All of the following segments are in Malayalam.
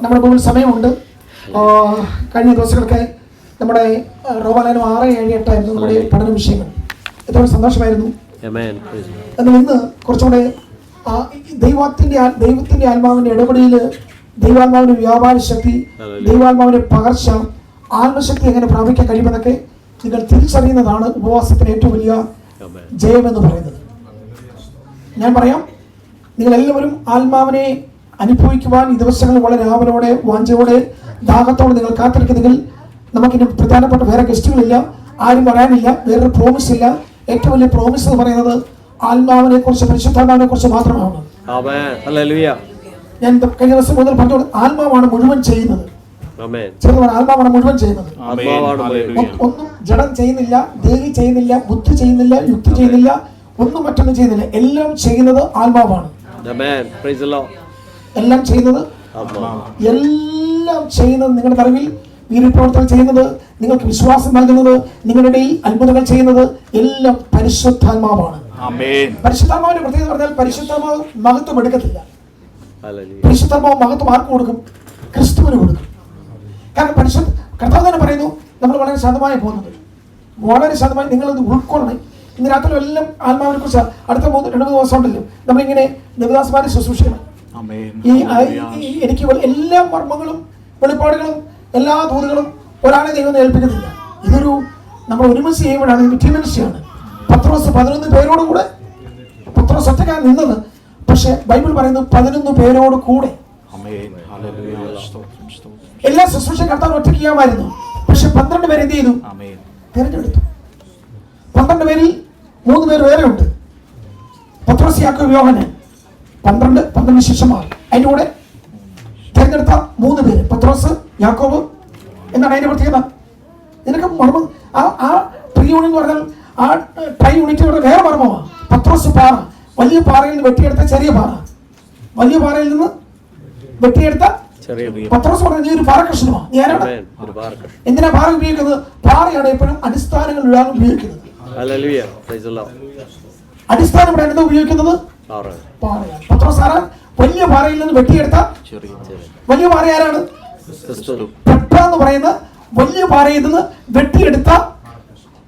നമ്മുടെ മുമ്പിൽ സമയമുണ്ട്. കഴിഞ്ഞ ദിവസങ്ങളൊക്കെ നമ്മുടെ റോമാലേഖനം 6, 7, 8 ആയിരുന്നു നമ്മുടെ പഠന വിഷയങ്ങൾ. എത്ര സന്തോഷമായിരുന്നു. എന്നാൽ ഇന്ന് കുറച്ചുകൂടെ ദൈവത്തിന്റെ ആത്മാവിന്റെ ഇടപെടലിൽ ദൈവാത്മാവിന്റെ വ്യാപാര ശക്തി, ദൈവാത്മാവിന്റെ പകർച്ച, ആത്മശക്തി എങ്ങനെ പ്രാപിക്കാൻ കഴിയുമെന്നൊക്കെ നിങ്ങൾ തിരിച്ചറിയുന്നതാണ് ഉപവാസത്തിന് ഏറ്റവും വലിയ ജയമെന്ന് പറയുന്നത്. ഞാൻ പറയാം, നിങ്ങളെല്ലാവരും ആത്മാവിനെ അനുഭവിക്കുവാൻ ഈ ദിവസങ്ങളിൽ വളരെ ആവലോടെ, വാഞ്ചയോടെ, ദാഹത്തോടെ നിങ്ങൾ കാത്തിരിക്കുന്നെങ്കിൽ നമുക്കിനി പ്രധാനപ്പെട്ട വേറെ ഗസ്റ്റുകളില്ല, ആരും പറയാനില്ല, വേറൊരു പ്രോമിസ് ഇല്ല. ഏറ്റവും വലിയ പ്രോമിസ് എന്ന് പറയുന്നത് ആത്മാവിനെ കുറിച്ച്, പരിശുദ്ധാത്മാവിനെ കുറിച്ച് മാത്രമാണ്. ഞാൻ കഴിഞ്ഞ ദിവസം മുതൽ പറഞ്ഞു, ആത്മാവാണ് മുഴുവൻ ചെയ്യുന്നത്. ആത്മാവാണ് മുഴുവൻ ചെയ്യുന്നത്. ഒന്നും ജഡം ചെയ്യുന്നില്ല, ദേഹി ചെയ്യുന്നില്ല, ബുദ്ധി ചെയ്യുന്നില്ല, യുക്തി ചെയ്യുന്നില്ല, ഒന്നും മറ്റൊന്നും ചെയ്യുന്നില്ല. എല്ലാം ചെയ്യുന്നത് ആത്മാവാണ്. എല്ലാം ചെയ്യുന്നത് നിങ്ങളുടെ അറിവിൽ വീര്യപ്രവർത്തനം ചെയ്യുന്നത്, നിങ്ങൾക്ക് വിശ്വാസം നൽകുന്നത്, നിങ്ങളുടെ ഇടയിൽ അത്ഭുതങ്ങൾ ചെയ്യുന്നത് എല്ലാം പരിശുദ്ധാത്മാവാണ്. പരിശുദ്ധാത്മാവിന്റെ പ്രത്യേകത പറഞ്ഞാൽ പരിശുദ്ധാത്മാവ് മഹത്വം എടുക്കത്തില്ല. പരിശുദ്ധാത്മാവ് മഹത്വം ആർക്ക് കൊടുക്കും? ക്രിസ്തുവിന് കൊടുക്കും. കാരണം കർത്താവ് തന്നെ പറയുന്നു, നമ്മൾ വളരെ ശാന്തമായി പോകുന്നത്, വളരെ ശാന്തമായി നിങ്ങളത് ഉൾക്കൊള്ളണം. ഇന്ന് രാത്രി എല്ലാം ആത്മാവിനെ കുറിച്ച് അടുത്ത 2-3 ദിവസം ഉണ്ടല്ലോ നമ്മളിങ്ങനെ ദേവദാസന്മാരെ ശുശ്രൂഷിക്കണം. എനിക്ക് എല്ലാ മർമ്മങ്ങളും വെളിപ്പാടുകളും എല്ലാ ദൂതുകളും ഒരാളെ ദൈവം ഏൽപ്പിക്കുന്നില്ല. ഇതൊരു നമ്മൾ ഒരുമിച്ച് ചെയ്യുമ്പോഴാണ് ഇൻറ്റിമൻസിയാണ്. പത്രോസ് 11 പേരോട് കൂടെ, പത്രോസ് ഒറ്റയ്ക്കാണ് നിന്നത്. പക്ഷെ ബൈബിൾ പറയുന്നു 11 പേരോട് കൂടെ. എല്ലാ ശുശ്രൂഷ കർത്താവ് ഒറ്റയ്ക്ക് ചെയ്യാമായിരുന്നു. പക്ഷെ 12 പേര് എന്ത് ചെയ്തു? തിരഞ്ഞെടുത്തു. 12 പേരിൽ 3 പേര് വേറെ ഉണ്ട്. പത്രോസ്, യാക്കോബ്, യോഹന്നാൻ. 12 ശിഷ്യന്മാർ. അതിന്റെ കൂടെ തിരഞ്ഞെടുത്ത 3 പേര്, പത്രോസ്, യാക്കോബ്. എന്നാണ് അതിന്റെ പ്രത്യേകത. നിനക്ക് മർമ്മം ആ ട്രീ യൂണിറ്റ് എന്ന് പറഞ്ഞാൽ ആ ട്രൈ യൂണിറ്റിലൂടെ വേറെ മർമ്മമാണ്. പത്രോസ് പാറ, വലിയ പാറയിൽ നിന്ന് വെട്ടിയെടുത്ത ചെറിയ പാറ, വലിയ പാറയിൽ നിന്ന് വെട്ടിയെടുത്ത പത്രോസ് പറഞ്ഞ നീ ഒരു പാറകഷ്ണമാണ്. നീ ആരാണ്? എന്തിനാ പാറ ഉപയോഗിക്കുന്നത്? പാറയാണ് എപ്പോഴും അടിസ്ഥാനങ്ങൾ ഇടാൻ ഉപയോഗിക്കുന്നത്. അടിസ്ഥാനം ഇവിടെ എന്താ ഉപയോഗിക്കുന്നത്? പാറയാണ്. പത്രോസ് ആരാ? വലിയ പാറയിൽ നിന്ന് വെട്ടിയെടുത്ത വലിയ പാറ ആരാണ്? പെട്ര എന്ന് പറയുന്ന വലിയ പാറയിൽ നിന്ന് വെട്ടിയെടുത്ത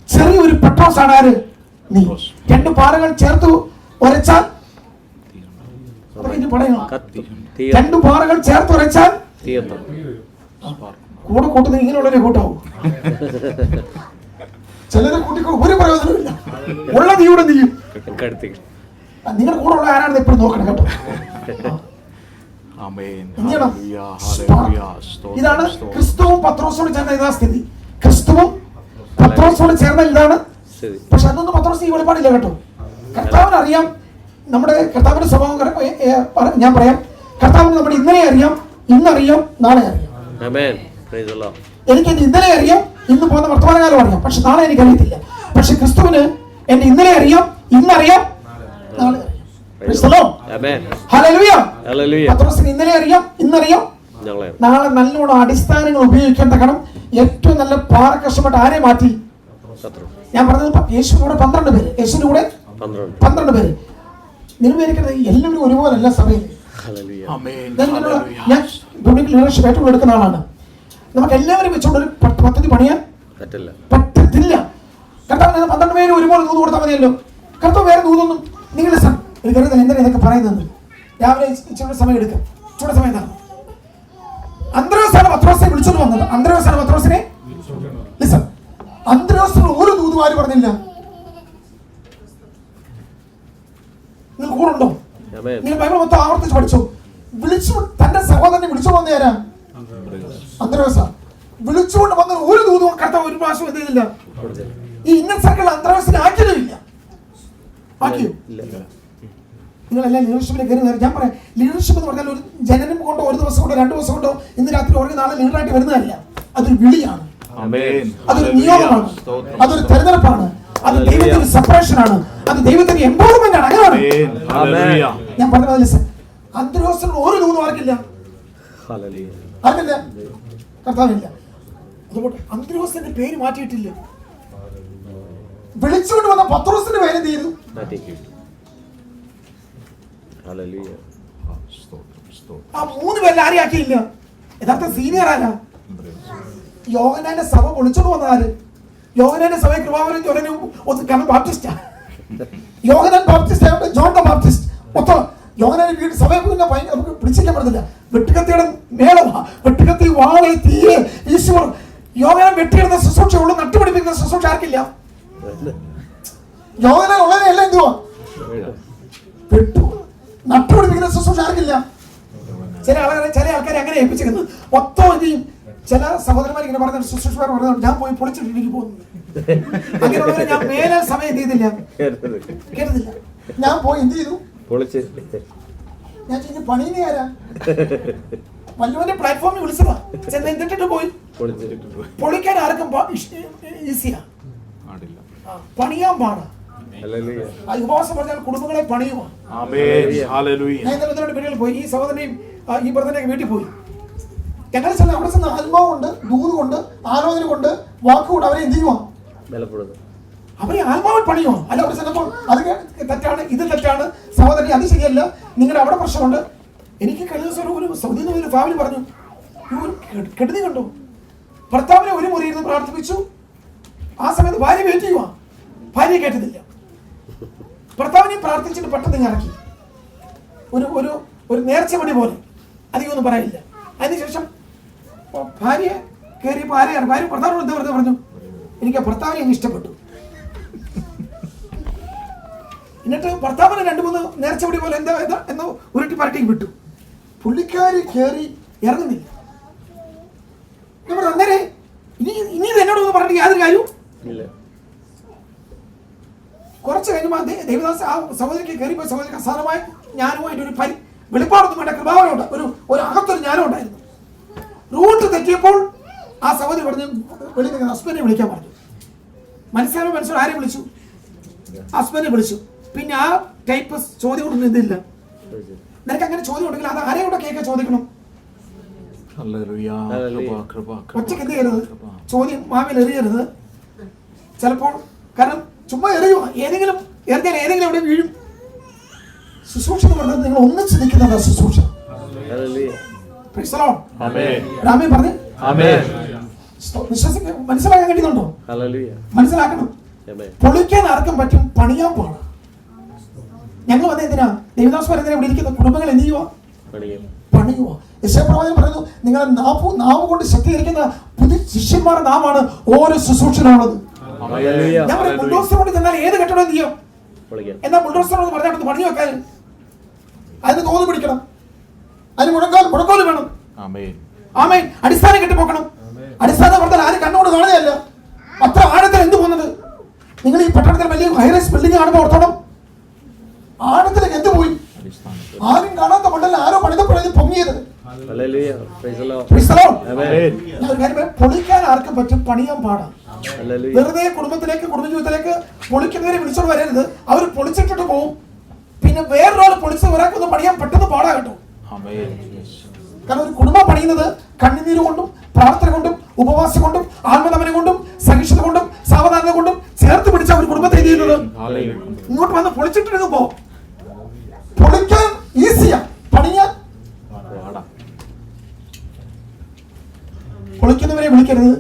ചെറിയൊരു പെട്രോസ് ആണ് ആര്? നീ. 2 പാറകൾ ചേർത്ത് ഉരച്ചാൽ 2 പാറകൾ ചേർത്ത് ഉരച്ചാൽ കൂടെ കൂട്ടുന്ന ഇങ്ങനെയുള്ളവരെ കൂട്ടാവും. ചിലരെ കൂട്ടിക്കോ ഒരു പ്രയോജനമില്ല. ഉള്ള നീയുടെ നീയും നിങ്ങളുടെ കൂടെ ഉള്ള ആരാണെന്ന് എപ്പോഴും നോക്കണം കേട്ടോ. ഇതാണ് ക്രിസ്തുവും പത്രോസോട് ചേർന്ന ഇതാ സ്ഥിതി. ക്രിസ്തുവും പത്രോസോട് ചേർന്ന ഇതാണ്. പക്ഷെ അതൊന്നും പത്രോസ് ഈ വെളിപ്പാടില്ല കേട്ടോ. കർത്താവിന് അറിയാം നമ്മുടെ കർത്താവിന്റെ സ്വഭാവം. ഞാൻ പറയാം, കർത്താവിന് നമ്മുടെ ഇന്നലെ അറിയാം, ഇന്നറിയാം, നാളെ അറിയാം. എനിക്ക് എന്റെ ഇന്നലെ അറിയാം, ഇന്ന് പോകുന്ന വർത്തമാനകാലം അറിയാം, പക്ഷെ നാളെ എനിക്ക് അറിയത്തില്ല. പക്ഷെ ക്രിസ്തുവിന് എന്റെ ഇന്നലെ അറിയാം, ഇന്നറിയാം, നാളെ അറിയാം. പത്രോസിന് ഇന്നലെ അറിയാം, ഇന്നറിയാം, നാളെ നല്ലോണം അടിസ്ഥാനങ്ങൾ ഉപയോഗിക്കാൻ തക്കണം. ഏറ്റവും നല്ല പാറ കഷ്ടപ്പെട്ട് ആരെ മാറ്റി? ഞാൻ പറഞ്ഞത് യേശുവിനൂടെ 12 പേര്, യേശുവിന്റെ കൂടെ 12 പേര്. നിങ്ങൾ വിചാരിക്കുന്നത് എല്ലാവരും ഒരുപോലല്ല സഭയിൽ. ഞാൻ ലീഡർഷിപ്പ് ഏറ്റവും എടുക്കുന്ന ആളാണ്. നമുക്ക് എല്ലാവരും വെച്ചുകൊണ്ട് ഒരു പദ്ധതി പണിയാൻ പറ്റത്തില്ല. കർത്താവ് 12 പേര് ഒരുപോലെ ദൂത് കൊടുത്താൽ മതിയല്ലോ. കർത്താവ് വേറെ ദൂതൊന്നും നിങ്ങൾ ഒരു കരുതൽ എന്തിനാ ഇതൊക്കെ പറയുന്നത്? രാവിലെ ഇച്ചിരി സമയം എടുക്കാം, ഇച്ചിരി സമയം തരണം. അന്ത്രയോസാണ് പത്രോസിനെ വിളിച്ചോണ്ട് വന്നത്. അന്ത്രയോസാണ് പത്രോസിനെ അന്ത്രയോസിന് ഒരു ദൂതുമാര് പറഞ്ഞില്ല. നിങ്ങൾ കൂടെ ഉണ്ടോ? നിങ്ങൾ ബൈബിൾ മൊത്തം ആവർത്തിച്ച് പഠിച്ചു. വിളിച്ചു തന്റെ സഹോദരനെ വിളിച്ചോണ്ട് വന്ന ആരാ? അന്ത്രയോസ. വിളിച്ചുകൊണ്ട് വന്ന ഒരു ദൂതും കർത്താവ് ഒരു പ്രാവശ്യം എന്ത് ചെയ്തില്ല. ഈ ഇന്നർ സർക്കിൾ അന്ത്രയോസിനെ ആക്കിയതില്ല. ആക്കിയോ? നിങ്ങളെല്ലാം ലീഡർഷിപ്പിലേക്ക് കയറി. ഞാൻ പറയാം, ലീഡർഷിപ്പ് എന്ന് പറഞ്ഞാൽ ഒരു ജനനം കൊണ്ടോ ഒരു ദിവസം കൊണ്ടോ 2 ദിവസം കൊണ്ടോ ഇന്ന് രാത്രി ഒരു നാളെ ലീഡറായിട്ട് വരുന്നതല്ല. അതൊരു വിളിയാണ്, അതൊരു നിയോഗമാണ്, അതൊരു തെരഞ്ഞെടുപ്പാണ്, അത് ദൈവത്തിന്റെ സെപ്പറേഷൻ ആണ്, അത് ദൈവത്തിന്റെ എംപവർമെന്റ് ആണ്. അങ്ങനെയാണ് ഞാൻ പറഞ്ഞത്. അന്ത്രയോസിന് ഒരു ദൂതും ആർക്കില്ല, ആർക്കില്ല, കർത്താവില്ല. അതുകൊണ്ട് അന്ത്രയോസിന്റെ പേര് മാറ്റിയിട്ടില്ല. വിളിച്ചുകൊണ്ട് വന്ന പത്രോസിന്റെ പേര് എന്ത് ചെയ്തു? ആ 3 പേരിൽ ആരെയും ആക്കിയില്ല. യഥാർത്ഥ സീനിയർ ആരാ? യോഹന്നാന്റെ സഭ പൊളിച്ചോണ്ട് വന്നതാര്? യോഹന്നാന്റെ സഭ കൃപാവരം ചൊരനും ഒന്ന് കാരണം ബാപ്റ്റിസ്റ്റാ. യോഹന്നാൻ ബാപ്റ്റിസ്റ്റ് ആയതുകൊണ്ട് ജോൺ ദ ബാപ്റ്റിസ്റ്റ് മൊത്തം യോഹന്നാന്റെ വീട് സഭയെ നമുക്ക് പിടിച്ചിരിക്കാൻ പറ്റത്തില്ല. വെട്ടുകത്തിയുടെ മേളമാ, വെട്ടുകത്തി വാള് തീയെ ഈശ്വർ. യോഹന്നാൻ വെട്ടിയിടുന്ന ശുശ്രൂഷ ഉള്ളു, നട്ടുപിടിപ്പിക്കുന്ന ശുശ്രൂഷ ആർക്കില്ല. യോഹന്നാൻ ഉള്ളതിനെല്ലാം എന്തുവാ വെട്ടു, നട്ടുപിടിപ്പിക്കുന്ന ശുശ്രൂഷ ആർക്കില്ല. ചില ആൾക്കാരെ അങ്ങനെ ഏൽപ്പിച്ചിരുന്നു മൊത്തം ചെയ്യും. ചില സഹോദരന്മാർ ഇങ്ങനെ പറഞ്ഞ ശുശ്രൂഷമാർ പറഞ്ഞു ഞാൻ പോയി പൊളിച്ചിട്ട് എനിക്ക് പോകുന്നു. അങ്ങനെയുള്ളവരെ ഞാൻ മേലെ സമയം ചെയ്തില്ല, കേട്ടതില്ല. ഞാൻ പോയി എന്ത് ചെയ്തു? ഞാൻ ചെയ്യുന്ന പണിയെ ആരാ വല്ലവന്റെ പ്ലാറ്റ്ഫോമിൽ വിളിച്ചതാ, ചെന്ന് എന്തിട്ടിട്ട് പോയി. പൊളിക്കാൻ ആർക്കും ഈസിയാ, പണിയാൻ പാടാ. ഉപവാസം പറഞ്ഞാൽ കുടുംബങ്ങളെ പണിയുമോ. ഞാൻ ഇന്നലെ വീടുകളിൽ പോയി, ഈ സഹോദരനെയും ഈ ബ്രദറിനെയും വീട്ടിൽ പോയി. ഞങ്ങൾ ചെന്ന് അവിടെ ചെന്ന് ആത്മാവ് കൊണ്ട്, ദൂത് കൊണ്ട്, ആലോചന കൊണ്ട്, വാക്കുകൊണ്ട് അവരെ എന്ത് ചെയ്യുവാ? അവരെ ആത്മാവിൽ പണിയോ. അല്ല അവിടെ ചെന്നപ്പോൾ അത് തെറ്റാണ്, ഇത് തെറ്റാണ്, സഹോദരി അത് ശരിയല്ല, നിങ്ങളുടെ അവിടെ പ്രശ്നമുണ്ട്. എനിക്ക് കഴിഞ്ഞ ദിവസം ഒരു സൗദിയിൽ നിന്ന് ഒരു ഫാമിലി പറഞ്ഞു, കെടുതി കണ്ടു. ഭർത്താവിനെ ഒരു മുറിയിൽ നിന്ന് പ്രാർത്ഥിപ്പിച്ചു. ആ സമയത്ത് ഭാര്യ വെയിറ്റ് ചെയ്യുവാ, ഭാര്യ കേട്ടതില്ല. ഭർത്താവിനെ പ്രാർത്ഥിച്ചിട്ട് പെട്ടെന്ന് ഇറക്കി ഒരു ഒരു ഒരു നേർച്ച പണി പോലെ, അധികമൊന്നും പറയില്ല. അതിനുശേഷം ഭാര്യ കയറിയപ്പോൾ ആരെയാണ് ഭാര്യ ഭർത്താവിനോട് എന്താ വെറുതെ പറഞ്ഞു, എനിക്ക് ആ ഭർത്താവിനെ അങ്ങ് ഇഷ്ടപ്പെട്ടു. എന്നിട്ട് ഭർത്താവിനെ 2-3 നേർച്ചപടി പോലെ എന്താ എന്നോ ഉരുട്ടി പരട്ടിയും വിട്ടു. പുള്ളിക്കാരി കയറി ഇറങ്ങുന്നില്ല. നമ്മൾ അന്നേരെ ഇനി എന്നോടൊന്ന് പറഞ്ഞിട്ട് യാതൊരു കാര്യവും. കുറച്ച് കഴിയുമ്പോൾ ദേവദാസ് ആ സഹോദരിക്ക് കയറിപ്പോയി. സഹോദരിക്ക് അസാരമായ ജ്ഞാനവുമായിട്ട് ഒരു വെളിപ്പാടൊന്നും വേണ്ട, കൃപാവനുണ്ട്, ഒരു അകത്തൊരു ജ്ഞാനം ഉണ്ടായിരുന്നു. റൂട്ട് തെറ്റിയപ്പോൾ ആ സഹോദരി പറഞ്ഞു വെളിയിൽ ഹസ്ബൻഡിനെ വിളിക്കാൻ പറഞ്ഞു. മനസ്സിലാവും ആരെ വിളിച്ചു? ഹസ്ബൻഡിനെ വിളിച്ചു. പിന്നെ ആ ടൈപ്പ് ചോദ്യം കൊണ്ടൊന്നും ഇതില്ല. നിനക്ക് അങ്ങനെ ചോദ്യം ഉണ്ടെങ്കിൽ അത് ആരെയോടെ കേൾക്കാൻ ചോദിക്കണം. ഒറ്റയ്ക്ക് എന്ത് ചെയ്യരുത്, ചോദ്യം മാവിൽ എറിയരുത്. ചിലപ്പോൾ കാരണം ചുമ്മാ എറിയുക, ഏതെങ്കിലും എറിഞ്ഞാൽ ഏതെങ്കിലും എവിടെ വീഴും. ശുശ്രൂഷ എന്ന് പറഞ്ഞത് നിങ്ങൾ ഒന്നിച്ച് നിൽക്കുന്നതാ ശുശ്രൂഷ. പറഞ്ഞു മനസ്സിലാക്കാൻ കഴിയുന്നുണ്ടോ? മനസ്സിലാക്കണം. പൊളിക്കാൻ ആർക്കും പറ്റും, പണിയാൻ പാടാ. ഞങ്ങൾ വന്ന എന്തിനാ? ദേവദാസ് പറയുന്നതിനെ ഇവിടെ ഇരിക്കുന്ന കുടുംബങ്ങൾ എന്ത് ചെയ്യുക? പണിയുക. യശയ്യാപ്രവാചകൻ പറയുന്നു, നിങ്ങളെ നാവ് കൊണ്ട് ശക്തീകരിക്കുന്ന പുതിയ ശിഷ്യന്മാരുടെ നാമാണ് ഓരോ ശുശ്രൂഷനുള്ളത്. ഞാൻ പറയും ബുൾഡോസറോട് ചെന്നാൽ ഏത് കെട്ടിടം എന്ത് ചെയ്യും? എന്നാൽ ബുൾഡോസറോട് പറഞ്ഞാൽ പണി വെക്കാൻ അതിന് തോന്നു പിടിക്കണം, അതിന് മുഴക്കോല് വേണം. ആമേൻ. അടിസ്ഥാനം കെട്ടിപ്പോക്കണം. അടിസ്ഥാനം പറഞ്ഞാൽ ആരും കണ്ണുകൊണ്ട് കാണുകയല്ല. അത്ര ആഴത്തിൽ എന്ത് പോകുന്നത്? നിങ്ങൾ ഈ പട്ടണത്തിൽ വലിയ ഹൈറൈസ് ബിൽഡിംഗ് കാണുമ്പോൾ ഓർത്തോണം, ആഴത്തിലേക്ക് എന്ത് പോയി? ആരും കാണാത്ത മണ്ടല്ല ആരോ പണിതപ്പോഴത് പൊങ്ങിയത്. പൊളിക്കാൻ ആർക്കും പറ്റും, പണിയാൻ പാടാം. വെറുതെ കുടുംബത്തിലേക്ക്, കുടുംബജീവിതത്തിലേക്ക് പൊളിക്കുന്നവരെ വിളിച്ചോണ്ട് വരരുത്. അവർ പൊളിച്ചിട്ടിട്ട് പോകും. പിന്നെ വേറൊരാൾ പൊളിച്ച് ഒരാൾക്കൊന്ന് പണിയാൻ പെട്ടെന്ന് പാടാ കേട്ടോ. കാരണം ഒരു കുടുംബം പണിയുന്നത് കണ്ണുനീര് കൊണ്ടും, പ്രാർത്ഥന കൊണ്ടും, ഉപവാസം കൊണ്ടും, ആത്മതമനം കൊണ്ടും, സഹിഷ്ണുത കൊണ്ടും, സാവധാനത കൊണ്ടും ചേർത്ത് പിടിച്ച ഒരു കുടുംബത്തെ ചെയ്യുന്നത്. ഇങ്ങോട്ട് വന്ന് പൊളിച്ചിട്ടിട്ട് പോ. പൊളിക്കാൻ ഈസിയാ, പണിയാൻ പൊളിക്കുന്നവരെ വിളിക്കരുത്,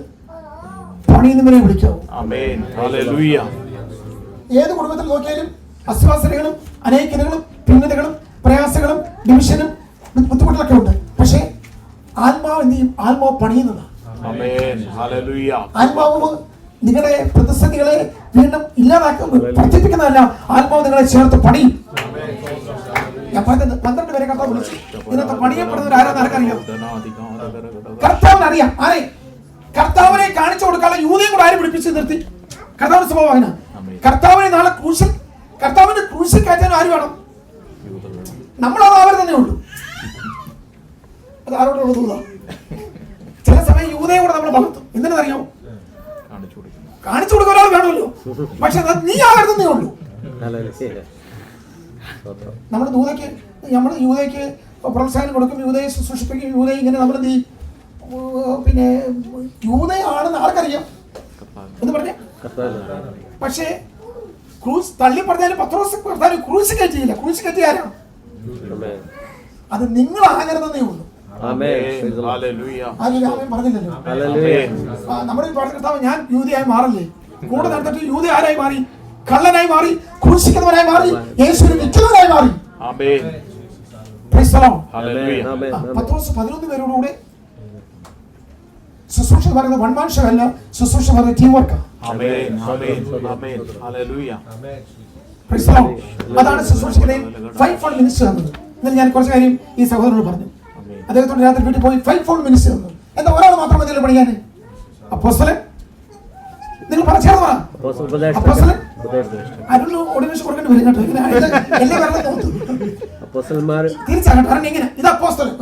പണിയുന്നവരെ വിളിക്കാവൂ. ഏത് കുടുംബത്തിൽ നോക്കിയാലും അസ്വാസനകളും അനൈക്യതകളും ഭിന്നതകളും പ്രയാസങ്ങളും ഡിവിഷനും ബുദ്ധിമുട്ടിലൊക്കെ ഉണ്ട്. പക്ഷേ ആത്മാവ് എന്ത് ചെയ്യും? ആത്മാവ് പണിയുന്നതാണ്. ആത്മാവ് നിങ്ങളുടെ പ്രതിസന്ധികളെ വീണ്ടും ഇല്ലാതാക്കുന്നത്, വർദ്ധിപ്പിക്കുന്നതല്ല. ആത്മാവ് നിങ്ങളെ ചേർത്ത് പണിയും. ഞാൻ പറഞ്ഞത് 12 പേരെ കർത്താവ് വിളിച്ചു. ഇന്നത്തെ പണിയപ്പെടുന്നവർ ആരാന്ന് ആർക്കറിയാം? കർത്താവിനറിയാം. ആരെ? കർത്താവിനെ കാണിച്ചു കൊടുക്കാനുള്ള യൂതയും കൂടെ ആരും വിളിപ്പിച്ച് നിർത്തി. കർത്താവിന്റെ സ്വഭാവം അങ്ങനെ. കർത്താവിനെ നാളെ കർത്താവിന്റെ ക്രൂശിൽ കയറ്റാൻ ആര് വേണം? നമ്മളത് അവർ തന്നെ ഉള്ളൂ. അത് ആരോടുള്ള ദൂത. ചില സമയം യൂതയെ കൂടെ നമ്മൾ വളർത്തും. എന്തിനറിയാമോ? കാണിച്ചു കൊടുക്കാൻ ഒരാൾ വേണമല്ലോ. പക്ഷെ നീ ആകരുതെന്നേ ഉള്ളൂ. നമ്മൾ യൂതയ്ക്ക് പ്രോത്സാഹനം കൊടുക്കും, യൂതയെ ശുശ്രൂഷിപ്പിക്കും, യൂതയെ ഇങ്ങനെ നമ്മൾ എന്ത് ചെയ്യും? പിന്നെ യൂതയാണെന്ന് ആർക്കറിയാം എന്ന് പറഞ്ഞേ. പക്ഷേ ക്രൂസ് തള്ളി പറഞ്ഞാലും പത്രോസ് പറഞ്ഞാലും ക്രൂശ് കയറ്റിയില്ല. ക്രൂശ് കയറ്റിയ ആരാണ്? അത് നിങ്ങളാകരുതെന്നേ ഉള്ളൂ. പറഞ്ഞില്ലല്ലോ. നമ്മുടെ കർത്താവ് ഞാൻ യൂതയായി മാറല്ലേ, കൂടെ നടന്നിട്ട് യൂത ആരായി മാറി? കള്ളനായി മാറി, ക്രൂശിക്കുന്നവരായി മാറി, യേശുവിനെ വിൽക്കുന്നവരായി മാറി. പത്രോസ് 11 പേരോടുകൂടെ ശുശ്രൂഷ പറയുന്നത് വൺ മാൻ ഷോ അല്ല, ശുശ്രൂഷ പറയുന്നത് ടീം വർക്കാണ്. അതാണ് ശുശ്രൂഷയുടെ 5-fold മിനിസ്റ്റർ എന്നത്. എന്നാൽ ഞാൻ കുറച്ച് കാര്യം ഈ സഹോദരനോട് പറഞ്ഞു. അദ്ദേഹത്തോട് രാത്രി വീട്ടിൽ പോയി 5-fold മിനിസ്റ്റർ എന്നത് എന്താ? ഒരാൾ മാത്രം മതിയല്ലോ പണിയാൻ. അപ്പോസ്തലൻ, നിങ്ങൾ പറഞ്ഞേർന്ന് പറ. അപ്പോസ്തലൻ അതിനുള്ള ഓർഡിനേഷൻ കൊടുക്കേണ്ടി വരും കേട്ടോ. എല്ലാം തിരിച്ചാകട്ടെ. കാരണം എങ്ങനെ ഇത് അപ്പോസ്തലൻ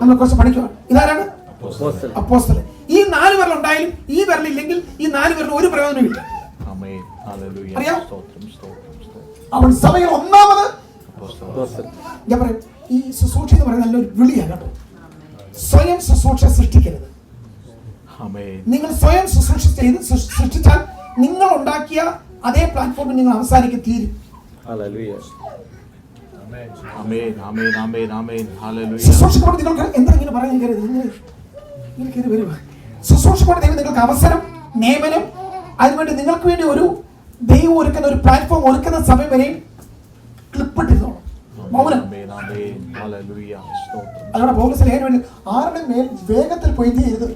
നമ്മൾ കുറച്ച് പഠിക്കുക. ഇതാരാണ്? അപ്പോസ്തലൻ. ഈ 4 പേരിൽ ഉണ്ടായാലും ഈ പേരിലില്ലെങ്കിൽ ഈ 4 പേരിൽ ഒരു പ്രയോജനമില്ല. അറിയാം, അവൻ സഭയിൽ ഒന്നാമത്. ഞാൻ പറയും, ഈ ശുശ്രൂഷ എന്ന് പറയുന്നത് നല്ലൊരു വിളിയാണ് കേട്ടോ. സ്വയം ശുശ്രൂഷ സൃഷ്ടിക്കരുത്. നിങ്ങൾ സ്വയം ശുശ്രൂഷ ചെയ്ത് സൃഷ്ടിച്ചാൽ നിങ്ങൾ ഉണ്ടാക്കിയ അതേ പ്ലാറ്റ്ഫോമിൽ നിങ്ങൾ അവസാനിക്കും തീരും. ശുശ്രൂഷ നിങ്ങൾക്ക് എന്താ ഇങ്ങനെ പറയാൻ കയറി വരിക. ശുശ്രൂഷ ദൈവം നിങ്ങൾക്ക് അവസരം, നിയമനം, അതിനുവേണ്ടി നിങ്ങൾക്ക് വേണ്ടി ഒരു ദൈവം ഒരുക്കുന്ന ഒരു പ്ലാറ്റ്ഫോം ഒരുക്കുന്ന സമയം വരെയും ക്ലിപ്പിട്ടിരുന്നോളൂ. മൗനം. അതോടെ പൗലോസ് ലേഖനം വേണ്ടി 6 മേൽ വേഗത്തിൽ പോയി ചെയ്യരുത്.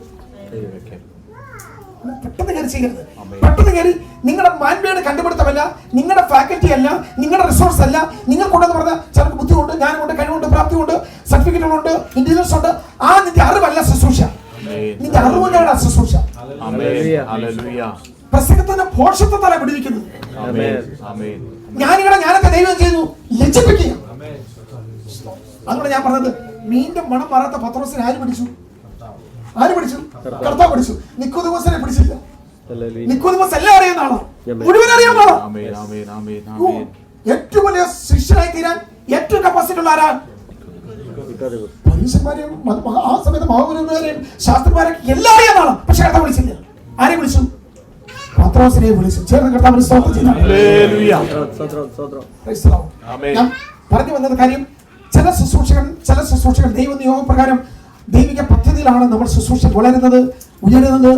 പെട്ടെന്ന് കയറി ചെയ്യരുത്. പെട്ടെന്ന് കയറി നിങ്ങളുടെ മാൻപേയുടെ കണ്ടുപിടുത്തമല്ല, നിങ്ങളുടെ ഫാക്കൽറ്റി അല്ല, നിങ്ങളുടെ റിസോഴ്സ് അല്ല. നിങ്ങൾ കൊണ്ടെന്ന് പറഞ്ഞാൽ ചിലർക്ക് ബുദ്ധിമുണ്ട്, ജ്ഞാനമുണ്ട്, കഴിവുണ്ട്, പ്രാപ്തിയുണ്ട്, സർട്ടിഫിക്കറ്റുകളുണ്ട്, ഇന്റലിജൻസ് ഉണ്ട്. ആ നിന്റെ അറിവല്ല ശുശ്രൂഷ, നിന്റെ അറിവുകളാണ് ശുശ്രൂഷ. പ്രസംഗത്തിന്റെ പോഷത്വത്താണ് പിടിവിക്കുന്നത്. ഞാനിവിടെ ജ്ഞാനത്തെ ദൈവം ചെയ്തു ലജ്ജിപ്പിക്കുക. അതുകൊണ്ട് ഞാൻ പറഞ്ഞത്, മീന്റെ മണം മാറാത്ത പത്രോസിനെ ആര് പിടിച്ചു? കർത്താവ് പിടിച്ചു. നിക്കോദിമോസിനെ പിടിച്ചില്ല. നിക്കോദിമോസ് എല്ലാം അറിയുന്ന ആളാണ്, മുഴുവൻ അറിയാൻ ആളാണ്. ഏറ്റവും വലിയ ശിഷ്യനായി തീരാൻ ഏറ്റവും കപ്പാസിറ്റി ഉള്ള ആരാണ്? പരീക്ഷന്മാരെയും ആ സമയത്ത് മഹാഗുരുമാരെയും ശാസ്ത്രന്മാരെയും എല്ലാം അറിയാൻ ആളാണ്. പക്ഷെ കർത്താവ് വിളിച്ചില്ല. ആരെ വിളിച്ചു? പത്രോസിനെ വിളിച്ചു. ചേർന്ന് കർത്താവിന് സ്തോത്രം ചെയ്യാം. ഞാൻ പറഞ്ഞു വന്നത് കാര്യം, ചില ശുശ്രൂഷകൻ ദൈവ നിയോഗപ്രകാരം ദൈവിക പദ്ധതിയിലാണ് നമ്മൾ ശുശ്രൂഷ വളരുന്നത്, ഉയരുന്നത്,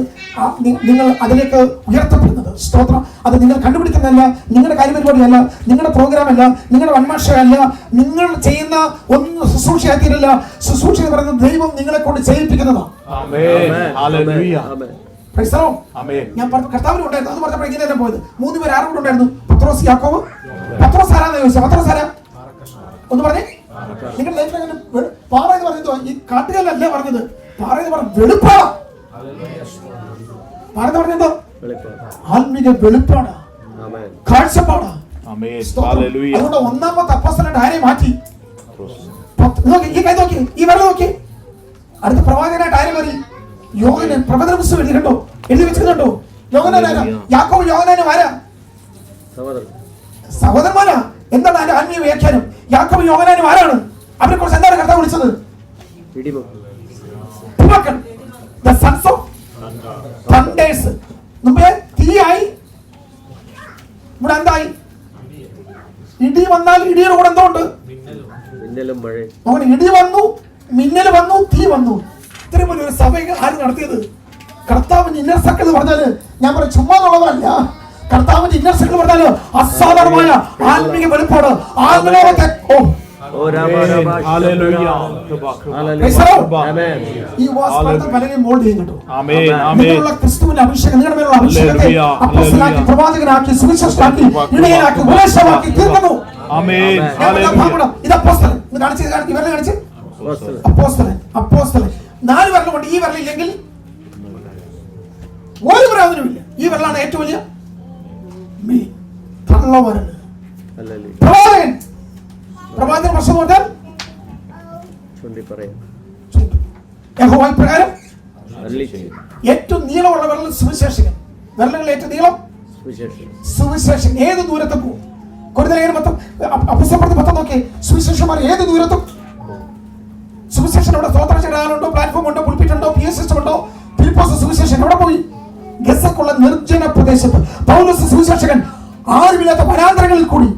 നിങ്ങൾ അതിലേക്ക് ഉയർത്തപ്പെടുന്നത്. സ്തോത്രം. അത് നിങ്ങൾ കണ്ടുപിടിക്കുന്നതല്ല, നിങ്ങളുടെ കാര്യപരിപാടിയല്ല, നിങ്ങളുടെ പ്രോഗ്രാം അല്ല, നിങ്ങളുടെ വൺമാഷയല്ല, നിങ്ങൾ ചെയ്യുന്ന ഒന്നും ശുശ്രൂഷയാക്കിയില്ല. ശുശ്രൂഷ എന്ന് പറയുന്നത് ദൈവം നിങ്ങളെ കൊണ്ട് ചെയ്യിപ്പിക്കുന്നതാണ്. ഞാൻ പറഞ്ഞു കർത്താവിന് ഉണ്ടായിരുന്നു. അത് പറഞ്ഞപ്പോൾ ഇങ്ങനെ പോയത് 3 പേര് ആരും കൂടെ ഉണ്ടായിരുന്നു. പത്രോസ്, യാക്കോബ്. പത്രോസ് ആരാന്ന് ചോദിച്ചാൽ പത്രോസ് ആരാ? ഒന്ന് പറഞ്ഞേ. നിങ്ങളുടെ ലൈഫിൽ അങ്ങനെ പാറ എന്ന് പറഞ്ഞത് ഈ കാട്ടുകല്ലല്ലേ പറഞ്ഞത്. പാറ എന്ന് പറഞ്ഞ വെളുപ്പാണ്. പാറ എന്ന് പറഞ്ഞെന്തോ? ആത്മീക വെളുപ്പാണ്, കാഴ്ചപ്പാടാണ്. അതുകൊണ്ട് ഒന്നാമത്തെ അപ്പോസ്തലന്റെ ആരെ മാറ്റി? നോക്കി, ഈ കൈ നോക്കി, ഈ വിരൽ നോക്കി. അടുത്ത പ്രവാചകനായിട്ട് ആരെ മാറി? യോഹന്നാൻ. പ്രവചന പുസ്തകം എഴുതി കണ്ടോ? എഴുതി വെച്ചിട്ടുണ്ടോ? യോഹന്നാൻ ആരാ? യാക്കോബ് യോഹന്നാനും ആരാ? സഹോദരന്മാരാ. എന്താണ് അതിന്റെ ആത്മീയ വ്യാഖ്യാനം? യാക്കോബ് യോഹന്നാനും ആരാണ്? അവരെ കുറിച്ച് എന്താണ് കർത്താവ് വിളിച്ചത്? The sons of thunders. മുമ്പേ തീയായി, ഇവിടെ എന്തായി? ഇടി വന്നാൽ ഇടിയുടെ കൂടെ എന്തോ ഉണ്ട്? ഇടി വന്നു, മിന്നൽ വന്നു, തീ വന്നു. ഇത്രയും വലിയൊരു സഭ ആര് നടത്തിയത്? കർത്താവിന്റെ ഇന്നർ സർക്കിൾ പറഞ്ഞാല്, ഞാൻ പറയും ചുമ്മാ ഉള്ളതല്ല. കർത്താവിന്റെ ഇന്നർ സർക്കിൾ പറഞ്ഞാല് അസാധാരണമായ ആത്മീയ വെളിപ്പാട്. ക്രിസ്തുവിന്റെ അഭിഷേകം നിങ്ങളുടെ മേലുള്ള അഭിഷേകത്തെ അപ്പോസ്തലനാക്കി, പ്രവാചകനാക്കി, സുവിശേഷകനാക്കി, ഇടയനാക്കി, ഉപദേശമാക്കി തീർക്കുന്നു. ഇത് അപ്പോസ്തലൻ. ഇവരെ കാണിച്ച് അപ്പോസ്തലൻ. 4 വിരലുകൊണ്ട് ഈ വിരലില്ലെങ്കിൽ ഒരു പ്രയോജനമില്ല. ഈ വിരലാണ് ഏറ്റവും വലിയ പ്രവാചകൻ. പ്രവാചകൻ വർഷം കൊടുത്താൽ പ്രകാരം ഏറ്റവും നീളമുള്ള വിരൽ സുവിശേഷകൻ. വിരലുകൾ ഏറ്റവും നീളം സുവിശേഷൻ. ഏത് ദൂരത്തും പോകും. അപ്പസ്തലപ്രവൃത്തി 10 നോക്കി, സുവിശേഷന്മാർ ഏത് ദൂരത്തും. സുവിശേഷൻ ഇവിടെ സ്തോത്ര ചടങ്ങുണ്ടോ, പ്ലാറ്റ്ഫോം ഉണ്ടോ, പുൽപിറ്റ് ഉണ്ടോ, PA സിസ്റ്റം ഉണ്ടോ? ഫിലിപ്പോസ് സുവിശേഷൻ എവിടെ പോയി? ഗസക്കുള്ള നിർജ്ജന പ്രദേശത്ത്. പൗലോസ് സുവിശേഷകൻ ആരുമില്ലാത്ത വനാന്തരങ്ങളിൽ കൂടി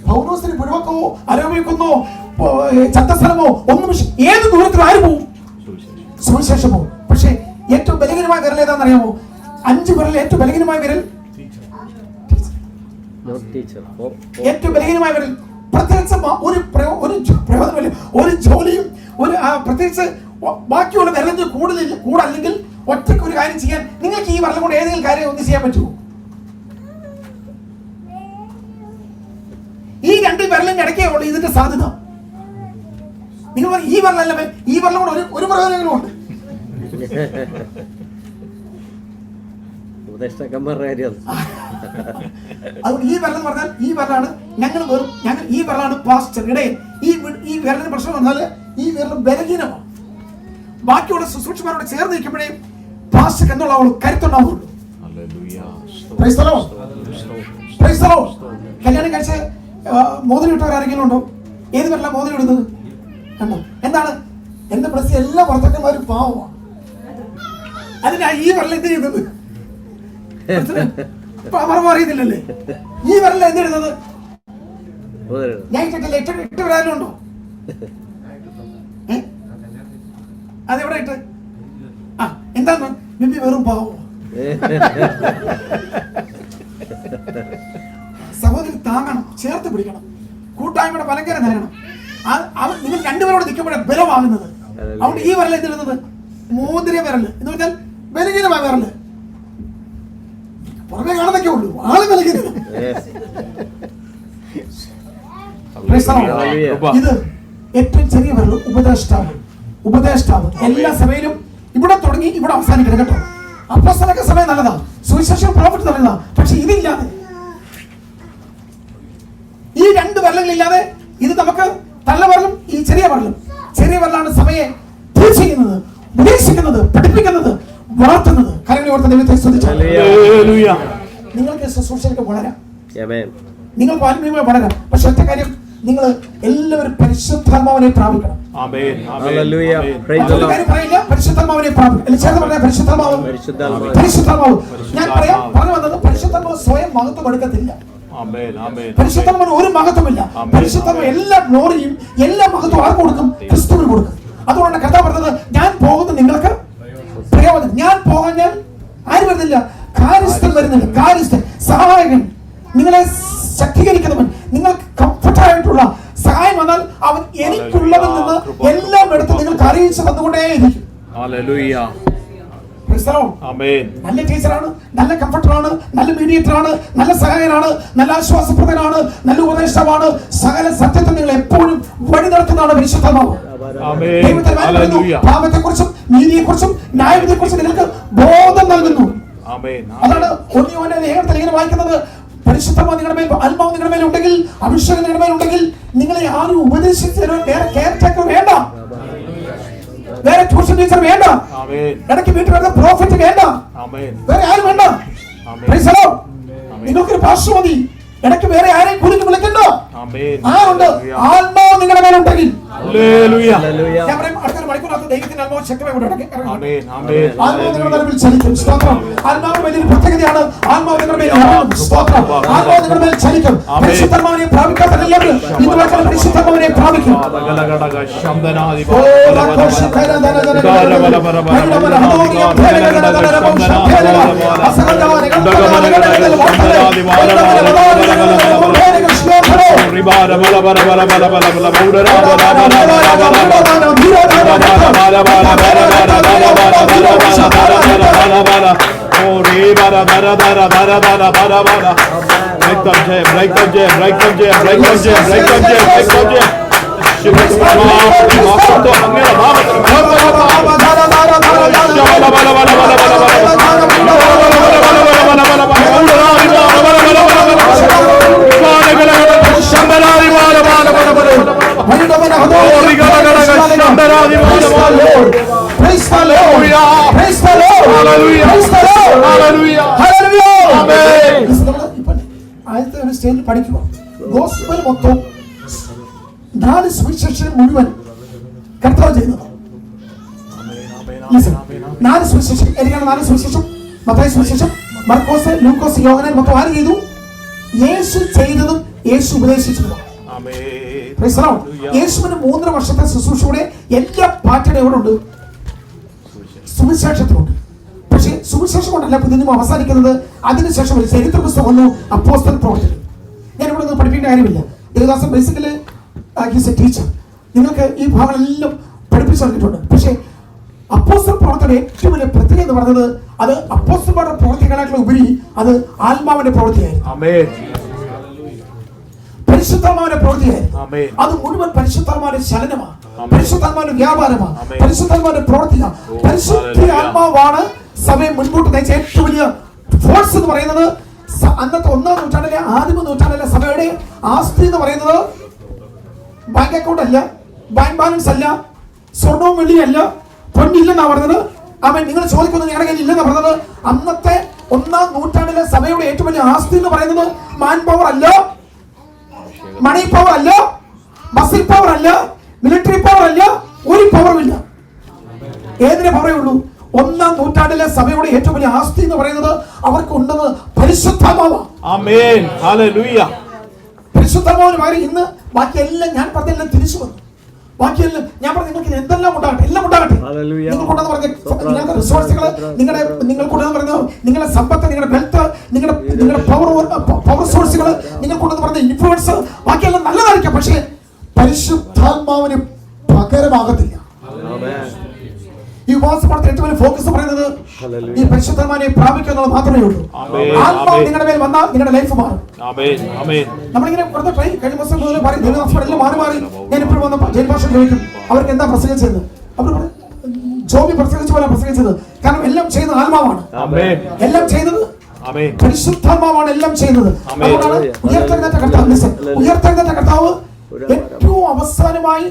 പൗലോസിന് പുഴവക്കോ അരോപിക്കുന്നോ ചത്തസ്ഥലമോ ഒന്നും ഏത് ദൂരത്തിൽ ആര് പോവും? സുവിശേഷം പോവും. പക്ഷേ ഏറ്റവും ബലഹീനമായ വിരൽ ഏതാണെന്നറിയാമോ? 5 വിരൽ ഏറ്റവും ബലഹീനമായ വിരൽ, ഏറ്റവും ബലഹീനമായ വിരൽ. പ്രത്യേകിച്ച് ഒരു പ്രയോജനമില്ല, ഒരു ജോലിയും ഒരു പ്രത്യേകിച്ച് ബാക്കിയുള്ള വിരലിന് കൂടല്ലെങ്കിൽ ഒറ്റയ്ക്ക് ഒരു കാര്യം ചെയ്യാൻ നിങ്ങൾക്ക് ഈ വിരലും കൊണ്ട് ഏതെങ്കിലും കാര്യം ഒന്ന് ചെയ്യാൻ പറ്റുമോ? ഈ 2 വിരലിന്റെ ഇടയ്ക്കേ ഉള്ളൂ ഇതിന്റെ സാധ്യത. നിങ്ങൾ ഈ വിരലല്ല, ഈ വിരലും കൂടെ ഒരു പ്രയോജനങ്ങളും ഉണ്ട്. അതുകൊണ്ട് ഈ വിരൽ എന്ന് പറഞ്ഞാൽ ഈ വിരലാണ് ഞങ്ങൾ ഈ വിരലാണ് പാസ്റ്റർ ഇടയിൽ. ഈ വിരലിന് പ്രശ്നം വന്നാൽ ഈ വിരൽ ബലഹീനമാണ്. ബാക്കിയുള്ള ശുശ്രൂഷമാരോട് ചേർന്ന് നിൽക്കുമ്പോഴേ പാസ്റ്റർ എന്നുള്ള കരുത്തുണ്ടാവുള്ളൂ. കല്യാണം കഴിച്ച് മോതിരം ഇട്ടവരാരെങ്കിലും ഉണ്ടോ? ഏത് വിരലാണ് മോതിരം ഇടുന്നത്? കണ്ടോ? എന്താണ് എന്റെ പ്രശ്നം? എല്ലാ ഭർത്താക്കന്മാരും പാവമാണ്. അതിനാ ഈ വിരൽ എന്ത് ചെയ്യുന്നത്? അറിയുന്നില്ലല്ലേ? ഈ വിരൽ എന്തിടുന്നത്? ഞാൻ ഇട്ടിട്ടില്ല. 8 വിരലുണ്ടോ? അതെവിടെ ഇട്ട്? എന്താന്ന് ബിബി വെറും പാവം. സഹോദരി താങ്ങണം, ചേർത്ത് പിടിക്കണം, കൂട്ടായ്മയുടെ പലങ്കര നേരണം. നിങ്ങൾ 2 പേരോട് നിൽക്കുമ്പോഴേ ബലമാകുന്നത്. അതുകൊണ്ട് ഈ വിരൽ എന്തിടുന്നത്? മോതിര വിരൽ എന്ന് പറഞ്ഞാൽ ബലഹീനമായ വിരല്. പുറമെ കാണുന്നൊക്കെ ഉള്ളൂ, ആള് ബലഹീനം. ഇത് ഏറ്റവും ചെറിയ വിരൽ ഉപദേഷ്ടാവ്. എല്ലാ സഭയിലും ഇവിടെ തുടങ്ങി ഇവിടെ അവസാനിക്കണം കേട്ടോ. അപ്പോസ്തലക സമയം നല്ലതാ, സുവിശേഷം പ്രോഫിറ്റ് നല്ലതാ. പക്ഷെ ഇതില്ലാതെ, ഈ 2 വിരലുകളില്ലാതെ ഇത് നമുക്ക് തള്ളവിരലും ഈ ചെറിയ വിരലാണ് സഭയെ ചെയ്യുന്നത്, ഉപദേശിക്കുന്നത്, പഠിപ്പിക്കുന്നത്, വളർത്തുന്നത്. കരങ്ങളെ ഓർത്ത് ദൈവത്തെ സ്തുതിച്ചാൽ നിങ്ങൾക്ക് ശുശ്രൂഷയിലേക്ക് വളരാം, നിങ്ങൾക്ക് ആത്മീയമായി വളരാം. പക്ഷെ ഒറ്റ കാര്യം, നിങ്ങൾ എല്ലാവരും പരിശുദ്ധാത്മാവിനെ പ്രാപിക്കണം. പരിശുദ്ധാത്മാവിനെ പരിശുദ്ധാത്മാവ് ഞാൻ പറഞ്ഞു വന്നത്, പരിശുദ്ധാത്മാവ് സ്വയം മഹത്വം എടുക്കത്തില്ല. പരിശുദ്ധാത്മാവിന് ഒരു മഹത്വമില്ല. പരിശുദ്ധാത്മാവ് എല്ലാ ഗ്ലോറിയും എല്ലാ മഹത്വം ആർക്ക് കൊടുക്കും? ക്രിസ്തുവിന് കൊടുക്കും. അതുകൊണ്ടാണ് കഥ പറഞ്ഞത്, ഞാൻ പോകുന്നത് നിങ്ങൾക്ക് പ്രയോജനം. ഞാൻ പോകാൻ ആര് വരുന്നില്ല? കാര്യസ്ഥൻ വരുന്നില്ല. കാര്യസ്ഥൻ, സഹായകൻ, നിങ്ങളെ ശക്തീകരിക്കുന്നവൻ, നിങ്ങൾക്ക് കംഫർട്ടായിട്ടുള്ള സഹായം വന്നാൽ അവൻ എനിക്കുള്ളതിൽ നിന്ന് എല്ലാം എടുത്ത് നിങ്ങൾക്ക് അറിയിച്ചു തന്നുകൊണ്ടേയിരിക്കും. നല്ല ടീച്ചറാണ്, നല്ല കംഫർട്ടറാണ്, നല്ല മീഡിയേറ്ററാണ്, നല്ല സഹായകനാണ്, നല്ല ആശ്വാസപ്രദനാണ്, നല്ല ഉപദേഷ്ടാവാണ്. സകല സത്യത്തെ നിങ്ങൾ എപ്പോഴും വഴി നടത്തുന്നതാണ് പരിശുദ്ധാത്മാവ്. പാപത്തെ കുറിച്ചും നീതിയെ കുറിച്ചും ന്യായവിധിയെ കുറിച്ചും നിങ്ങൾക്ക് ബോധം നൽകുന്നു. അതാണ് ലേഖനത്തിൽ ഇങ്ങനെ വായിക്കുന്നത്, പരിശുദ്ധമാവ് നിങ്ങളുടെ മേൽ, ആത്മാവ് നിങ്ങളുടെ മേൽ ഉണ്ടെങ്കിൽ, അഭിഷേകം നിങ്ങളുടെ മേൽ ഉണ്ടെങ്കിൽ നിങ്ങളെ ആരും ഉപദേശിച്ചു തരുവാൻ വേറെ കെയർ ടേക്കർ വേണ്ട, വേറെ ട്യൂഷൻ ടീച്ചർ വേണ്ട, ഇടയ്ക്ക് വീട്ടിൽ വരുന്ന പ്രോഫിറ്റ് വേണ്ട, വേറെ ആരും വേണ്ട. നിങ്ങൾക്കൊരു പാസ്റ്റർ മതി, ഇടയ്ക്ക് വേറെ ആരെയും കുറിച്ച് വിളിക്കണ്ട. ആരുണ്ട്? ആത്മാവ് നിങ്ങളുടെ മേലുണ്ടെങ്കിൽ. ഞാൻ പറയും, അടുത്തൊരു മണിക്കൂറിനകത്ത് ദൈവത്തിന്റെ ആത്മാവ് ശക്തമായി ആത്മാവ് നിങ്ങളുടെ മേൽ ചലിക്കും. സ്തോത്രം. ആത്മാവ് വലിയൊരു പ്രത്യേകതയാണ്. ആത്മാവ് നിങ്ങളുടെ മേൽ സ്തോത്രം. ആത്മാവ് നിങ്ങളുടെ മേൽ ചലിക്കും. പരിശുദ്ധാത്മാവിനെ പ്രാപിക്കാത്ത എല്ലാവരും ഇന്ന് വരെ പരിശുദ്ധാത്മാവിനെ പ്രാപിക്കും. പഠിക്കുക. ഗോസ്പൽ മൊത്തം 4 സുവിശേഷം മുഴുവൻ കർത്താവ് ചെയ്യുന്നത്. 4 സുവിശേഷം. ഏതൊക്കെയാണ് 4 സുവിശേഷം? മത്തായി സുവിശേഷം, മർക്കോസ്, ലൂക്കോസ്, യോഹന്നാൻ. മൊത്തം ആര് ചെയ്തു? യേശു ചെയ്തതും യേശു ഉപദേശിച്ചതുമാണ്. യേശുവിന് 3.5 വർഷത്തെ ശുശ്രൂഷയുടെ എല്ലാ പാറ്റേണും എവിടെ ഉണ്ട്? സുവിശേഷത്തിലുണ്ട്. പക്ഷേ സുവിശേഷം കൊണ്ടല്ല പുതിയ നിയമം അവസാനിക്കുന്നത്. അതിനുശേഷം ഒരു ചരിത്ര പുസ്തകം വന്നു, അപ്പോസ്തല പ്രവർത്തനം. ഞാൻ ഇവിടെ നിന്ന് പഠിപ്പിക്കേണ്ട കാര്യമില്ല. Devadasan basically is A teacher. നിങ്ങൾക്ക് ഈ ഭാഗങ്ങളെല്ലാം പഠിപ്പിച്ചു തന്നിട്ടുണ്ട്. പക്ഷേ അപ്പോസ്തല പ്രവർത്തനം ഏറ്റവും വലിയ പ്രത്യേകത എന്ന് പറഞ്ഞത് അത് അപ്പോസ്തലന്മാരുടെ പ്രവർത്തികളേക്കാൾ ഉപരി അത് ആത്മാവിന്റെ പ്രവൃത്തിയായിരുന്നു. പരിശുദ്ധാത്മാവിന്റെ പ്രവൃത്തിയായിരുന്നു. അത് മുഴുവൻ പരിശുദ്ധാത്മാവിന്റെ ചലനമാണ്, പരിശുദ്ധാത്മാവിന്റെ വ്യാപാരമാണ്, പരിശുദ്ധാത്മാവിന്റെ പ്രവൃത്തിയാണ്. പരിശുദ്ധ ആത്മാവാണ് സഭയെ മുൻപോട്ട് നയിച്ച ഏറ്റവും വലിയ ഫോഴ്സ് എന്ന് പറയുന്നത്. അന്നത്തെ 1-ാം നൂറ്റാണ്ടിലെ ആദിമ നൂറ്റാണ്ടിലെ സഭയുടെ ആസ്തി എന്ന് പറയുന്നത് ബാങ്ക് അക്കൗണ്ട് അല്ല, ബാങ്ക് ബാലൻസ് അല്ല, സ്വർണവും വെള്ളിയല്ല, പൊന്നില്ലെന്നാ പറഞ്ഞത്. അവൻ നിങ്ങൾ ചോദിക്കുന്നത് ഞങ്ങളുടെ കയ്യിൽ ഇല്ലെന്നാ പറഞ്ഞത്. അന്നത്തെ 1-ാം നൂറ്റാണ്ടിലെ സഭയുടെ ഏറ്റവും വലിയ ആസ്തി എന്ന് പറയുന്നത് മാൻ പവർ അല്ല, മണി പവർ അല്ല, മസിൽ പവർ അല്ല, മിലിറ്ററി പവർ അല്ല, ഒരു പവറും ഇല്ല. ഏതിന്റെ പവറേ ഉള്ളൂ? 1-ാം നൂറ്റാണ്ടിലെ സഭയുടെ ഏറ്റവും വലിയ ആസ്തി എന്ന് പറയുന്നത് അവർക്ക് ഉണ്ടെന്ന് പരിശുദ്ധാത്മാവാണ്. പരിശുദ്ധാത്മാവിന് പകരം ഇന്ന് ബാക്കിയെല്ലാം ഞാൻ പറഞ്ഞെല്ലാം തിരിച്ചു വന്നു. ബാക്കിയെല്ലാം ഞാൻ പറഞ്ഞു നിങ്ങൾക്ക് എന്തെല്ലാം ഉണ്ടാകട്ടെ, എല്ലാം ഉണ്ടാകട്ടെ. നിങ്ങൾക്കുണ്ടെന്ന് പറഞ്ഞ നിങ്ങളുടെ റിസോഴ്സുകൾ, നിങ്ങൾക്കുണ്ടെന്ന് പറയുന്ന നിങ്ങളുടെ സമ്പത്ത്, നിങ്ങളുടെ വെൽത്ത്, നിങ്ങളുടെ പവർ സോഴ്സുകൾ, നിങ്ങൾക്കുണ്ടെന്ന് പറഞ്ഞ ഇൻഫ്ലുവൻസ്, ബാക്കിയെല്ലാം നല്ലതായിരിക്കാം. പക്ഷേ പരിശുദ്ധാത്മാവിന് പകരമാകത്തില്ല. ഈ ഉപവാസപ്രവർത്തനം ഏറ്റവും വലിയ ഫോക്കസ് പറയുന്നത് ഈ പരിശുദ്ധാത്മാവിനെ പ്രാപിക്കുക എന്നുള്ളത് മാത്രമേ ഉള്ളൂ. ആത്മാവ് നിങ്ങളുടെ മേൽ വന്നാൽ നിങ്ങളുടെ ലൈഫ് മാറും. നമ്മളിങ്ങനെ വെറുതെ കഴിഞ്ഞ ദിവസം പറയും ദേവദാസന്മാരെല്ലാം മാറി. ഞാൻ ഇപ്പോഴും വന്നപ്പോൾ ജയിൽ ഭാഷ ചോദിക്കും അവർക്ക് എന്താ പ്രസംഗിച്ചത്. അവർ ജോബി പ്രസംഗിച്ച പോലെ പ്രസംഗിച്ചത്. കാരണം എല്ലാം ചെയ്യുന്നത് ആത്മാവാണ്, എല്ലാം ചെയ്യുന്നത് പരിശുദ്ധാത്മാവാണ്, എല്ലാം ചെയ്യുന്നത്. അതുകൊണ്ടാണ് ഉയർത്തെഴുന്നേറ്റ കർത്താവ് ഏറ്റവും അവസാനമായി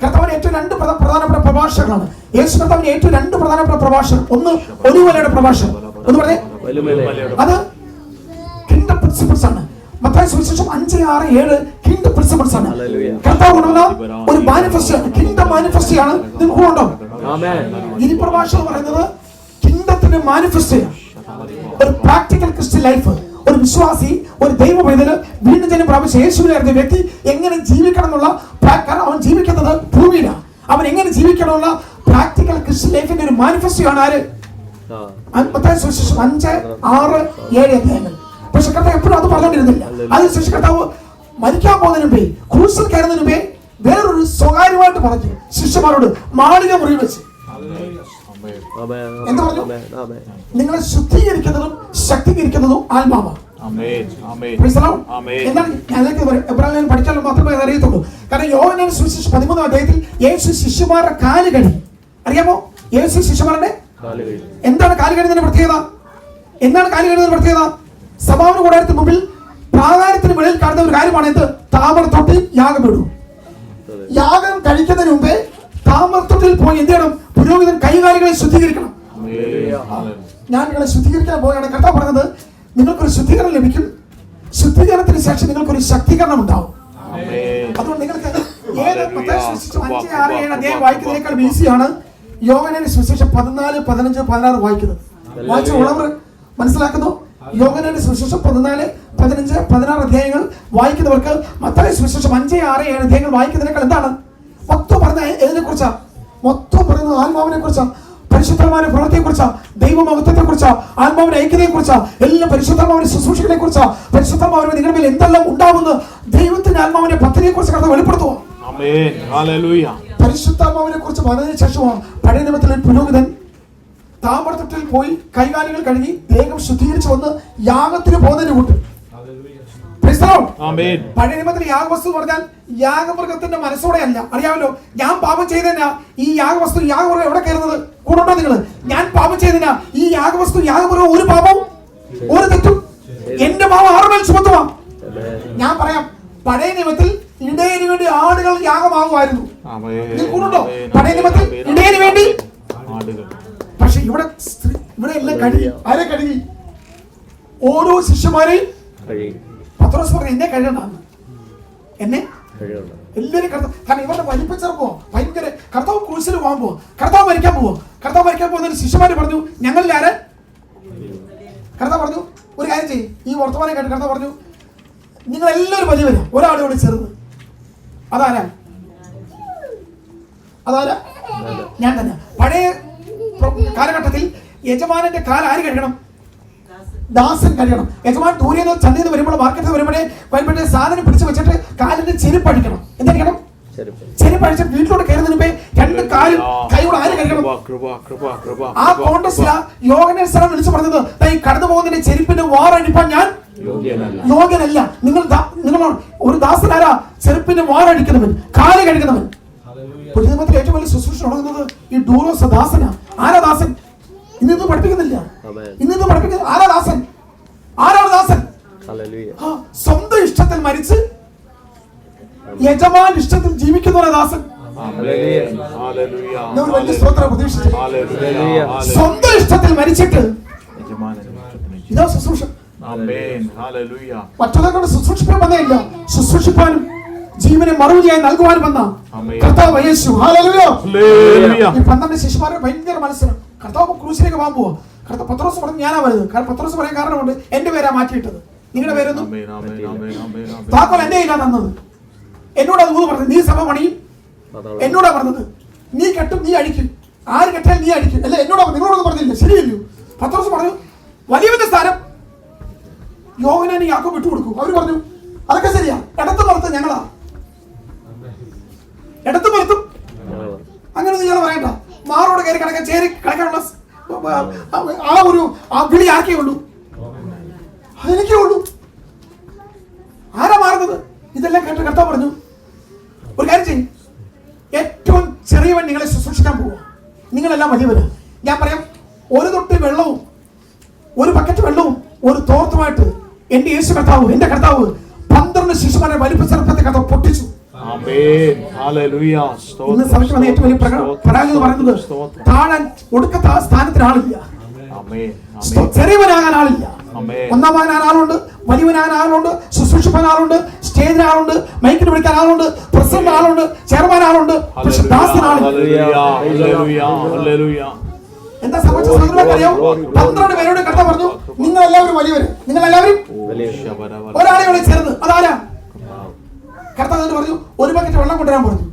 കർത്താവിന് ഏറ്റവും 2 പ്രധാനപ്പെട്ട പ്രഭാഷകങ്ങളാണ്. യേശു കർത്താവിന് ഏറ്റവും 2 പ്രധാനപ്പെട്ട പ്രഭാഷണം. ഒന്ന് ഒലിവുമലയുടെ പ്രഭാഷണം, ഒന്ന് പറഞ്ഞേ, അത് കിങ്ഡം പ്രിൻസിപ്പിൾസ് ആണ്. മത്തായി സുവിശേഷം 5:6-7 കിങ്ഡം പ്രിൻസിപ്പിൾസ് ആണ്. കർത്താവ് കൊണ്ടുവന്ന ഒരു മാനിഫെസ്റ്റോ, കിങ്ഡം മാനിഫെസ്റ്റോ ആണ്. നിങ്ങൾക്ക് ഉണ്ടോ? ഈ പ്രഭാഷണം പറയുന്നത് കിങ്ഡത്തിന്റെ മാനിഫെസ്റ്റോയാണ്. ഒരു പ്രാക്ടിക്കൽ ക്രിസ്ത്യൻ ലൈഫ്, ഒരു വിശ്വാസി, ഒരു ദൈവ പൈതല് വീണ്ടും ജനം പ്രാപിച്ച യേശുവിനെ അറിഞ്ഞ വ്യക്തി എങ്ങനെ ജീവിക്കണം എന്നുള്ള, കാരണം അവൻ ജീവിക്കുന്നത് ഭൂമിയിലാണ്, അവൻ എങ്ങനെ ജീവിക്കണം എന്നുള്ള പ്രാക്ടിക്കൽ ക്രിസ്ത്യൻ ലൈഫിന്റെ ഒരു മാനിഫെസ്റ്റോ ആണ് ആര്? മത്തായി സുവിശേഷം 5:6-7 അധ്യായങ്ങൾ. പക്ഷെ കർത്താവ് എപ്പോഴും അത് പറഞ്ഞുകൊണ്ടിരുന്നില്ല. അതിനുശേഷം കർത്താവ് മരിക്കാൻ പോകുന്നതിന് മുമ്പേ, ക്രൂസിൽ കയറുന്നതിന് മുമ്പേ വേറൊരു സ്വകാര്യമായിട്ട് പറഞ്ഞു ശിഷ്യന്മാരോട് മാളിക മുറി വെച്ച് എന്താ പറഞ്ഞു? നിങ്ങളെ ശുദ്ധീകരിക്കുന്നതും ശക്തീകരിക്കുന്നതും ആത്മാവാണ്. എന്നാൽ പഠിച്ചാലും മാത്രമേ അത് അറിയത്തുള്ളൂ. കാരണം യോഹന്നാൻ സുവിശേഷം 13-ാം അധ്യായത്തിൽ യേശു ശിഷ്യന്മാരുടെ കാല് കഴുകി. അറിയാമോ? യേശു ശിഷ്യന്മാരുടെ എന്താണ് കാല് കഴുകുന്നതിന്റെ പ്രത്യേകത? എന്താണ് കാല് കഴുകുന്നതിന്റെ പ്രത്യേകത? സമാപന കൂടാരത്തിന് മുമ്പിൽ പ്രാകാരത്തിന് വെളിയിൽ കാണുന്ന ഒരു കാര്യമാണ് എന്ത്? താമരത്തൊട്ടിൽ യാഗം ഇടും. യാഗം കഴിക്കുന്നതിന് മുമ്പേ താമരത്തൊട്ടിൽ പോയി എന്ത് ചെയ്യണം? പുരോഹിതൻ കൈകാലികളെ ശുദ്ധീകരിക്കണം. ഞാൻ നിങ്ങളെ ശുദ്ധീകരിക്കാൻ പോവുകയാണ്. കർത്താവ് പറഞ്ഞത് നിങ്ങൾക്കൊരു ശുദ്ധീകരണം ലഭിക്കും. ശുദ്ധീകരണത്തിന് ശേഷം നിങ്ങൾക്കൊരു ശക്തീകരണം ഉണ്ടാവും. അതുകൊണ്ട് നിങ്ങൾക്ക് ഏത് 5:6-7 അധ്യായം വായിക്കുന്നതിനേക്കാൾ ഈസിയാണ് യോഹന്നാൻ സുവിശേഷം 14, 15, 16 വായിക്കുന്നത്. വായിച്ച ഉള്ളവർ മനസ്സിലാക്കുന്നു. യോഹന്നാൻ സുവിശേഷം 14, 15, 16 അധ്യായങ്ങൾ വായിക്കുന്നവർക്ക് മത്തായി സുവിശേഷം 5:6-7 അധ്യായങ്ങൾ വായിക്കുന്നതിനേക്കാൾ എന്താണ് മൊത്തം പറഞ്ഞ ഏതിനെ കുറിച്ചാണ്? മൊത്തം പറയുന്നത് ആത്മാവിനെ കുറിച്ചാണ്, പരിശുദ്ധമാവിന്റെ പ്രവൃത്തിയെ കുറിച്ചാണ്, ദൈവമഹത്വത്തെ കുറിച്ചാണ്, ആത്മാവിന്റെ ഐക്യതയെ കുറിച്ചാണ്, എല്ലാം പരിശുദ്ധമാവിന്റെ ശുശ്രൂഷകളെ കുറിച്ചാണ്. പരിശുദ്ധമാവിന്റെ നിങ്ങളുടെ മേൽ എന്തെല്ലാം ഉണ്ടാവുന്ന ദൈവത്തിന്റെ ആത്മാവിന്റെ പദ്ധതിയെ കുറിച്ച് കർത്താവ് വെളിപ്പെടുത്തുക. പരിശുദ്ധാത്മാവിനെ കുറിച്ച് പറഞ്ഞതിന് ശേഷമാണ് പഴയ നിയമത്തിലെ പുരോഹിതൻ താമരത്തൊട്ടിൽ പോയി കൈകാലികൾ കഴുകി ദേഹം ശുദ്ധീകരിച്ചു വന്ന് യാഗത്തിന് പോകുന്നതിന് കൂട്ട്. പഴയ നിയമത്തിലെ യാഗവസ്തു എന്ന് പറഞ്ഞാൽ യാഗമൃഗത്തിന്റെ മനസ്സോടെ അല്ല. അറിയാമല്ലോ, ഞാൻ പാപം ചെയ്തതിനാ ഈ യാഗവസ്തു, യാഗമൃഗം എവിടെ കയറുന്നത്? കൂടുണ്ടോ നിങ്ങൾ? ഞാൻ പാപം ചെയ്തതിനാ ഈ യാഗവസ്തു, യാഗമൃഗം ഒരു പാപവും ഒരു തെറ്റും എന്റെ പാപം ആറുമേൽ ചുമത്തുവാ. ഞാൻ പറയാം, പഴയ നിയമത്തിൽ ഇടയന് വേണ്ടി ആടുകൾ യാഗമാകുമായിരുന്നു. കൂടുണ്ടോ? പഴയ നിയമത്തിൽ ഇടയന് വേണ്ടി. പക്ഷെ ഇവിടെ എല്ലാം കഴുകി. ആരെ കഴുകി? ഓരോ ശിഷ്യന്മാരെയും. പത്രോസ് പറഞ്ഞു എന്നെ കഴുകണം, എന്നെ എല്ലാവരും കർത്താവ്. കാരണം ഇവരുടെ വലിപ്പച്ചെറുപ്പോ ഭയങ്കര. കർത്താവ് ക്രൂശിൽ പോകാൻ പോവാ, കർത്താവ് മരിക്കാൻ പോവാ. കർത്താവ് മരിക്കാൻ പോകുന്ന ശിഷ്യന്മാര് പറഞ്ഞു ഞങ്ങളിൽ ആര്? കർത്താവ് പറഞ്ഞു ഒരു കാര്യം ചെയ്യും. ഈ വർത്തമാനം കേട്ട് കർത്താവ് പറഞ്ഞു നിങ്ങൾ എല്ലാവരും വലിയവരാ, ഒരാളോട് ചെറുത്. അതാരാ? ഞാൻ തന്നെ. പഴയ കാലഘട്ടത്തിൽ യജമാനന്റെ കാൽ ആര് കഴുകണം? ദാസൻ കഴുകണം. യജമാൻ ദൂരെ നിന്ന് ചന്തയിൽ നിന്ന് വരുമ്പോൾ, മാർക്കറ്റിൽ വരുമ്പോഴേ സാധനം പിടിച്ചു വെച്ചിട്ട് കാലിന്റെ ചെരുപ്പഴിക്കണം. എന്തിരിക്കണം? ചെരുപ്പഴിച്ച് വീട്ടിലോട്ട് കയറുന്നതിന് മുമ്പേ രണ്ട് കാലും കൈയോട് ആര് കഴുകണം? ആ കോൺഗ്രസിലാ യോഗനേശ്വരൻ വിളിച്ചു പറഞ്ഞത്, ഈ കടന്നു പോകുന്നതിന്റെ ചെരുപ്പിന്റെ വാറടിപ്പാൻ ഞാൻ യോഗ്യനല്ല. നിങ്ങൾ ഒരു ദാസനാരാ? ചെരുപ്പിന്റെ വാറടിക്കുന്നവൻ, കാല് കഴുകുന്നവൻ. പുതിയ നിയമത്തിൽ ഏറ്റവും വലിയ ശുശ്രൂഷ തുടങ്ങുന്നത് ഈ ഡൂറോസ് ദാസനാ. ആരാ ദാസൻ? ഇന്നിത് പഠിപ്പിക്കുന്നില്ല. ഇന്നിത് പഠിപ്പിക്കുന്ന ആരാ ദാസൻ? ആരാണ് ദാസൻ? സ്വന്തം ഇഷ്ടത്തിൽ മരിച്ച് യജമാൻ ഇഷ്ടത്തിൽ ജീവിക്കുന്നവരാ ദാസൻ. വലിയ സ്തോത്രം പ്രതീക്ഷിച്ചു. സ്വന്തം ഇഷ്ടത്തിൽ മരിച്ചിട്ട് ഇതാ ശുശ്രൂഷ. മറ്റുള്ളവരുടെ ശുശ്രൂഷിക്കാൻ വന്നേയില്ല, ശുശ്രൂഷിപ്പാനും ജീവനെ മറുപടിയായി നൽകുവാനും വന്ന കർത്താവ് യേശു. ഹല്ലേലൂയ. ഈ 12 ശിശുമാരുടെ ഭയങ്കര മത്സരം. കർത്താവ് ക്രൂശിലേക്ക് പോകാൻ പോവാ. കർത്താവ് പത്രോസ് പറഞ്ഞു ഞാനാ വരുന്നത്. കാരണം പത്രോസ് പറയാൻ കാരണമുണ്ട്, എന്റെ പേരാ മാറ്റിയിട്ടത്, നിങ്ങളുടെ പേരൊന്നും താക്കോൽ എന്റെ കയ്യിലാ തന്നത്. എന്നോട് അത് പറഞ്ഞു, നീ സഭ പണിയും, എന്നോടാ പറഞ്ഞത്. നീ കെട്ടും, നീ അടിക്കും, ആര് കെട്ടാൽ നീ അടിക്കും, അല്ല എന്നോടാ. നിങ്ങളോടൊന്നും പറഞ്ഞില്ല, ശരിയല്ലോ. പത്രോസ് പറഞ്ഞു വലിയവന്റെ സ്ഥാനം യോഹന്നാനെ യാക്കോബ് വിട്ടുകൊടുക്കും. അവര് പറഞ്ഞു അതൊക്കെ ശരിയാ, ഇടത്ത് പുറത്ത് ഞങ്ങളാ, ഇടത്ത് പുറത്തും അങ്ങനെ നിങ്ങൾ പറയണ്ട. മാറോട് കയറി കിടക്കാൻ ചേരി കിടക്കാനുള്ള ആ വിളി ആർക്കേ ഉള്ളൂ? അതെനിക്കേ ഉള്ളൂ. ആരാ മാറുന്നത്? ഇതെല്ലാം കേട്ട് കർത്താവ് പറഞ്ഞു ഒരു കാര്യം ചെയ്യും, ഏറ്റവും ചെറിയവൻ നിങ്ങളെ ശുശ്രൂഷിക്കാൻ പോവുക, നിങ്ങളെല്ലാം വലിയവര്. ഞാൻ പറയാം, ഒരു തൊട്ടി വെള്ളവും ഒരു ബക്കറ്റ് വെള്ളവും ഒരു തോർത്തുമായിട്ട് എന്റെ യേശു കർത്താവ്, എന്റെ കർത്താവ് 12 ശിശുമാരെ വലിപ്പ ചെറുപ്പത്തെ കഥ പൊട്ടിച്ചു. ഇന്ന് സഭയ്ക്ക് വന്ന ഏറ്റവും വലിയ പരാജയം എന്ന് പറയുന്നത് താഴാൻ ഒടുക്കത്തെ സ്ഥാനത്തിന് ആളില്ല, ചെറിയവനാകാൻ ആളില്ല. ഒന്നാമനാകാൻ ആളുണ്ട്, വലിയവനാകാൻ ആളുണ്ട്, ശുശ്രൂഷിപ്പാൻ ആളുണ്ട്, സ്റ്റേജിന് ആളുണ്ട്, മൈക്കിന് വിളിക്കാൻ ആളുണ്ട്, പ്രസിഡന്റ് ആളുണ്ട്, ചെയർമാൻ ആളുണ്ട്, പക്ഷെ ദാസൻ ആളില്ല. എന്താ സംഭവിച്ചത് അറിയാം? 12 പേരോട് കർത്താവ് പറഞ്ഞു നിങ്ങൾ എല്ലാവരും വലിയവര്, നിങ്ങൾ എല്ലാവരും ഒരാളെ ഇവിടെ ചേർന്ന്. അതാരാ? കർത്താവ് തന്നെ പറഞ്ഞു ഒരു ബക്കറ്റ് വെള്ളം കൊണ്ടുവരാൻ പറഞ്ഞു,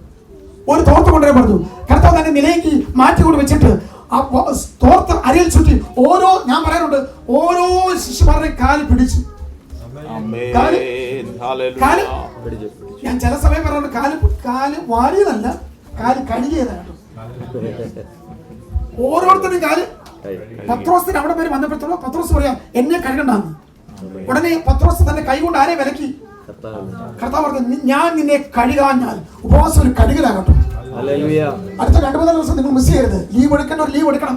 ഒരു തോർത്ത് കൊണ്ടുവരാൻ പറഞ്ഞു. കർത്താവ് തന്നെ നിലയ്ക്ക് മാറ്റി കൊണ്ട് വെച്ചിട്ട് ആ തോർത്ത് അരയിൽ ചുറ്റി ഓരോ, ഞാൻ പറയാറുണ്ട്, ഓരോ ശിശുമാരുടെ കാല് പിടിച്ചു. ഞാൻ ചില സമയം പറയാറുണ്ട്, കാല് വാരിയതല്ല, കാല് കഴുകിയതാണ്. ഓരോരുത്തരും കാല്. പത്രോസിന് അവിടെ പേര് വന്നപ്പോഴത്തോളം പത്രോസ് പറയാ എന്നെ കഴുകണ്ടെന്ന്. ഉടനെ പത്രോസ് തന്നെ കൈകൊണ്ട് ആരെ വിലക്കി? കർത്താവ് പറഞ്ഞു ഞാൻ നിന്നെ കഴുകാഞ്ഞാൽ ഉപവാസം ഒരു കഴുകലാകട്ടെ. അടുത്ത 2-3 ദിവസം നിങ്ങൾ മിസ് ചെയ്യരുത്. ലീവ് എടുക്കേണ്ട ഒരു ലീവ് എടുക്കണം.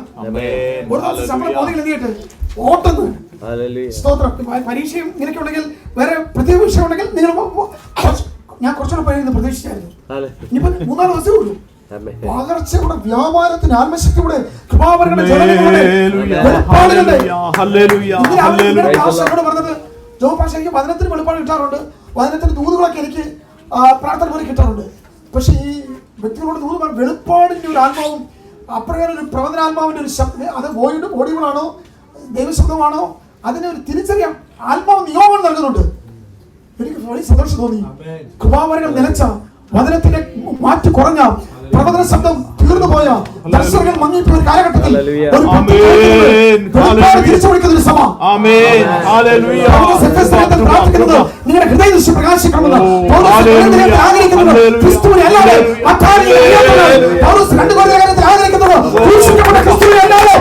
ഒരു ദിവസം ശമ്പളം പോലെങ്കിൽ എന്ത് ഓട്ടുന്നു. സ്തോത്രം. പരീക്ഷയും ഇങ്ങനെയൊക്കെ ഉണ്ടെങ്കിൽ, വേറെ പ്രത്യേക വിഷയം ഉണ്ടെങ്കിൽ നിങ്ങൾ ഞാൻ കുറച്ചുകൂടെ പറയുന്നത് പ്രതീക്ഷിച്ചായിരുന്നു. ഇനിയിപ്പോ 3-4 ദിവസമേ ഉള്ളൂ. പകർച്ചയുടെ വ്യാപാരത്തിന് ആത്മശക്തിയുടെ കൃപാവരങ്ങളുടെ പറഞ്ഞത് ജോ പാഷ എനിക്ക് വചനത്തിന് വെളിപ്പാട് കിട്ടാറുണ്ട്, വചനത്തിന് ദൂതുകളൊക്കെ എനിക്ക് പ്രാർത്ഥന പോലെ കിട്ടാറുണ്ട്. പക്ഷെ ഈ വ്യക്തികളോട് ദൂത് വെളിപ്പാടിന്റെ ഒരു ആത്മാവും അപ്രകാരം ഒരു പ്രവചനാത്മാവിന്റെ ഒരു ശബ്ദം, അത് ഓഡിയോകളാണോ ദൈവശബ്ദമാണോ അതിനെ ഒരു തിരിച്ചറിയാം. ആത്മാവ് നിയോഗം നൽകുന്നുണ്ട്. എനിക്ക് വളരെ സന്തോഷം തോന്നി. കൃപാവരങ്ങൾ നിലച്ച, വചനത്തിന്റെ മാറ്റി കുറഞ്ഞ, പ്രവചന ശബ്ദം തീർന്നു പോയ, ദർശനങ്ങൾ മങ്ങിപ്പോയ ഒരു കാലഘട്ടത്തിൽ തിരിച്ചു വിളിക്കുന്ന ഒരു സഭ പ്രാർത്ഥിക്കുന്നത് നിങ്ങളുടെ ഹൃദയ ദൃശ്യം പ്രകാശിക്കണമെന്ന് ആഗ്രഹിക്കുന്നത് ക്രിസ്തുവിനെ അല്ലാതെ പൗലോസ് 2 കൊല്ലകാലത്തിൽ ആഗ്രഹിക്കുന്നത് ക്രൂശിക്കപ്പെട്ട ക്രിസ്തുവിനെ അല്ലാതെ.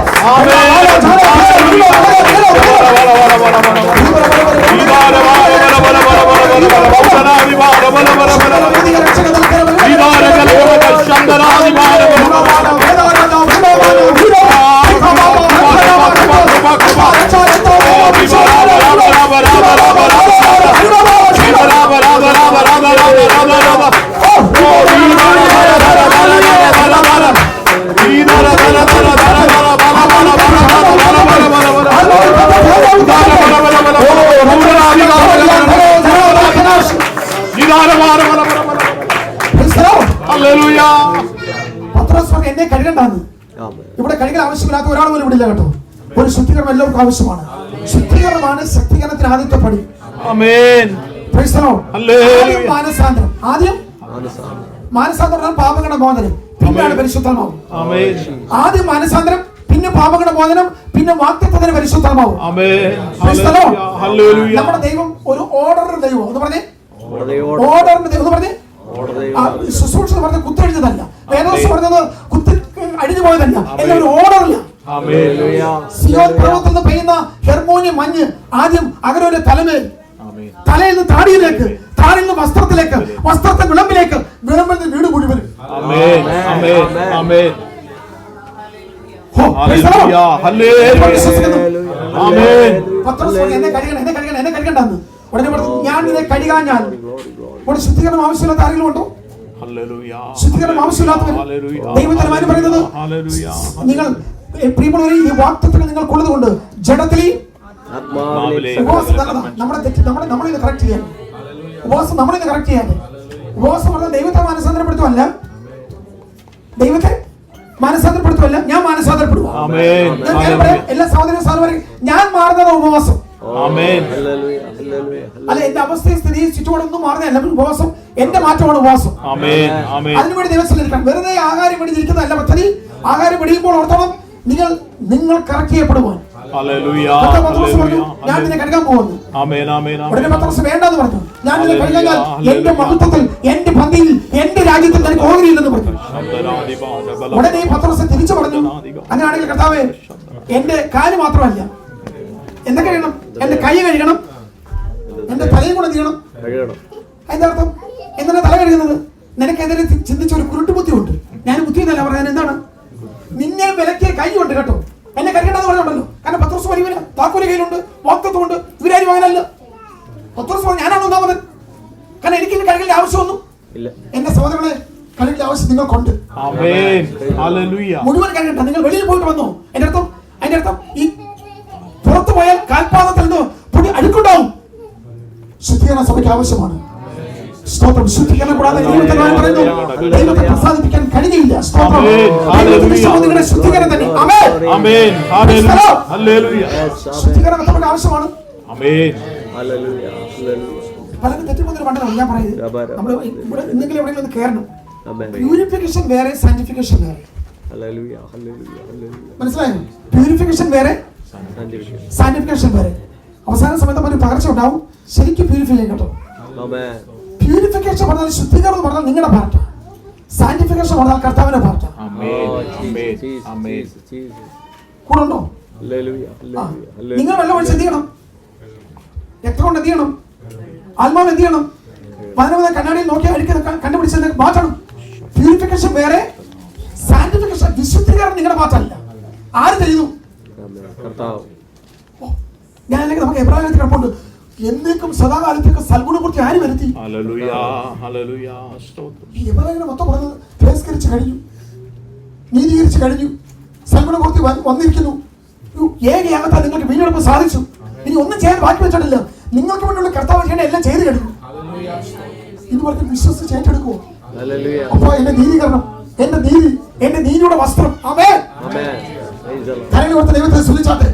എന്നെ കഴുകണ്ടാന്ന്. ഇവിടെ കഴുകൽ ആവശ്യമില്ലാത്ത ഒരാൾ പോലും ഇവിടെ ഇല്ല കേട്ടോ. ഒരു ശുദ്ധീകരണം എല്ലാവർക്കും ആവശ്യമാണ്. ശുദ്ധീകരണമാണ് ശക്തീകരണത്തിന് ആദ്യത്തെ പടി. Praise the Lord. ആദ്യം മാനസാന്തരം, ആദ്യം മാനസാന്തരം, പാപങ്ങളുടെ മോചനം, പിന്നെയാണ് പരിശുദ്ധാത്മാവ്. ആദ്യം മാനസാന്തരം, പിന്നെ പാപങ്ങളുടെ മോചനം, പിന്നെ വാഗ്ദത്തത്തിന് പരിശുദ്ധാത്മാവ്. നമ്മുടെ ദൈവം ഒരു ഓർഡറിന്റെ ദൈവം എന്ന് പറഞ്ഞേ, ഓർഡറിന്റെ ദൈവം എന്ന് പറഞ്ഞേ, ശുശ്രൂഷ പറഞ്ഞ കുത്തെഴുതല്ല, വേദോസ് പറഞ്ഞത് കുത്തി അഴിഞ്ഞു പോയതല്ല, എല്ലാം ഒരു ഓർഡറില്ല. സിയോൻ പർവ്വതത്തിൽ നിന്ന് പെയ്യുന്ന ഹെർമോനിയം മഞ്ഞ് ആദ്യം അകരോന്റെ തലമേൽ, തലയിൽ നിന്ന് താടിയിലേക്ക്, താടിയിൽ നിന്ന് വസ്ത്രത്തിലേക്ക്, വസ്ത്രത്തെ വിളമ്പിലേക്ക്, വിളമ്പിൽ നിന്ന് വീട് മുഴുവൻ. എന്നെ കഴുകണ്ടെന്ന് ഉടനെ ഞാൻ നിന്നെ കഴുകാൻ, ഞാൻ ഇവിടെ ശുദ്ധീകരണം ആവശ്യമില്ലാത്ത ആരെങ്കിലും ഉണ്ടോ? ശുദ്ധീകരണം ആവശ്യമില്ലാത്തവർ ദൈവത്തിന് പറയുന്നത്, നിങ്ങൾ പ്രിയമുള്ളവരെ ഈ വാക്തത്വങ്ങൾ നിങ്ങൾക്കുള്ളത് കൊണ്ട് ജഡത്തിലെയും നമ്മുടെ തെറ്റ് നമ്മളിത് കറക്റ്റ് ചെയ്യാൻ, ഉപവാസം നമ്മളിത് കറക്റ്റ് ചെയ്യാൻ. ഉപവാസം പറഞ്ഞാൽ ദൈവത്തെ മാനസാന്തരപ്പെടുത്തുമല്ല, ദൈവത്തെ മാനസാന്തരപ്പെടുത്തുമല്ല, ഞാൻ മാനസാന്തരപ്പെടുക. എല്ലാ സഹോദര സഹോദരന്മാരും, ഞാൻ മാറുന്നത് ഉപവാസം അല്ല, എന്റെ അവസ്ഥയെ സ്ഥിതി ചുറ്റുപാടൊന്നും മാറുന്നതല്ല ഉപവാസം, എന്റെ മാറ്റമാണ് ഉപവാസം. അതിനുവേണ്ടി ദിവസം വെറുതെ ആഹാരം വെടിഞ്ഞിരിക്കുന്നതല്ല പദ്ധതി. ആഹാരം വെടിയുമ്പോൾ ഓർത്തോളം നിങ്ങൾ കറക്റ്റ് ചെയ്യപ്പെടുവാൻ. ഞാൻ നിന്നെ കഴുകാൻ പോകുന്നു, ഉടനെ പത്രോസ് വേണ്ടെന്ന് പറഞ്ഞു. ഞാൻ നിന്നെ കഴുകാൻ എന്റെ മഹത്വത്തിൽ, എന്റെ പന്തിയിൽ, എന്റെ രാജ്യത്തിൽ നിനക്ക് ഓഹരിയില്ലെന്ന് പറഞ്ഞു. ഉടനെ പത്രോസ് തിരിച്ചു പറഞ്ഞു, അങ്ങനെയാണെങ്കിൽ കർത്താവേ, എന്റെ കാല് മാത്രമല്ല, എന്തൊക്കെ കഴിയണം? എന്റെ കൈ കഴുകണം, എന്റെ തലയും കൂടെ നീക്കണം. അതിന്റെ അർത്ഥം എന്താണ് തല കഴുകുന്നത്? നിനക്കെതിരെ ചിന്തിച്ച ഒരു കുരുട്ട് ബുദ്ധിയുണ്ട്. ഞാൻ ബുദ്ധി എന്നല്ല പറയാൻ, എന്താണ് നിന്നെ വിലക്കിയ കൈ ഉണ്ട് കേട്ടോ, എന്നെ കരുകേണ്ടെന്ന് പറഞ്ഞുണ്ടല്ലോ. കാരണം പത്രോസ് വലിയവന്, താക്കോല് കയ്യിലുണ്ട്, വാക്തത്വമുണ്ട്, ഇവരാരും അങ്ങനല്ല. പത്രോസ് പറഞ്ഞു, ഞാനാണ് ഒന്നാമതൻ, കാരണം എനിക്ക് കഴുകേണ്ട ആവശ്യമൊന്നും ഇല്ല. എന്റെ സഹോദരങ്ങളെ, കഴുകേണ്ട ആവശ്യം നിങ്ങൾക്കുണ്ട്. മുഴുവൻ കഴുകണ്ട, നിങ്ങൾ വെളിയിൽ പോയിട്ട് വന്നോ. അതിന്റെ അർത്ഥം ഈ പുറത്തു പോയാൽ കാൽപാദത്തിൽ നിന്ന് പൊടി അഴുക്കുണ്ടാവും. ശുദ്ധീകരണ സഭയ്ക്ക് ആവശ്യമാണ്. സ്തോത്രം. ശുദ്ധീകരണം കൂടാതെ ദൈവത്തെ പ്രസാദിപ്പിക്കാൻ കഴിയില്ല. സ്തോത്രം. നിങ്ങളുടെ ശുദ്ധീകരണം തന്നെ. ശുദ്ധീകരണം നമുക്ക് ആവശ്യമാണ്. പലരും തെറ്റുമ്പോൾ പണ്ടല്ലോ ഞാൻ പറയുന്നത്, നമ്മൾ ഇവിടെ എന്തെങ്കിലും എവിടെയെങ്കിലും ഒന്ന് കയറണം. പ്യൂരിഫിക്കേഷൻ വേറെ, സാന്റിഫിക്കേഷൻ വേറെ. മനസ്സിലായോ? പ്യൂരിഫിക്കേഷൻ വേറെ, സാന്റിഫിക്കേഷൻ വേറെ. അവസാന സമയത്ത് ഒരു പകർച്ച ഉണ്ടാവും. ശരിക്കും പ്യൂരിഫൈ ചെയ്യും കേട്ടോ. പ്യൂരിഫിക്കേഷൻ പറഞ്ഞാൽ, ശുദ്ധീകരണം പറഞ്ഞാൽ നിങ്ങളുടെ പാർട്ടാ. സാന്റിഫിക്കേഷൻ പറഞ്ഞാൽ കർത്താവിന്റെ പാർട്ടാ. കൂടെ ഉണ്ടോ? നിങ്ങൾ വെള്ളം ഒഴിച്ച് എന്ത് ചെയ്യണം? രക്തം കൊണ്ട് എന്ത് ചെയ്യണം? ആത്മാവ് എന്ത് ചെയ്യണം? പതിനൊന്ന് കണ്ണാടിയിൽ നോക്കി അഴിക്കുന്നത് കണ്ടുപിടിച്ചത് മാറ്റണം. പ്യൂരിഫിക്കേഷൻ വേറെ, സാന്റിഫിക്കേഷൻ, വിശുദ്ധീകരണം നിങ്ങളുടെ പാർട്ടല്ല. ആര് ചെയ്യുന്നു? ഞാൻ അല്ലെങ്കിൽ നമുക്ക് എബ്രാഹിമത്തിൽ കിടപ്പുണ്ട്, എന്നേക്കും സദാകാലത്തേക്ക് സൽഗുണപൂർത്തി ആര് വരുത്തി? എബ്രാഹിമിനെ മൊത്തം പറഞ്ഞത് തിരസ്കരിച്ച് കഴിഞ്ഞു, നീതീകരിച്ച് കഴിഞ്ഞു, സൽഗുണപൂർത്തി വന്നിരിക്കുന്നു. ഏകയാകത്താൽ നിങ്ങൾക്ക് വീണ്ടെടുപ്പ് സാധിച്ചു. ഇനി ഒന്നും ചെയ്യാൻ ബാക്കി വെച്ചിട്ടില്ല. നിങ്ങൾക്ക് വേണ്ടിയുള്ള കർത്താവ് ചെയ്യേണ്ട എല്ലാം ചെയ്തു കഴിഞ്ഞു. ഇതുപോലെ വിശ്വസിച്ച് ഏറ്റെടുക്കുമോ? അപ്പൊ എന്റെ നീതീകരണം, എന്റെ നീതിയുടെ വസ്ത്രം. ആമേൻ. ദൈവത്തെ സ്തുതിച്ചാട്ടെ.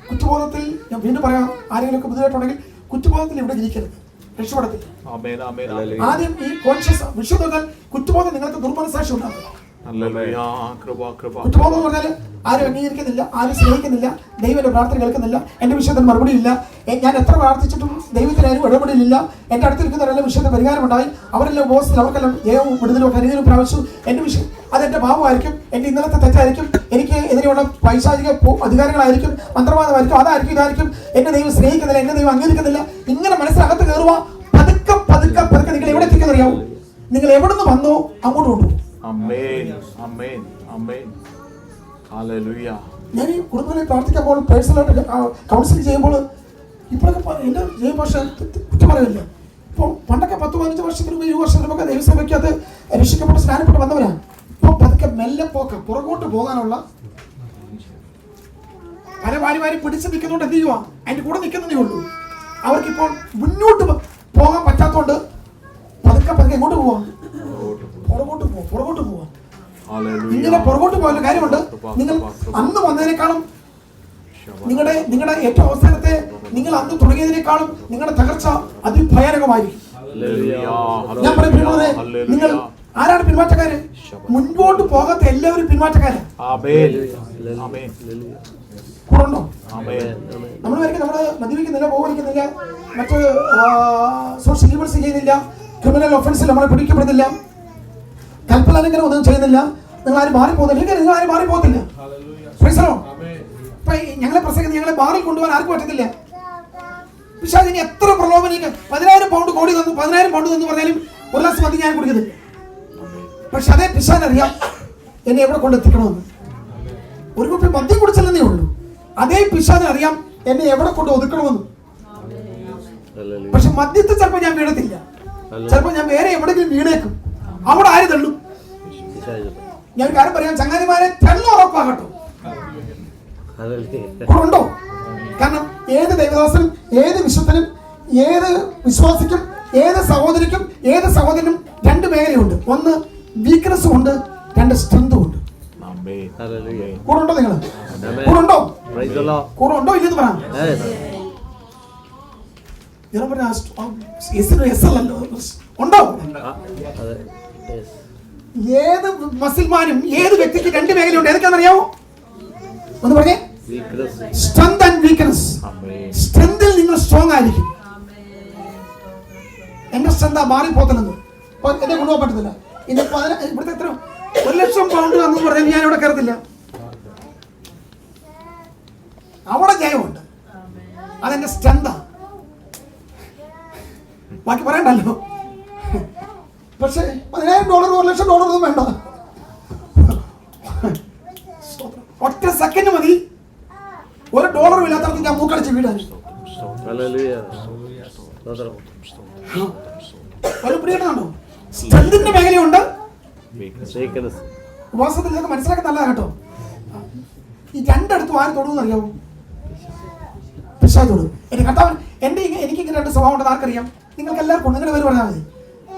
കുറ്റബോധത്തിൽ ഞാൻ വീണ്ടും പറയാം, ആരെങ്കിലും ബുദ്ധിമുട്ടുണ്ടെങ്കിൽ കുറ്റബോധത്തിൽ ഇവിടെ ഇരിക്കരുത്, രക്ഷപ്പെടത്തില്ല. ആദ്യം ഈ കോൺഷ്യസ് വിശ്വത്തിൽ കുറ്റബോധം നിങ്ങൾക്ക് ദുർമനസാക്ഷി ഉണ്ടാക്കുക. കുറ്റബോധം എന്ന് പറഞ്ഞാൽ ആരും അംഗീകരിക്കുന്നില്ല, ആരും സ്നേഹിക്കുന്നില്ല, ദൈവത്തിന്റെ പ്രാർത്ഥന കേൾക്കുന്നില്ല, എന്റെ വിഷയത്തിന് മറുപടി ഇല്ല, ഞാൻ എത്ര പ്രാർത്ഥിച്ചിട്ടും ദൈവത്തിന് ആരും ഇടപെടില്ല, എന്റെ അടുത്തിരിക്കുന്നവരെല്ലാം വിഷയത്തിന് പരിഹാരമുണ്ടായി, അവരെല്ലാം ഉപവാസത്തിൽ അവർക്കെല്ലാം ജയവും വിടുതലും ഒക്കെ അനുഗ്രഹം പ്രാപിച്ചു. എന്റെ വിഷയം അതെന്റെ ഭാവമായിരിക്കും, എന്റെ ഇന്നലത്തെ തെറ്റായിരിക്കും, എനിക്ക് എതിരെയുള്ള പൈശാചിക അധികാരങ്ങളായിരിക്കും, മന്ത്രവാദമായിരിക്കും, അതായിരിക്കും, ഇതായിരിക്കും, എന്റെ ദൈവം സ്നേഹിക്കുന്നില്ല, എന്റെ ദൈവം അംഗീകരിക്കുന്നില്ല. ഇങ്ങനെ മനസ്സിനകത്ത് കയറുക. പതുക്കെ പതുക്കെ പതുക്കെ നിങ്ങൾ എവിടെ എത്തിക്കുന്ന അറിയാവൂ? നിങ്ങൾ എവിടെ നിന്ന് വന്നോ അങ്ങോട്ട് കൊണ്ടുപോകും. ഞാൻ ഈ കുടുംബങ്ങളിൽ പ്രാർത്ഥിക്കുമ്പോൾ, പേഴ്സണലായിട്ട് കൗൺസിലിംഗ് ചെയ്യുമ്പോൾ ഇപ്പോഴൊക്കെ എന്റെ ജൈവഭാഷ കുറ്റം പറയില്ല. ഇപ്പോൾ പണ്ടൊക്കെ 10-15 വർഷത്തിന് മുമ്പ് 20 വർഷത്തിനൊക്കെ ദൈവസഭയ്ക്ക് അത് രക്ഷിക്കപ്പെട്ട് സ്നാനപ്പെട്ട് വന്നവരാണ്. ഇപ്പോൾ പതുക്കെ മെല്ലെ പുറകോട്ട് പോകാനുള്ള പല ഭാര്യമാരും പിടിച്ച് നിൽക്കുന്നതുകൊണ്ട് എന്ത് ചെയ്യുക? അതിന്റെ കൂടെ നിൽക്കുന്നതേ ഉള്ളൂ. അവർക്കിപ്പോൾ മുന്നോട്ട് പോകാൻ പറ്റാത്തോണ്ട് പതുക്കെ പതുക്കെ എങ്ങോട്ട് പോവാ? പുറകോട്ട് പോവാ. ഇങ്ങനെ പുറകോട്ട് പോകാനുള്ള കാര്യമുണ്ട്. നിങ്ങൾ അന്ന് വന്നതിനേക്കാളും നിങ്ങളുടെ ഏറ്റവും അവസാനത്തെ നിങ്ങൾ അന്ന് തുടങ്ങിയതിനേക്കാളും നിങ്ങളുടെ തകർച്ച അതിഭയാനകമായിരിക്കും. ഞാൻ പറയുന്നത് നിങ്ങൾ ആരാണ് പിന്മാറ്റക്കാര്? മുൻപോട്ട് പോകാത്ത എല്ലാവരും പിന്മാറ്റക്കാരാണ്. കൂറുണ്ടോ? നമ്മൾ വരയ്ക്കും നമ്മള് മദ്യപിക്കുന്നില്ല, പോകലിക്കുന്നില്ല, മറ്റ് സോഷ്യൽ ഈവൽസ് ചെയ്യുന്നില്ല, ക്രിമിനൽ ഒഫൻസിൽ നമ്മളെ പിടിക്കപ്പെടുന്നില്ല, കൽപ്പലംഘനം ഒന്നും ചെയ്യുന്നില്ല. നിങ്ങൾ ആരും മാറിപ്പോകുന്നില്ല. നിങ്ങൾ ആരും മാറിപ്പോകത്തില്ല. ഇപ്പൊ ഞങ്ങളെ പ്രസംഗിക്കുന്നത് ഞങ്ങളെ ബാറിൽ കൊണ്ടുപോകാൻ ആർക്കും പറ്റത്തില്ല. പിശാചിന് എത്ര പ്രലോഭനം, 10,000 പൗണ്ട് കോടി തന്നു, 10,000 പൗണ്ട് തന്നു പറഞ്ഞാലും ഒരു ഗ്ലാസ് മദ്യം ഞാൻ കുടിക്കുന്നത്. പക്ഷെ അതേ പിശാചിനറിയാം എന്നെ എവിടെ കൊണ്ടെത്തിക്കണമെന്ന്. ഒരു കുപ്പി മദ്യം കുടിച്ചില്ലെന്നേ ഉള്ളൂ. അതേ പിശാചിനറിയാം എന്നെ എവിടെ കൊണ്ട് ഒതുക്കണമെന്ന്. പക്ഷെ മദ്യത്തിൽ ചിലപ്പോൾ ഞാൻ വീഴത്തില്ല, ചിലപ്പോൾ ഞാൻ വേറെ എവിടെയെങ്കിലും വീണേക്കും. അവിടെ ആര് തള്ളും? ഞാൻ കാര്യം പറയാം, ചങ്ങാതിമാരെ തെള്ളു ഉറപ്പാകട്ടോ. ഉണ്ടോ? കാരണം ഏത് ദൈവദാസനും ഏത് വിശുദ്ധനും ഏത് വിശ്വാസിക്കും ഏത് സഹോദരിക്കും ഏത് സഹോദരനും 2 മേഖലയുണ്ട്. ഒന്ന് വീക്ക്നെസ്സും ഉണ്ട്, 2 സ്ട്രെങ്തും ഉണ്ട്. കൂടുണ്ടോ? നിങ്ങൾ കൂടുണ്ടോ? കൂടുണ്ടോ ഇല്ലെന്ന് പറയാം. ഉണ്ടോ? ഏത് മസിൽമാനും ഏത് വ്യക്തിക്ക് 2 മേഖലയുണ്ട്. ഏതൊക്കെയാണെന്നറിയാമോ? ഒന്ന് പറഞ്ഞേ. Strength and weakness. സ്ട്രെങ്തിൽ നിങ്ങൾ സ്ട്രോങ് ആയിരിക്കും. എന്റെ സ്ട്രെങ്താ മാറിപ്പോത്തലെന്ന് എന്നെ കൊണ്ടുപോകാൻ പറ്റത്തില്ല. ഇവിടുത്തെ എത്ര 1,00,000 പൗണ്ട് എന്ന് പറഞ്ഞാൽ ഞാൻ ഇവിടെ കയറത്തില്ല. അവിടെ ജയമുണ്ട്, അതെന്റെ സ്ട്രെങ്താ. ബാക്കി പറയണ്ടല്ലോ. പക്ഷെ $10,000 $1,00,000 ഒന്നും വേണ്ട. ഒറ്റ സെക്കൻഡ് മതി $1 ഇല്ലാത്തടത്ത് ഞാൻ മൂക്കടിച്ച് വീടാൻ. സ്ട്രെങ്തിന്റെ മേഖലയുണ്ട്, ഉപവാസത്തിൽ ഇതൊക്കെ മനസ്സിലാക്കാൻ നല്ലതാ കേട്ടോ. ഈ 2 അടുത്തും ആര് തൊടുമെന്ന് അറിയാവോ? പിശാച് തൊടും. എന്റെ കർത്താവൻ എനിക്ക് ഇങ്ങനെ 2 സ്വഭാവം ഉണ്ടെന്ന് ആർക്കറിയാം? നിങ്ങൾക്ക് എല്ലാവർക്കും നിങ്ങളുടെ പേര് പറഞ്ഞാൽ മതി.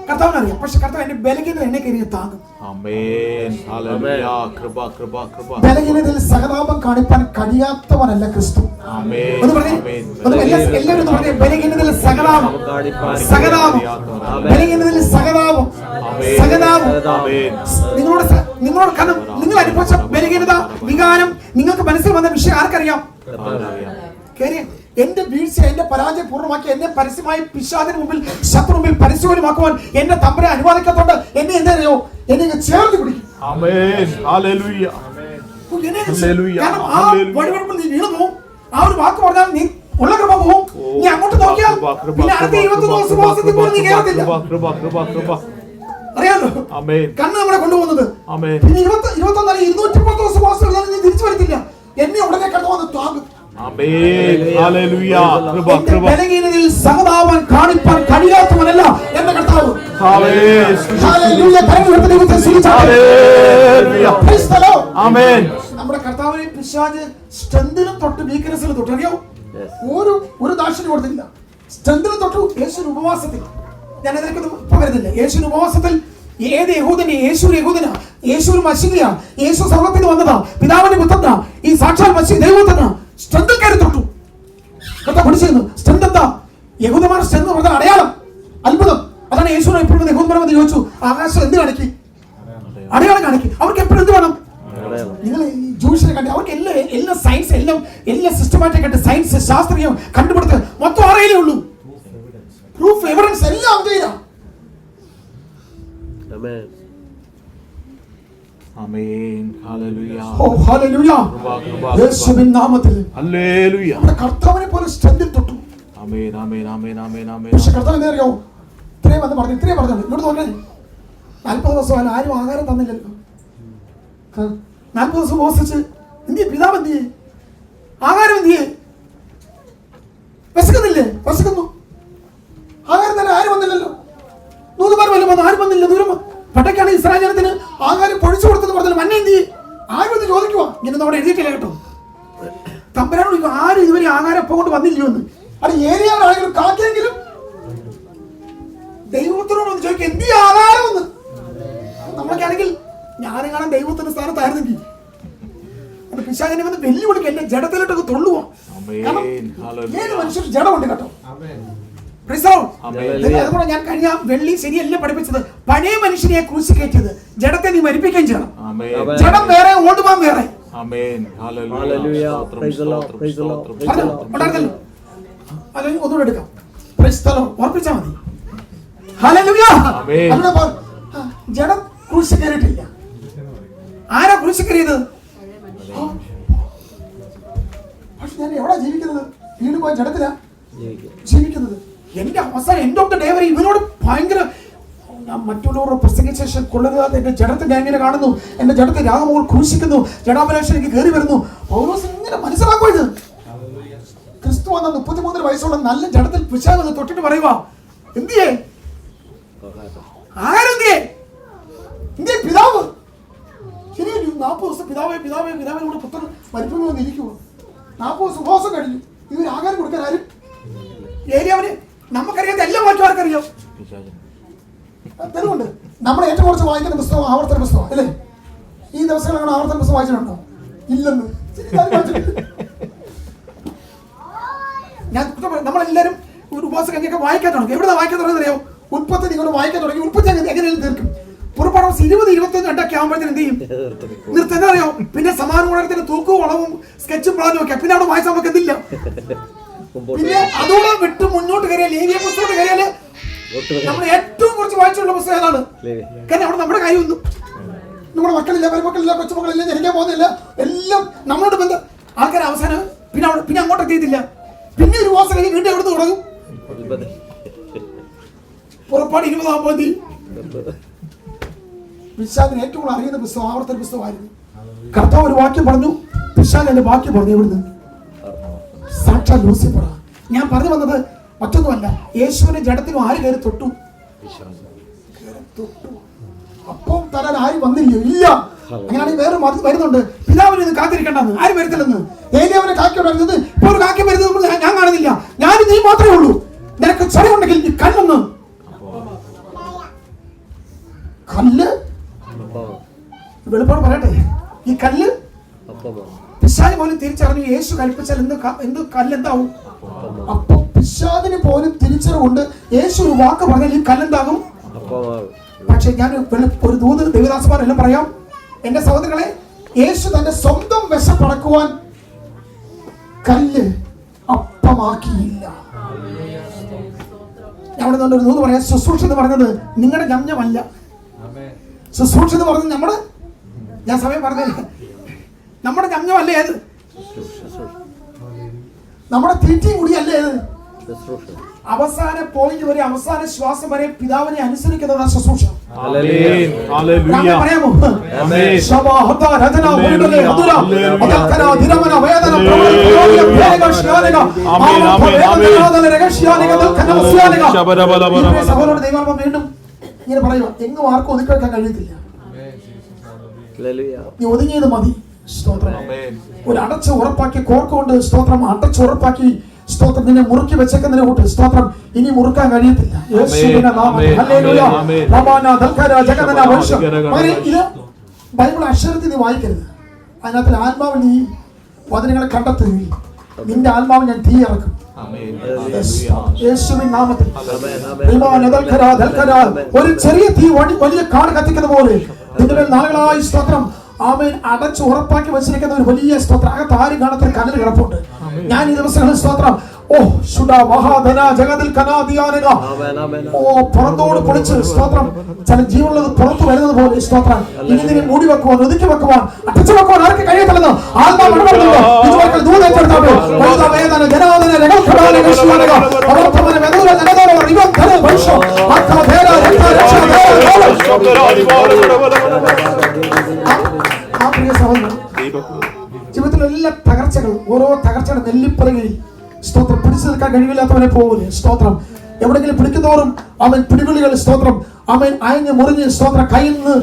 കർത്താവിനറിയാം. പക്ഷെ കർത്താവ് എന്റെ ബലഹീനത എന്നെ കയറി താങ്ങും. ബലഹീനതയിൽ സഹതാപം കാണിപ്പാൻ കഴിയാത്തവനല്ല ക്രിസ്തു. എല്ലാവരും പറഞ്ഞേ, ബലഹീനതയിൽ സഹതാപം, സഹതാപം, ബലഹീനതയിൽ സഹതാപം, സഹതാപം. നിങ്ങളോട് കാരണം നിങ്ങൾ അനുഭവിച്ച ബലഹീനത, വികാരം, നിങ്ങൾക്ക് മനസ്സിൽ വന്ന വിഷയം ആർക്കറിയാം? എന്റെ വീഴ്ച, എന്റെ പരാജയം പൂർണ്ണമാക്കി എന്നെ പരസ്യമായി പിശാചിന് മുമ്പിൽ, ശത്രു മുമ്പിൽ പരസ്യമാക്കുവാൻ എന്നെ തമ്പുരാൻ അനുവാദിക്കാത്തോണ്ട് എന്നെ എന്തറിയോ? എന്നെ ചേർത്ത് പിടിക്കും. കാരണം ആ വഴിവെടുപ്പിൽ നീ വീണു പോകും. ആ ഒരു വാക്ക് പറഞ്ഞാൽ നീ ഉള്ള കൃപ പോകും. നീ അങ്ങോട്ട് നോക്കിയാൽ പിന്നെ അടുത്ത 21 ദിവസം പോലും നീ കേറത്തില്ല. അറിയാലോ, കണ്ണ് നമ്മളെ കൊണ്ടുപോകുന്നത്. പിന്നെ 21 210 ദിവസം നീ തിരിച്ചു വരത്തില്ല. എന്നെ ഉടനെ കണ്ടുവന്ന് താങ്ങും. ബലഹീനതയിൽ സഹതാപം കാണിപ്പാൻ കഴിയാത്തവനല്ല എന്റെ കർത്താവ്. നമ്മുടെ കർത്താവിനെ പിശാച് സ്ട്രെങ്തിനും തൊട്ട് വീക്ക്നെസ്സിലും തൊട്ട്. അറിയോ? ഒരു ദാക്ഷിണ്യം കൊടുത്തില്ല. സ്ട്രെങ്തിനും തൊട്ടു. യേശുവിന് ഉപവാസത്തിൽ, ഞാൻ അതിലേക്ക് ഇപ്പൊ വരുന്നില്ല. യേശുവിന് ഉപവാസത്തിൽ ഏത് യഹൂദനെ? യേശു യഹൂദനാ, യേശു മശിഹയാ, യേശു സ്വർഗ്ഗത്തിൽ വന്നതാ, പിതാവിന്റെ പുത്രനാ, ഈ സാക്ഷാൽ മശിഹ ദൈവപുത്രനാ. സ്ട്രെങ്തിൽ കയറി തൊട്ടു. പഠിച്ചിരുന്നു. സ്ട്രെങ്ത് എന്താ? യഹൂദന്മാരുടെ സ്ട്രെങ്ത് പറഞ്ഞാൽ അടയാളം, അത്ഭുതം. അതാണ് യേശുവിനെ എപ്പോഴും യഹൂദന്മാരെന്ന് ചോദിച്ചു, ആകാശം എന്ത് കാണിക്കും? അടയാളം കാണിക്കും. അവർക്ക് എപ്പോഴും എന്ത് വേണം? നിങ്ങൾ ജൂഷിനെ കണ്ടി അവർക്ക് എല്ലാ സയൻസ്, എല്ലാ സിസ്റ്റമാറ്റിക് ആയിട്ട് സയൻസ്, ശാസ്ത്രീയം കണ്ടുപിടുത്തം മൊത്തം അറിയില്ലേ ഉള്ളൂ. പ്രൂഫ്, എവിഡൻസ് എല്ലാം അവതരില്ല. യേശുവിൻ നാമത്തിൽ കർത്താവിനെ പോലെ സ്ട്രെങ്തിൽ തൊട്ടു. പക്ഷെ കർത്താവ് എന്താ അറിയോ? ഇത്രയും പറഞ്ഞു ഇങ്ങോട്ട് നോക്കേ. 40 ദിവസം ആരും ആഹാരം തന്നില്ലല്ലോ. 40 ദിവസം ഉപവസിച്ച് എന്തിയെ? പിതാവ് എന്തിയെ? ആഹാരം എന്തിയെ? വിശക്കുന്നില്ലേ? വിശക്കുന്നു. ആഹാരം തന്നെ ആരും വന്നില്ലല്ലോ. നൂറുമാർ വല്ലതും വന്നു, ആരും വന്നില്ല. ദൂരം പട്ടക്കാണ് ഇസ്രായേൽ ജനത്തിന് ആഹാരം പൊഴിച്ചു കൊടുത്തെന്ന് പറഞ്ഞാൽ മന്ന എന്തിയെ? ആരും ഒന്ന് ചോദിക്കുവാ. ഇങ്ങനെ അവിടെ എഴുതിയിട്ടില്ല കേട്ടോ. തമ്പുരാനോട് ആരും ഇതുവരെ ആഹാരം എപ്പോൾ കൊണ്ട് വന്നില്ലയോ എന്ന്. അത് ഏരിയയിലാണെങ്കിലും കാക്കെങ്കിലും ചോദിക്കും എന്ത് ആധാരം എന്ന്. നമ്മളൊക്കെ ആണെങ്കിൽ ഞാനെങ്ങാനും ദൈവത്തിന്റെ സ്ഥാനത്തായിരുന്നെങ്കിൽ പിശാചിനെ വന്ന് വെല്ലുവിളിക്കുക, എന്റെ ജഡത്തിലോട്ടൊക്കെ തൊള്ളുവോ. കാരണം ഏത് മനുഷ്യർ ജഡമുണ്ട് കേട്ടോ. അതുകൊണ്ട് ഞാൻ കഴിഞ്ഞ വെള്ളി ശരിയല്ല പഠിപ്പിച്ചത്. പഴയ മനുഷ്യനെ ക്രൂശി കയറ്റിയത്, ജഡത്തെ നീ മരിപ്പിക്കുകയും ചെയ്യണം. ജഡം വേറെ, ഓടുവാൻ വേറെ. ഒന്നുകൂടെ എടുക്കാം, ഓർപ്പിച്ചാൽ മതി. ജഡം ക്രൂശി കയറിയിട്ടില്ല. ആരാ ക്രൂശി കയറിയത്? പക്ഷെ ഞാൻ എവിടാ ജീവിക്കുന്നത്? വീണ്ടും പോയി ജഡത്തിലാ ജീവിക്കുന്നത്. എന്റെ അവസാനം എൻഡ് ഓഫ് ദ ഡേ വരെ ഇവനോട് ഭയങ്കര, ഞാൻ മറ്റുള്ളവരുടെ പ്രസംഗിച്ച ശേഷം കൊള്ളരുതാതെ എന്റെ ജഡത്തെ ഞാൻ ഇങ്ങനെ കാണുന്നു, എന്റെ ജഡത്തെ രാഗമോൾ ക്രൂശിക്കുന്നു, ജഡാഭിലാഷനിലേക്ക് കയറി വരുന്നു. പൗലോസ് ഇങ്ങനെ മനസ്സിലാക്കുക, ഇത് ക്രിസ്തു വന്ന 33 വയസ്സുള്ള നല്ല ജഡത്തിൽ പിശാച് തൊട്ടിട്ട് പറയുക, എന്തിയേ ആരെന്തിയേ ഇന്ത്യ പിതാവ്. ശരിയല്ലോ, 40 ദിവസം പിതാവേ പിതാവേ പിതാവിനോട് പുത്രൻ മരിക്കുന്നു വന്നിരിക്കുവോ. 40 ദിവസം ഉപവാസം കഴിഞ്ഞു. ഇവർ ആഹാരം കൊടുക്കാൻ ആരും ഏരിയാവിന് നമുക്കറിയാത്ത എല്ലാ വാക്യം ആർക്കറിയാം. തെളിവുണ്ട്. നമ്മൾ ഏറ്റവും കുറച്ച് വായിക്കുന്ന പുസ്തകം ആവർത്തന പുസ്തകം അല്ലേ? ഈ ദിവസങ്ങളാണ് ആവർത്തന പുസ്തകം വായിച്ചിട്ടുണ്ടോ? ഇല്ലെന്ന്. ഞാൻ നമ്മളെല്ലാവരും ഒരു ഉപവാസം കഴിഞ്ഞൊക്കെ വായിക്കാൻ തുടങ്ങി. എവിടെ വായിക്കാൻ തുടങ്ങിയറിയോ? ഉൽപ്പത്തി നിങ്ങൾ വായിക്കാൻ തുടങ്ങി. ഉൽപ്പത്തി എങ്ങനെയും തീർക്കും. പുറപ്പാട് 20-22 ആകുമ്പോഴത്തേന് എന്ത് ചെയ്യും? നിർത്തി. എന്താ അറിയോ? പിന്നെ സമാന ഗുണത്തിന്റെ തൂക്കവും വളവും സ്കെച്ചും പ്ലാനും ഒക്കെ. പിന്നെ അവിടെ വായിച്ചാൽ നമുക്ക് എന്തില്ല. പിന്നെ അതോടെ വിട്ട് മുന്നോട്ട് കയറിയാൽ, ലേവ്യ പുസ്തകത്തോട് കയറിയാല് നമ്മൾ ഏറ്റവും കുറച്ച് വായിച്ചുള്ള പുസ്തകം ഏതാണ്? കാരണം അവിടെ നമ്മുടെ കാര്യമൊന്നും, നമ്മുടെ മക്കളില്ല, മരുമക്കളില്ല, കൊച്ചുമക്കളില്ല, ജനിക്കാൻ പോകുന്നില്ല, എല്ലാം നമ്മളോട് ബന്ധം. ആൾക്കാർ അവസാനം പിന്നെ അങ്ങോട്ട് എത്തിയിട്ടില്ല. പിന്നെ ഒരു മാസം കഴിഞ്ഞ് വീണ്ടും എവിടെ നിന്ന് തുടങ്ങും? പുറപ്പാട് 20-ആം തീയതി. പിശാചിനെ ഏറ്റവും കൂടുതൽ അറിയുന്ന പുസ്തകം ആവർത്തന പുസ്തകമായിരുന്നു. കർത്താവ് ഒരു വാക്യം പറഞ്ഞു, പിശാച് എന്റെ വാക്യം പറഞ്ഞു. എവിടുന്ന്? സാക്ഷാൽ ലൂസിഫർ. ഞാൻ പറഞ്ഞു വന്നത് മറ്റൊന്നുമല്ല, യേശുവിന്റെ ജഡത്തിനും ആര് കയറി തൊട്ടു? അപ്പം തരാൻ ആരും വന്നില്ലയോ? ഇല്ല. അങ്ങനെയാണെങ്കിൽ വേറെ വരുന്നുണ്ട്. പിതാവിനെ ഇത് കാത്തിരിക്കണ്ടെന്ന്. ആരും വരുത്തില്ലെന്ന്. ഏലിയാവിനെ കാക്കി വരുന്നത്, ഇപ്പൊ ഒരു കാക്കി വരുന്നത് ഞാൻ കാണുന്നില്ല. ഞാനും നീ മാത്രമേ ഉള്ളൂ. നിനക്ക് ചൊരയുണ്ടെങ്കിൽ ഈ കല്ലൊന്ന്, കല്ല് വെളുപ്പോട് പറയട്ടെ, ഈ കല്ല് പിശാച് പോലും തിരിച്ചറിഞ്ഞു. യേശു കൽപ്പിച്ചാൽ എന്ത് കല്ലെന്താവും? അപ്പൊ പിശാചിന് പോലും തിരിച്ചറിവുണ്ട്. യേശു ഒരു വാക്ക് പറഞ്ഞാൽ ഈ കല്ലെന്താകും? പക്ഷെ ഞാൻ ഒരു ദൂത് ദേവദാസന്മാരെല്ലാം പറയാം, എന്റെ സഹോദരങ്ങളെ, യേശു തന്റെ സ്വന്തം വിശപ്പടക്കുവാൻ കല്ല് അപ്പമാക്കിയില്ല. ഞാൻ അവിടെ ഒരു ദൂത് പറയാം. ശുശ്രൂഷ എന്ന് പറഞ്ഞത് നിങ്ങളുടെ ഞഞ്ഞമല്ല. ശുശ്രൂഷ എന്ന് പറഞ്ഞത് നമ്മുടെ, ഞാൻ സമയം പറഞ്ഞില്ല, നമ്മുടെ ഞഞ്ഞമല്ല. ഏത്? നമ്മുടെ തീറ്റയും കൂടിയല്ല. ഏത്? അവസാന പോയിന്റ് വരെ, അവസാന ശ്വാസം വരെ പിതാവിനെ അനുസരിക്കുന്നതാണ് ശുശ്രൂഷ. പറയാമോ? വീണ്ടും ഇങ്ങനെ പറയുക, എങ്ങും ആർക്കും ഒതുക്കി വെക്കാൻ കഴിയത്തില്ല. നീ ഒതുങ്ങിയത് മതി. സ്തോത്രം. ഒരു അടച്ച് ഉറപ്പാക്കി കോർക്കൊണ്ട് സ്തോത്രം അടച്ച് ഉറപ്പാക്കി സ്തോത്രം നിന്നെ മുറുക്കി വെച്ചേക്കുന്നതിനെ കൂട്ട് സ്തോത്രം ഇനി മുറുക്കാൻ കഴിയത്തില്ല. യേശുവിന്റെ നാമത്തിൽ ഹല്ലേലൂയ. ഇത് ബൈബിൾ അക്ഷരത്തിൽ നീ വായിക്കരുത്. അതിനകത്ത് ആത്മാവ് നീ വചനങ്ങളെ കണ്ടെത്തുകയും നിന്റെ ആത്മാവ് ഞാൻ തീ ഇറക്കും. യേശുവിൻ നാമത്തിൽ. ഒരു ചെറിയ തീ വലിയ കാട് കത്തിക്കുന്ന പോലെ നിങ്ങളുടെ നാളുകളായി സ്തോത്രം ആമേൻ അടച്ച് ഉറപ്പാക്കി വെച്ചിരിക്കുന്ന ഒരു വലിയ സ്തോത്രം. അകത്ത് ആരും കാണാത്ത കല്ലിൽ കിടപ്പുണ്ട്. ഞാൻ ഈ ദിവസങ്ങളിൽ സ്തോത്രം പുറത്തോട് പൊളിച്ച് സ്തോത്രം ചില ജീവനുള്ളത് പുറത്തു വരുന്നത് പോലെ സ്തോത്രം ഇനി നിന്നെ മൂടി വെക്കുവാൻ, ഒതുക്കി വെക്കുവാൻ, അടച്ചു വെക്കുവാൻ ആർക്ക് കഴിയത്തില്ലെന്ന് ആത്മാവ് ഇടപെടുന്നുണ്ടോ? ഇതുവരെ ദൂതേറ്റെടുത്താട്ടോ വേദന ജനാദന രഗൽഖടാന രക്ഷാനക അവർത്തമന വെദൂര ജനദോര റിവം ധന വൈശോ ആത്മ ധേര രക്ഷ രക്ഷ ആ പ്രിയ സഹോദരൻ, ജീവിതത്തിലെ എല്ലാ തകർച്ചകളും ഓരോ തകർച്ചയുടെ നെല്ലിപ്പലകയിൽ സ്തോത്രം പിടിച്ചു നിൽക്കാൻ കഴിവില്ലാത്തവനെ പോലെ സ്തോത്രം എവിടെങ്കിലും പിടിക്കുന്നവരും അവൻ പിടിവിളികൾ സ്തോത്രം അവൻ അയഞ്ഞ് മുറിഞ്ഞ് സ്തോത്രം കയ്യിൽ നിന്ന്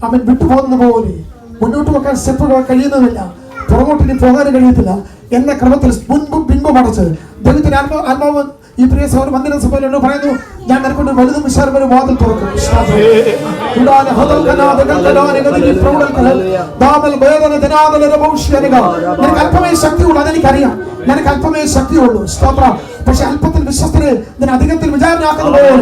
അവൻ വിട്ടുപോകുന്ന പോലെ മുന്നോട്ട് വെക്കാൻ സ്റ്റെപ്പുകൾ കഴിയുന്നതില്ല, പുറകോട്ട് ഇനി പോകാനും കഴിയത്തില്ല എന്ന ക്രമത്തിൽ മുൻപും പിൻപും അടച്ച് ദൈവത്തിന്റെ ആത്മാവ് ഈ പ്രിയ സഹോദരൻ വന്ദന സഭയിലോട് പറയുന്നു, ഞാൻ നിനക്കൊണ്ട് വലുതും വിശാലമായ ഒരു വാതിൽ തുറക്കും. നിനക്ക് അല്പമേ ശക്തിയുള്ളൂ, അതെനിക്കറിയാം, നിനക്ക് അല്പമേ ശക്തിയുള്ളൂ. സ്തോത്രം. പക്ഷെ അല്പത്തിൽ വിശ്വസ്തന് ഇതിന് അധികത്തിൽ വിചാരണയാക്കുന്ന പോലെ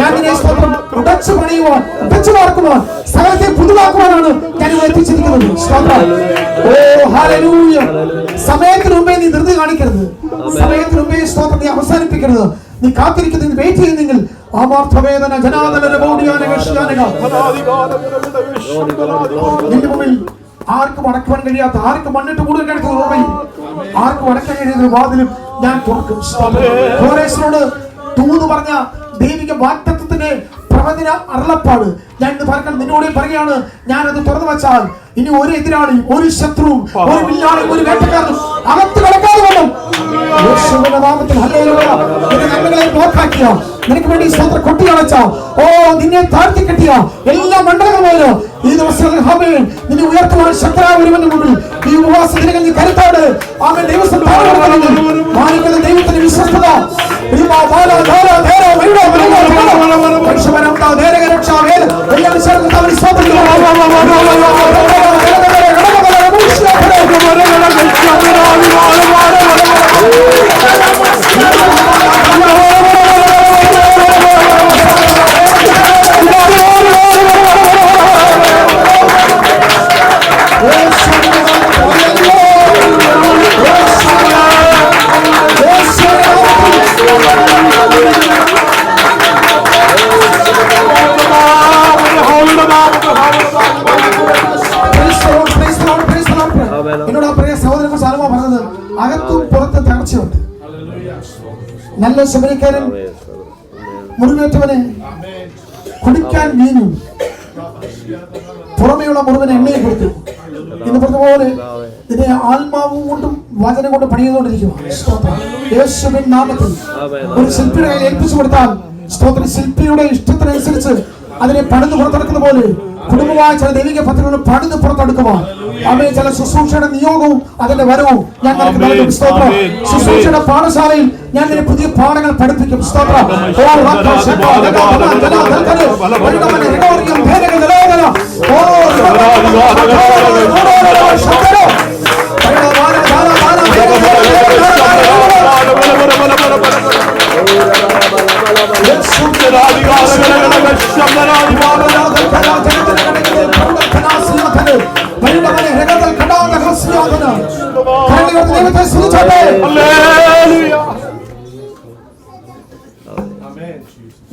ഞാൻ നിന്നെ സ്തോത്രം ഉടച്ചു പണിയുവാൻ, ഉടച്ചു വാർക്കുവാൻ, സ്ഥലത്തെ പുതുതാക്കുവാനാണ് ഞാൻ എത്തിച്ചിരിക്കുന്നത്. സ്തോത്രം. ഓ ഹല്ലേലൂയ. സമയത്തിന് മുമ്പേ നീ ധൃതി കാണിക്കരുത്, സമയത്തിന് മുമ്പേ സ്തോത്രം നീ അവസാനിപ്പിക്കരുത്. നീ കാത്തിരിക്കുന്ന, നീ വെയിറ്റ് ചെയ്യുന്നെങ്കിൽ ആമാർത്ഥവേദന നിന്റെ മുമ്പിൽ ആർക്കും അടക്കുവാൻ കഴിയാത്ത, ആർക്കും മണ്ണിട്ട് കൂടുതൽ കഴിക്കുന്ന ഓർമ്മയും ആർക്കും അടക്കാൻ കഴിയുന്ന വാതിലും ഞാൻ തുറക്കും. കോരേശനോട് തൂത് പറഞ്ഞ ദൈവിക വാഗ്ദത്തത്തിന്റെ പ്രവചന അരുളപ്പാട് ഞാൻ ഇന്ന് പറഞ്ഞാൽ നിന്നോട് പറയുകയാണ്. ഞാനത് തുറന്നു വെച്ചാൽ ഇനി ഒരു എതിരാളിയും, ഒരു ശത്രുവും, ഒരു വില്ലാളിയും, ഒരു വേട്ടക്കാരനും അകത്ത് കിടക്കാതെ വേണം. യേശുവിന്റെ നാമത്തിൽ ഹല്ലേലൂയ. നിന്റെ നന്മകളെ നോക്കാക്കിയ, നിനക്ക് വേണ്ടി സ്തോത്രം കൊട്ടിയടച്ച, ഓ നിന്നെ താഴ്ത്തി കെട്ടിയ എല്ലാ മണ്ഡലങ്ങളും പോലും ഈ ദിവസങ്ങളിൽ ഹബേൻ നിന്നെ ഉയർത്തുവാൻ ശക്തരായ ഒരുവന്റെ മുമ്പിൽ ഈ ഉപവാസ ദിനങ്ങൾ നീ കരുത്തോട് ആമേൻ. ദൈവം മാനിക്കുന്ന ദൈവത്തിന്റെ വിശ്വസ്തത അകത്തും പുറത്തും തകർച്ചയുണ്ട്. നല്ല ശബരിക്കാരൻ മുറിവേറ്റവനെ കുടിക്കാൻ വീഞ്ഞു, പുറമെയുള്ള മുറിവിനെ എണ്ണയെ കൊടുത്തു. എന്ന് പറഞ്ഞതുപോലെ ഇതിനെ ആത്മാവും കൊണ്ടും വചനം കൊണ്ടും പണിയുന്നോണ്ടിരിക്കുക. യേശുവിൻ നാമത്തിൽ ഒരു ശില്പിയുടെ കയ്യിൽ ഏൽപ്പിച്ചു കൊടുത്താൽ സ്തോത്രം, ശില്പിയുടെ ഇഷ്ടത്തിനനുസരിച്ച് അതിനെ പണിത് പുറത്തെടുക്കുന്ന പോലെ കുടുംബമായ ചില ദൈവിക പദ്ധതികളും പണിത് പുറത്തെടുക്കുക. അവയെ ചില ശുശ്രൂഷയുടെ നിയോഗവും അതിന്റെ വരവും ഞാൻ നിനക്ക് നൽകും. സ്തോത്രം. ശുശ്രൂഷയുടെ പാഠശാലയിൽ ഞാൻ നിന്നെ പുതിയ പാഠങ്ങൾ പഠിപ്പിക്കും. സ്തോത്രം.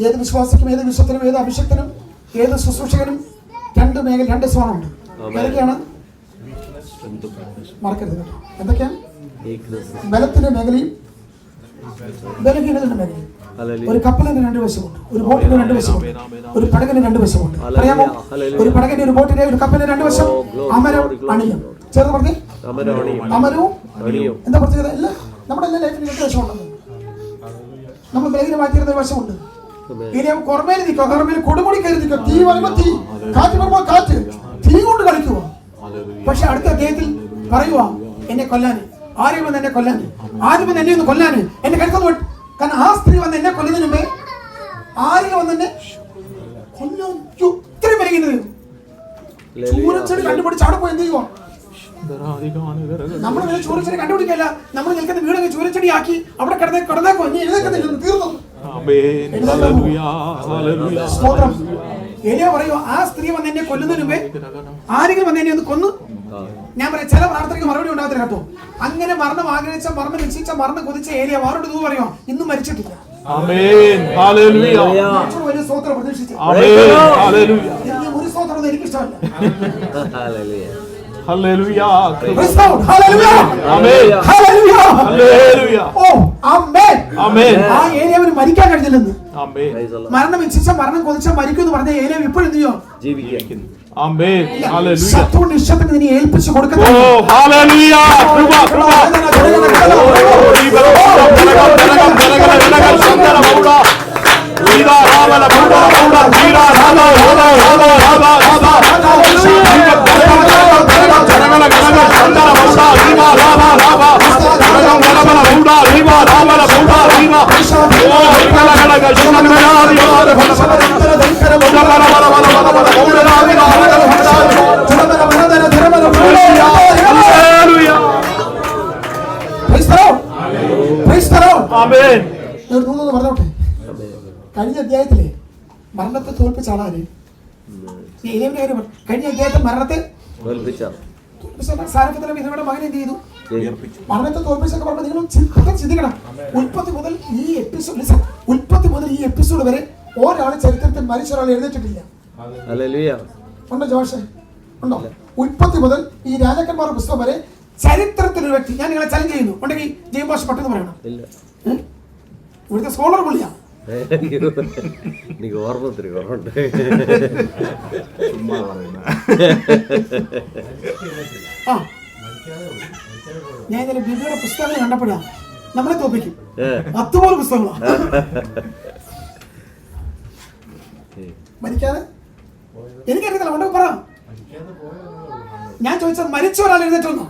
ഏത് വിശ്വാസിക്കും, ഏത് വിശ്വത്തിനും, ഏത് അഭിഷക്തനും, ഏത് ശുശ്രൂഷകനും രണ്ട് മേഖല, രണ്ട് സ്വാനുണ്ട്. ഏതൊക്കെയാണ്? മറക്കരുത് കേട്ടോ. എന്തൊക്കെയാണ്? ബലത്തിന്റെ മേഖലയും ബലഹീനതയുടെ മേഖലയും. ഒരു കപ്പലിന് രണ്ട് വശമുണ്ട്, ഒരു ബോട്ടിന് രണ്ട് വശമുണ്ട്, ഒരു പടകിന് രണ്ട് വശമുണ്ട്. അറിയാമോ? ഒരു പടകിന്, ഒരു ബോട്ടിന്, ഒരു കപ്പലിന് രണ്ട് വശം. അമരം, അണിയം. ചേർന്ന് പറഞ്ഞേ, അമരവും എന്താ പ്രത്യേകത? എല്ലാം നമ്മുടെ എല്ലാ ലൈഫിലും രണ്ട് വശമുണ്ടെന്ന്. നമ്മൾ ബലഹീനമാക്കിയിരുന്ന ഒരു വശമുണ്ട്. ഇനി കുറമേൽ നിൽക്കുക, കുറമേൽ കൊടുമുടി കയറി നിൽക്കുക. തീ വരുമ്പോ തീ, കാറ്റ് വരുമ്പോ കാറ്റ്, തീ കൊണ്ട് കളിക്കുക. പക്ഷെ അടുത്ത അധ്യായത്തിൽ പറയുക, എന്നെ കൊല്ലാന് ആരെയും വന്ന് എന്നെ കൊല്ലാന്, ആദ്യം വന്ന് എന്നെ ഒന്ന് കൊല്ലാന്, എന്നെ കരുത്തൊന്ന് വിട്ടു. കാരണം ആ സ്ത്രീ വന്ന് എന്നെ കൊല്ലുന്നതിന് മുമ്പേ ആരെങ്കിലും വന്ന് എന്നെ കൊല്ലാൻ ഇത്രയും വരികയുന്നത്. ചൂരച്ചെടി കണ്ടുപിടിച്ച് അവിടെ പോയി എന്ത് ചെയ്യുക? നമ്മൾ ചൂരച്ചെടി കണ്ടുപിടിക്കല്ല, നമ്മൾ നിൽക്കുന്ന വീടൊക്കെ ചൂരച്ചെടി ആക്കി അവിടെ കിടന്നേക്കോ. ഇനി എഴുന്നേക്കത്തില്ല, തീർന്നു. എലിയ പറയുക, ആ സ്ത്രീ വന്ന് എന്നെ കൊല്ലുന്നതിന് മുമ്പേ ആരെങ്കിലും വന്ന് എന്നെ ഒന്ന് കൊന്നു. ഞാൻ പറയാം, ചില പ്രാർത്ഥനയ്ക്ക് മറുപടി ഉണ്ടാകത്തില്ല കേട്ടോ. അങ്ങനെ മരണം ആഗ്രഹിച്ച, മരണം നിശ്ചയിച്ച, മരണം കൊതിച്ച ഏരിയ വാറോട് തൂ പറയുക, ഇന്നും മരിച്ചിട്ടില്ല. ഒരു സ്തോത്രം പ്രതീക്ഷിച്ചു. ഒരു സ്തോത്രം ഒന്നും എനിക്കിഷ്ടമല്ല. ആ ഏലിയാവിന് മരിക്കാൻ കഴിഞ്ഞില്ലെന്ന്. മരണം ഇച്ഛിച്ച, മരണം കൊതിച്ച, മരിക്കും എന്ന് പറഞ്ഞ ഏലിയാവ് ഇപ്പോഴും എന്ത് ചെയ്യോ? ശത്രുവിന്റെ ഇഷ്ടത്തിന് നീ ഏൽപ്പിച്ചു കൊടുക്കുന്നത്. Rima പറഞ്ഞോട്ടെ, കഴിഞ്ഞ അധ്യായത്തിലെ മരണത്തെ തോൽപ്പിച്ച ആളാര്? കഴിഞ്ഞ അധ്യായത്തിൽ മരണത്തെ സാരഫത്തിലെ വിധവയുടെ മകൻ എന്ത് ചെയ്തു? മരണത്തെ തോൽപ്പിച്ചൊക്കെ പറഞ്ഞാൽ നിങ്ങൾ ചിന്തിക്കണം. ഉൽപ്പത്തി മുതൽ ഈ എപ്പിസോഡ് വരെ ഒരാൾ ചരിത്രത്തിൽ മരിച്ച ഒരാൾ എഴുന്നേറ്റിട്ടില്ല. ഉണ്ടോ ജോഷേ? ഉണ്ടോ? ഉൽപ്പത്തി മുതൽ ഈ രാജാക്കന്മാരുടെ പുസ്തകം വരെ ചരിത്രത്തിലൊരു വ്യക്തി, ഞാൻ നിങ്ങളെ ചലഞ്ച് ചെയ്യുന്നു, ഉണ്ടെങ്കിൽ ജെയിം ഭാഷ പെട്ടെന്ന് പറയണം. ഇവിടുത്തെ സ്കോളർ പുള്ളിയാ. ഞാൻ ഇന്നലെ ബിബിയുടെ പുസ്തകങ്ങൾ കണ്ടപ്പോഴാ നമ്മളെ തോപ്പിക്കും. 10 പോലെ പുസ്തകങ്ങളാ. മരിക്കാതെ എനിക്കറിയത്തില്ല, കൊണ്ട് പറ. ഞാൻ ചോദിച്ചത് മരിച്ച ഒരാൾ എഴുന്നേറ്റൊന്നോ?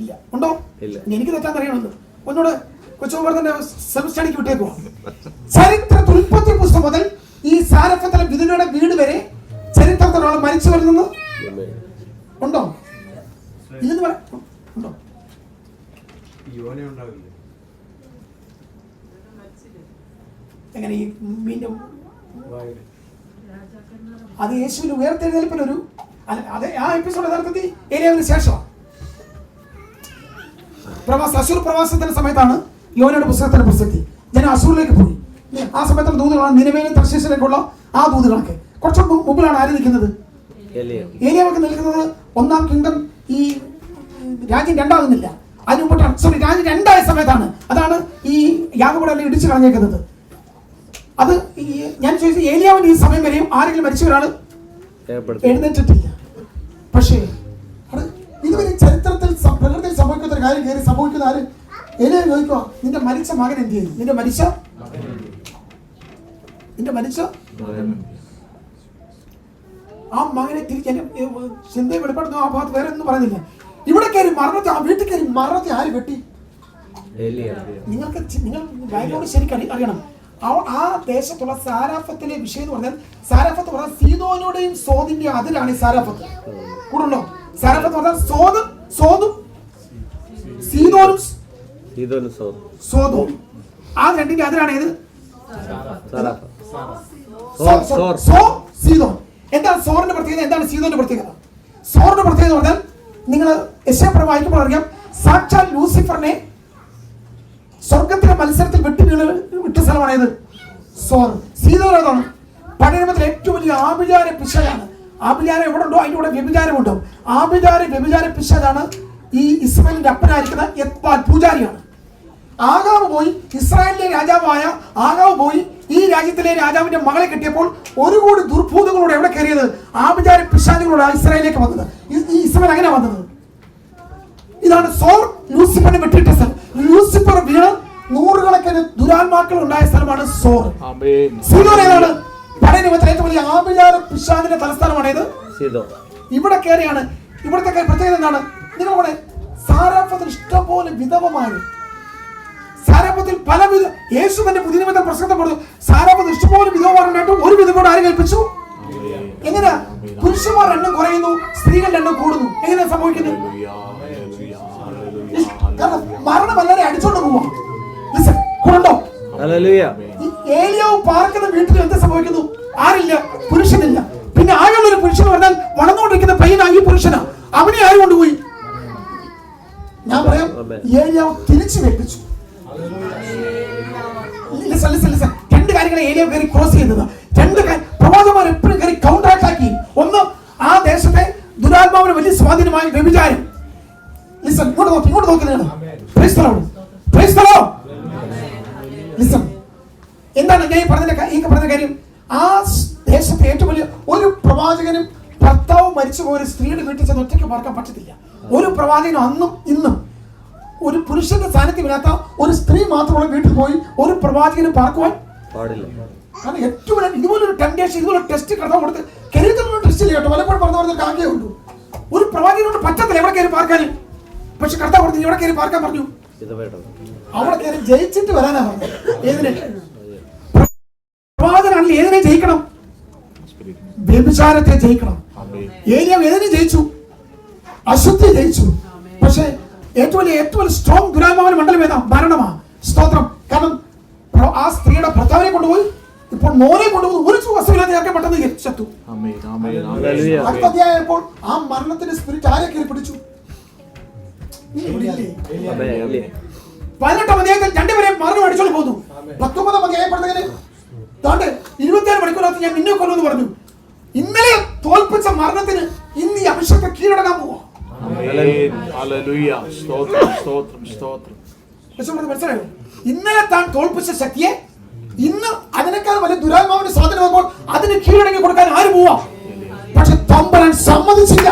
ഇല്ല. ഉണ്ടോ? എനിക്ക് തെറ്റാൻ അറിയണമല്ലോ. ഒന്നോട് കൊച്ചുമ്പറത്തിന്റെ സെൽഫ് സ്റ്റഡിക്ക് വിട്ടേക്കുവാ. ചരിത്രത്തിൽ ഉൽപ്പത്തി പുസ്തകം മുതൽ ഈ സാരഫത്തിലെ വിധവയുടെ വീട് വരെ ചരിത്രത്തിൽ ഒരാൾ മരിച്ചു വരുന്നത് ഉണ്ടോ? ഇല്ലെന്ന് പറ. ഉണ്ടോ? എങ്ങനെ ഈ വീണ്ടും അത് യേശുവിന്റെ ഉയർത്തെഴുന്നേൽപ്പിനൊരു അതെ, ആ എപ്പിസോഡ് യഥാർത്ഥത്തിൽ ഏലിയാവിന് ശേഷമാണ്. അശൂർ പ്രവാസത്തിന്റെ സമയത്താണ് യോനയുടെ പുസ്തകത്തിന്റെ പ്രസക്തി. ജനം അശൂറിലേക്ക് പോയി. ആ സമയത്തുള്ള ദൂതുകളാണ് നിനിവേയിലും തർശീശിലേക്കുള്ള ആ ദൂതുകളൊക്കെ. കുറച്ചു മുമ്പിലാണ് ആര് നിൽക്കുന്നത്? ഏലിയാവൊക്കെ നിൽക്കുന്നത് 1-ാം കിങ്ഡം. ഈ രാജ്യം രണ്ടാകുന്നില്ല, അതിന് മുമ്പിട്ടാണ്. സോറി, രാജ്യം രണ്ടായ സമയത്താണ്. അതാണ് ഈ യാഗപീഠം ഇടിച്ചു കളഞ്ഞേക്കുന്നത്. അത് ഞാൻ ചോദിച്ചത്, ഏലിയാവിന്റെ ഈ സമയം വരെയും ആരെങ്കിലും മരിച്ച ഒരാൾ എഴുന്നേറ്റിട്ടില്ല. പക്ഷേ അത് ഇതുവരെ ചരിത്രത്തിൽ പ്രകൃതിയിൽ സംഭവിക്കുന്ന ഒരു കാര്യം കയറി സംഭവിക്കുന്ന ആര്? ഏലിയാവ് ചോദിക്കുക, നിന്റെ മരിച്ച മകൻ എന്ത് ചെയ്തു? നിന്റെ മരിച്ച ആ മകനെ തിരിച്ച് ചിന്തയെ വെളിപ്പെടുന്ന ആ ഭാഗത്ത് വേറെ ഒന്നും പറയുന്നില്ല. ഇവിടെ കയറി മരണത്തെ, ആ വീട്ടിൽ കയറി മരണത്തെ ആര് വെട്ടി? നിങ്ങൾ ബാക്ക്ഗ്രൗണ്ട് ശരിക്കും അറിയണം. ആ ദേശത്തുള്ള സാരാഫത്തിലെ വിഷയം എന്ന് പറഞ്ഞാൽ, സാരാഫത്ത് പറഞ്ഞാൽ സീദോനുടെയും സോദിന്റെ അതിലാണ് ഈ സാരാഫത്ത്. കൂടുണ്ടോ? സാരാഫത്ത് പറഞ്ഞാൽ സോദും സീദോനും സോദും, ആ രണ്ടിന്റെ അതിലാണ് ഏത്? സീദോൻ. എന്താണ് സോറിന്റെ പ്രത്യേകത? എന്താണ് സീദോന്റെ പ്രത്യേകത? സോറിന്റെ പ്രത്യേകത പറഞ്ഞാൽ, നിങ്ങൾ യശയ്യാ വായിക്കുമ്പോൾ അറിയാം, സാക്ഷാൽ ലൂസിഫറിനെ സ്വർഗത്തിലെ മത്സരത്തിൽ വിട്ട സ്ഥലമാണ് ഏത്? സോർ. സീദോൻ ഏതാണ്? പഴയ നിയമത്തിലെ ഏറ്റവും വലിയ ആഭിചാര പിശാചാണ്. ആഭിചാരം എവിടെ ഉണ്ടോ അതിന്റെ കൂടെ വ്യഭിചാരമുണ്ടോ? വ്യഭിചാര പിശാചാണ് ഈ ഇസ്രായേലിന്റെ അപ്പനായിരിക്കുന്ന യത്ബാൽ, പൂജാരിയാണ്. ആഗാവ് പോയി, ഇസ്രായേലിലെ രാജാവായ ആഗാവ് പോയി ഈ രാജ്യത്തിലെ രാജാവിന്റെ മകളെ കെട്ടിയപ്പോൾ ഒരു കൂടി ദുർഭൂതങ്ങളോട് എവിടെ കയറിയത്? ആഭിചാര പിശാചുകളോട് ഇസ്രായേലിലേക്ക് വന്നത്. ഈ ഇസ്രായേൽ അങ്ങനെ വന്നത്. ഇതാണ് സോർ. ലൂസിഫറിനെ വെട്ടിയിട്ട സ്ഥലം. ലൂസിഫർ വീണ് നൂറുകണക്കിന് ദുരാത്മാക്കൾ ഉണ്ടായ സ്ഥലമാണ് സോർ. സീദോൻ ഏതാണ്? പഴയ നിയമത്തിലെ ഏറ്റവും വലിയ ആഭിചാര പിശാചിന്റെ തലസ്ഥാനമാണ് ഏത്? ഇവിടെ കയറിയാണ്. ഇവിടുത്തെ പ്രത്യേകത എന്താണ്? നിങ്ങളുടെ സാരാഫത്തിൽ ഇഷ്ടംപോലെ വിധവമാര്, സാരാഫത്തിൽ പല വിധ, യേശു തന്നെ പുതിയ നിമിത്തം പ്രസംഗം പറഞ്ഞു, സാരാഫത്തിൽ ഇഷ്ടംപോലെ വിധവമാരുണ്ടായിട്ട് ഒരു വിധവയോട് ആര് കൽപ്പിച്ചു? എങ്ങനെയാ? പുരുഷന്മാരുടെ എണ്ണം കുറയുന്നു, സ്ത്രീകളുടെ എണ്ണം കൂടുന്നു. എങ്ങനെയാ സംഭവിക്കുന്നത്? കാരണം മരണം എല്ലാവരെയും അടിച്ചോണ്ട് പോവാ. കൂടുണ്ടോ? ഏലിയാവ് പാർക്കുന്ന വീട്ടിൽ എന്താ സംഭവിക്കുന്നു? ആരില്ല, പുരുഷനില്ല. പിന്നെ ആകെയുള്ളൊരു പുരുഷൻ പറഞ്ഞാൽ വളർന്നുകൊണ്ടിരിക്കുന്ന പയ്യനാ ഈ പുരുഷനാ. അവനെ ആര് കൊണ്ടുപോയി? ഞാൻ പറയാം, ഏലിയാവ് തിരിച്ചു വെപ്പിച്ചു. രണ്ട് കാര്യങ്ങളെ ഏലിയാവ് കയറി ക്രോസ് ചെയ്യുന്നത്. രണ്ട് പ്രവാചകന്മാർ എപ്പോഴും കയറി കൗണ്ടർ അറ്റാക്ക് ചെയ്യും. ഒന്ന്, ആ ദേശത്തെ ദുരാത്മാവിന് വലിയ സ്വാധീനമായി വ്യഭിചാരം. ഇങ്ങോട്ട് നോക്കുന്നതാണ്. എന്താണ് ഞാൻ ഈ പറഞ്ഞ കാര്യം? ആ ദേശത്തെ ഏറ്റവും വലിയ ഒരു പ്രവാചകനും ഭർത്താവ് മരിച്ചു പോയ ഒരു സ്ത്രീയുടെ വീട്ടിൽ ചെന്ന് ഒറ്റയ്ക്ക് പാർക്കാൻ പറ്റത്തില്ല. ഒരു പ്രവാചകനും അന്നും ഇന്നും ഒരു പുരുഷന്റെ സാന്നിധ്യമില്ലാത്ത ഒരു സ്ത്രീ മാത്രമുള്ള വീട്ടിൽ പോയി ഒരു പ്രവാചകനും പാർക്കുവാൻ പാടില്ല. കാരണം ഏറ്റവും ഇതുപോലൊരു ടെംപ്റ്റേഷൻ, ഇതുപോലെ ടെസ്റ്റ് കടന്നു കൊടുത്ത് കരുതുന്ന ടെസ്റ്റ് ഇല്ല കേട്ടോ. പലപ്പോഴും പറഞ്ഞ ആകെയുള്ളൂ. ഒരു പ്രവാചകനോട് പറ്റത്തില്ല എവിടെ കയറി പാർക്കാനും. പക്ഷെ കർത്താവ് പറഞ്ഞു ഇവിടെ കയറി പാർക്കാൻ പറഞ്ഞു. അവിടെ കയറി ജയിച്ചിട്ട് വരാനാ പറഞ്ഞത്. ഏതിനെ? പ്രവാചകനാണെങ്കിൽ ഏതിനെ ജയിക്കണം? വ്യഭിചാരത്തെ ജയിക്കണം. ഏലിയാവ് ഏതിനെ ജയിച്ചു? അശുദ്ധി ജയിച്ചു. പക്ഷെ ഏറ്റവും വലിയ സ്ട്രോങ് ദുരാത്മാവിന്റെ മണ്ഡലം ഏതാ? മരണമാ. സ്തോത്രം. കാരണം ആ സ്ത്രീയുടെ ഭർത്താവിനെ കൊണ്ടുപോയി, ഇപ്പോൾ മോനെ കൊണ്ടുപോയി ഒരു വസ്തുവില്ലാതെ ആക്കി പെട്ടെന്ന് ചത്തു. അടുത്ത അധ്യായപ്പോൾ ആ മരണത്തിന്റെ സ്പിരിറ്റ് ആരെ കയറി പിടിച്ചു? 18-ാം അധ്യായത്തിൽ രണ്ടുപേരെയും മരണം അടിച്ചോണ്ട് പോകുന്നു. 19-ാം അധ്യായപ്പെടുന്നതിന് 27 മണിക്കൂറകത്ത് ഞാൻ നിന്നെ കൊല്ലുമെന്ന് പറഞ്ഞു. ഇന്നലെ തോൽപ്പിച്ച മരണത്തിന് ഇന്ന് ഈ അഭിഷേകത്തെ കീഴടക്കാൻ പോവാ. മനസ്സിലായോ? ഇന്നലെ താൻ തോൽപ്പിച്ച ശക്തിയെ ഇന്ന് അതിനേക്കാൾ വലിയ ദുരാത്മാവിന്റെ സാധനം വരുമ്പോൾ അതിന് കീഴടങ്ങി കൊടുക്കാൻ ആര് പോവാ? പക്ഷെ തമ്പുരാൻ സമ്മതിച്ചില്ല.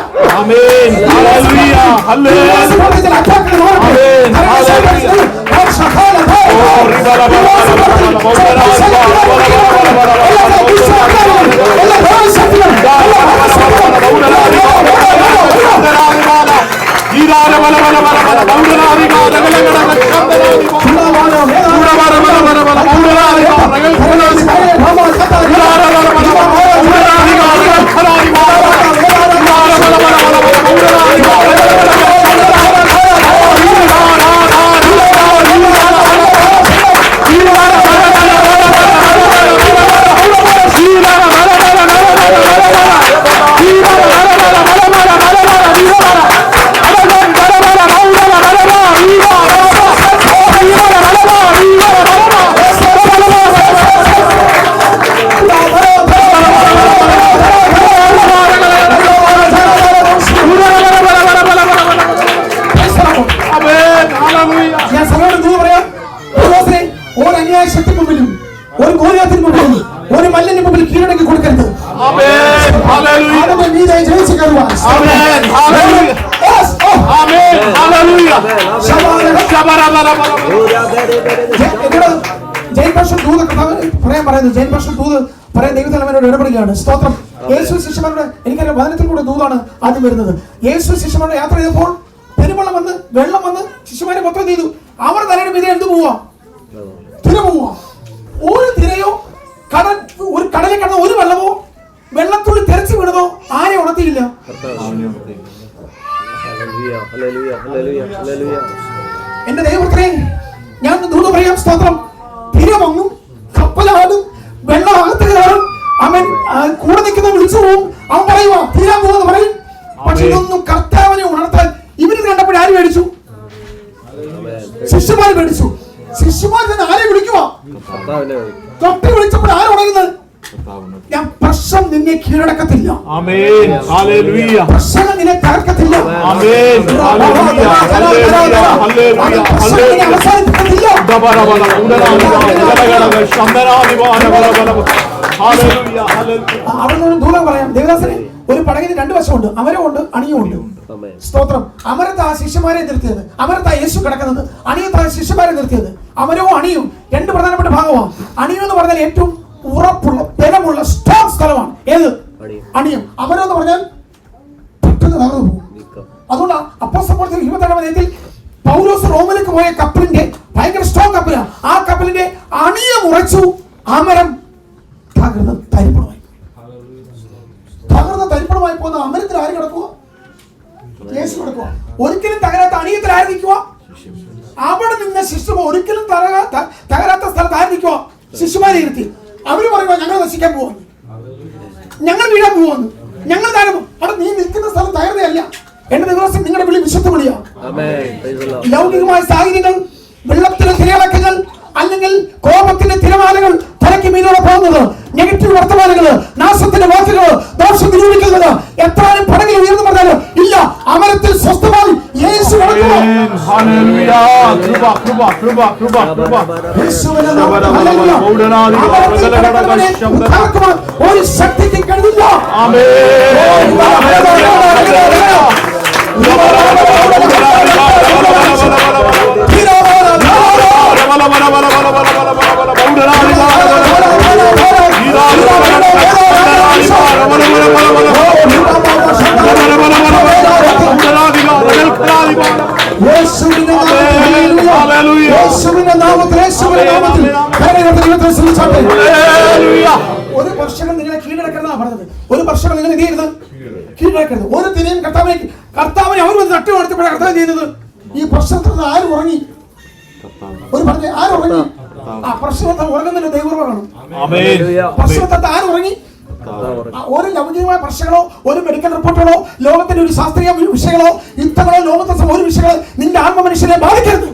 ഒരു മല്ലിന് മുമ്പിൽ കീഴടങ്ങി കൊടുക്കരുത്. ജെയിൻ ഭാഷൻ ദൂത് പറയാൻ പറയുന്നത്, ജെയിൻ ഭാഷൻ ദൂത് പറയാൻ ദൈവതലവനോട് ഇടപെടുകയാണ്. സ്തോത്രം. യേശു ശിഷ്യന്മാരുടെ, എനിക്കറിയാം വചനത്തിൽ കൂടെ ദൂതാണ് ആദ്യം വരുന്നത്. യേശു ശിഷ്യന്മാരുടെ യാത്ര ചെയ്തപ്പോൾ പെരുവെള്ളം വന്ന്, വെള്ളം വന്ന് ശിഷ്യന്മാരെ മൊത്തം ചെയ്തു. അവർ തലയുടെ മീതെ എന്ത് പോവാ? തിര പോവാ. ഒരു തിരയോ ഒരു കടലിൽ കിടന്ന ഒരു വെള്ളമോ വെള്ളത്തുള്ളി തെരച്ചു വീണതോ ആരെ ഉണർത്തിയില്ല. എന്റെ ദൈവത്തിനെ ഞാൻ ദൂത് പറയാം. സ്തോത്രം. തിര പൊങ്ങും, കപ്പലാടും, വെള്ളം അകത്ത് കയറും, അവൻ കൂടെ നിൽക്കുന്ന വിളിച്ചു പോവും, അവൻ പറയുവാ തീരാൻ പോകുന്ന പറയും. പക്ഷെ ഇതൊന്നും കർത്താവിനെ ഉണർത്താൻ ഇവര് കണ്ടപ്പോൾ ആര് മേടിച്ചു? ശിഷ്യന്മാർ മേടിച്ചു. ശിഷ്യന്മാർ തന്നെ ആരെ വിളിക്കുവാ? തൊട്ടി വിളിച്ചപ്പോൾ ആര് ഉണരുന്നത്? ഞാൻ പ്രശ്നം നിന്നെ കീഴടക്കത്തില്ല. പ്രശ്നം നിന്നെ തകർക്കത്തില്ല. അവസാനിപ്പിക്കത്തില്ല. അവിടെ ദൂരം പറയാം. ദേവദാസനെ, ഒരു പടകിന് രണ്ട് വശമുണ്ട്, അമരമുണ്ട്, അണിയുമുണ്ട്. സ്തോത്രം. അമരത്താ ശിഷ്യന്മാരെ നിർത്തിയത്, അമരത്താ യേശു കിടക്കുന്നത്, അണിയത്താ ശിഷ്യന്മാരെ നിർത്തിയത്. അമരവും അണിയും രണ്ട് പ്രധാനപ്പെട്ട ഭാഗമാണ്. അണിയം എന്ന് പറഞ്ഞാൽ ഏറ്റവും ഉറപ്പുള്ള, ബലമുള്ള, സ്ട്രോങ് സ്ഥലമാണ്. ഏത്? അണിയം. അമരം എന്ന് പറഞ്ഞാൽ പെട്ടെന്ന് തകർന്നു പോകും. അതുകൊണ്ട് അപ്പോസ്തലർ 27-ാം അധ്യായത്തിൽ പൗലോസ് റോമിലേക്ക് പോയ കപ്പലിന്റെ ഭയങ്കര സ്ട്രോങ് കപ്പലാണ്. ആ കപ്പലിന്റെ അണിയം ഉറച്ചു, അമരം തകർന്ന് തരിപ്പണമായി. തകർന്ന തരിപ്പണമായി പോകുന്ന അമരത്തിൽ ആര് കിടക്കുക? യേശു കിടക്കുക. ഒരിക്കലും തകരാത്ത അണിയത്തിൽ ആര് നിൽക്കുക? അവിടെ നിന്ന് ശിഷ്യന്മാർ ഒരിക്കലും തകരാത്ത സ്ഥലത്ത് ആര് നിൽക്കുക? ശിശുമാരെ ഇരുത്തി. അവര് പറയുക ഞങ്ങൾ നശിക്കാൻ പോകുന്നു, ഞങ്ങൾ വീഴാൻ പോകുന്നു, ഞങ്ങൾ താഴെ. അവിടെ നീ നിൽക്കുന്ന സ്ഥലം തകർന്നതല്ല. എന്റെ ദിവസം നിങ്ങളുടെ വിളി വിശുദ്ധ വിളിയാ. ലൗകികമായ സാഹചര്യങ്ങൾ, വെള്ളത്തിലെ തിരയിളക്കങ്ങൾ, അല്ലെങ്കിൽ കോപത്തിന്റെ തിരമാലകൾ തലയ്ക്ക് മീനോടെ പോകുന്നത്, നെഗറ്റീവ് വർത്തമാനങ്ങൾ, നാശത്തിന്റെ വാക്കുകൾ, ദോഷം നിരൂപിക്കുന്നത്, എത്രയും പടകിൽ ഉയർന്നു പറഞ്ഞാലും ഇല്ല, അമരത്തിൽ സ്വസ്ഥമായി യേശു ഒരു ശക്തിക്ക് കഴിവില്ല. പറഞ്ഞത്. ഒരു വർഷം നിങ്ങൾ എന്ത് ചെയ്യരുത്, കീഴടക്കരുത്. ഒരു ദിനം കർത്താവിനെ അവർ വന്ന് തട്ടി കൊടുത്തപ്പോഴാണ് കർത്താവ് ചെയ്യുന്നത്. ഈ പ്രശ്നത്തിൽ ആര് ഉറങ്ങി? ഒരു പറഞ്ഞ ആര് ഉറങ്ങി? ആ പ്രശ്നത്തെ ഉറങ്ങുന്നതിന്റെ ദൈവമാണ്. പ്രശ്നത്തെ ആര് ഉറങ്ങി? ഒരു ലൗകികമായ പ്രശ്നങ്ങളോ ഒരു മെഡിക്കൽ റിപ്പോർട്ടുകളോ ലോകത്തിന്റെ ഒരു ശാസ്ത്രീയ വിഷയങ്ങളോ യുദ്ധങ്ങളോ ലോകത്തെ ഒരു വിഷയങ്ങളോ നിന്റെ ആത്മ മനുഷ്യനെ ബാധിക്കരുത്.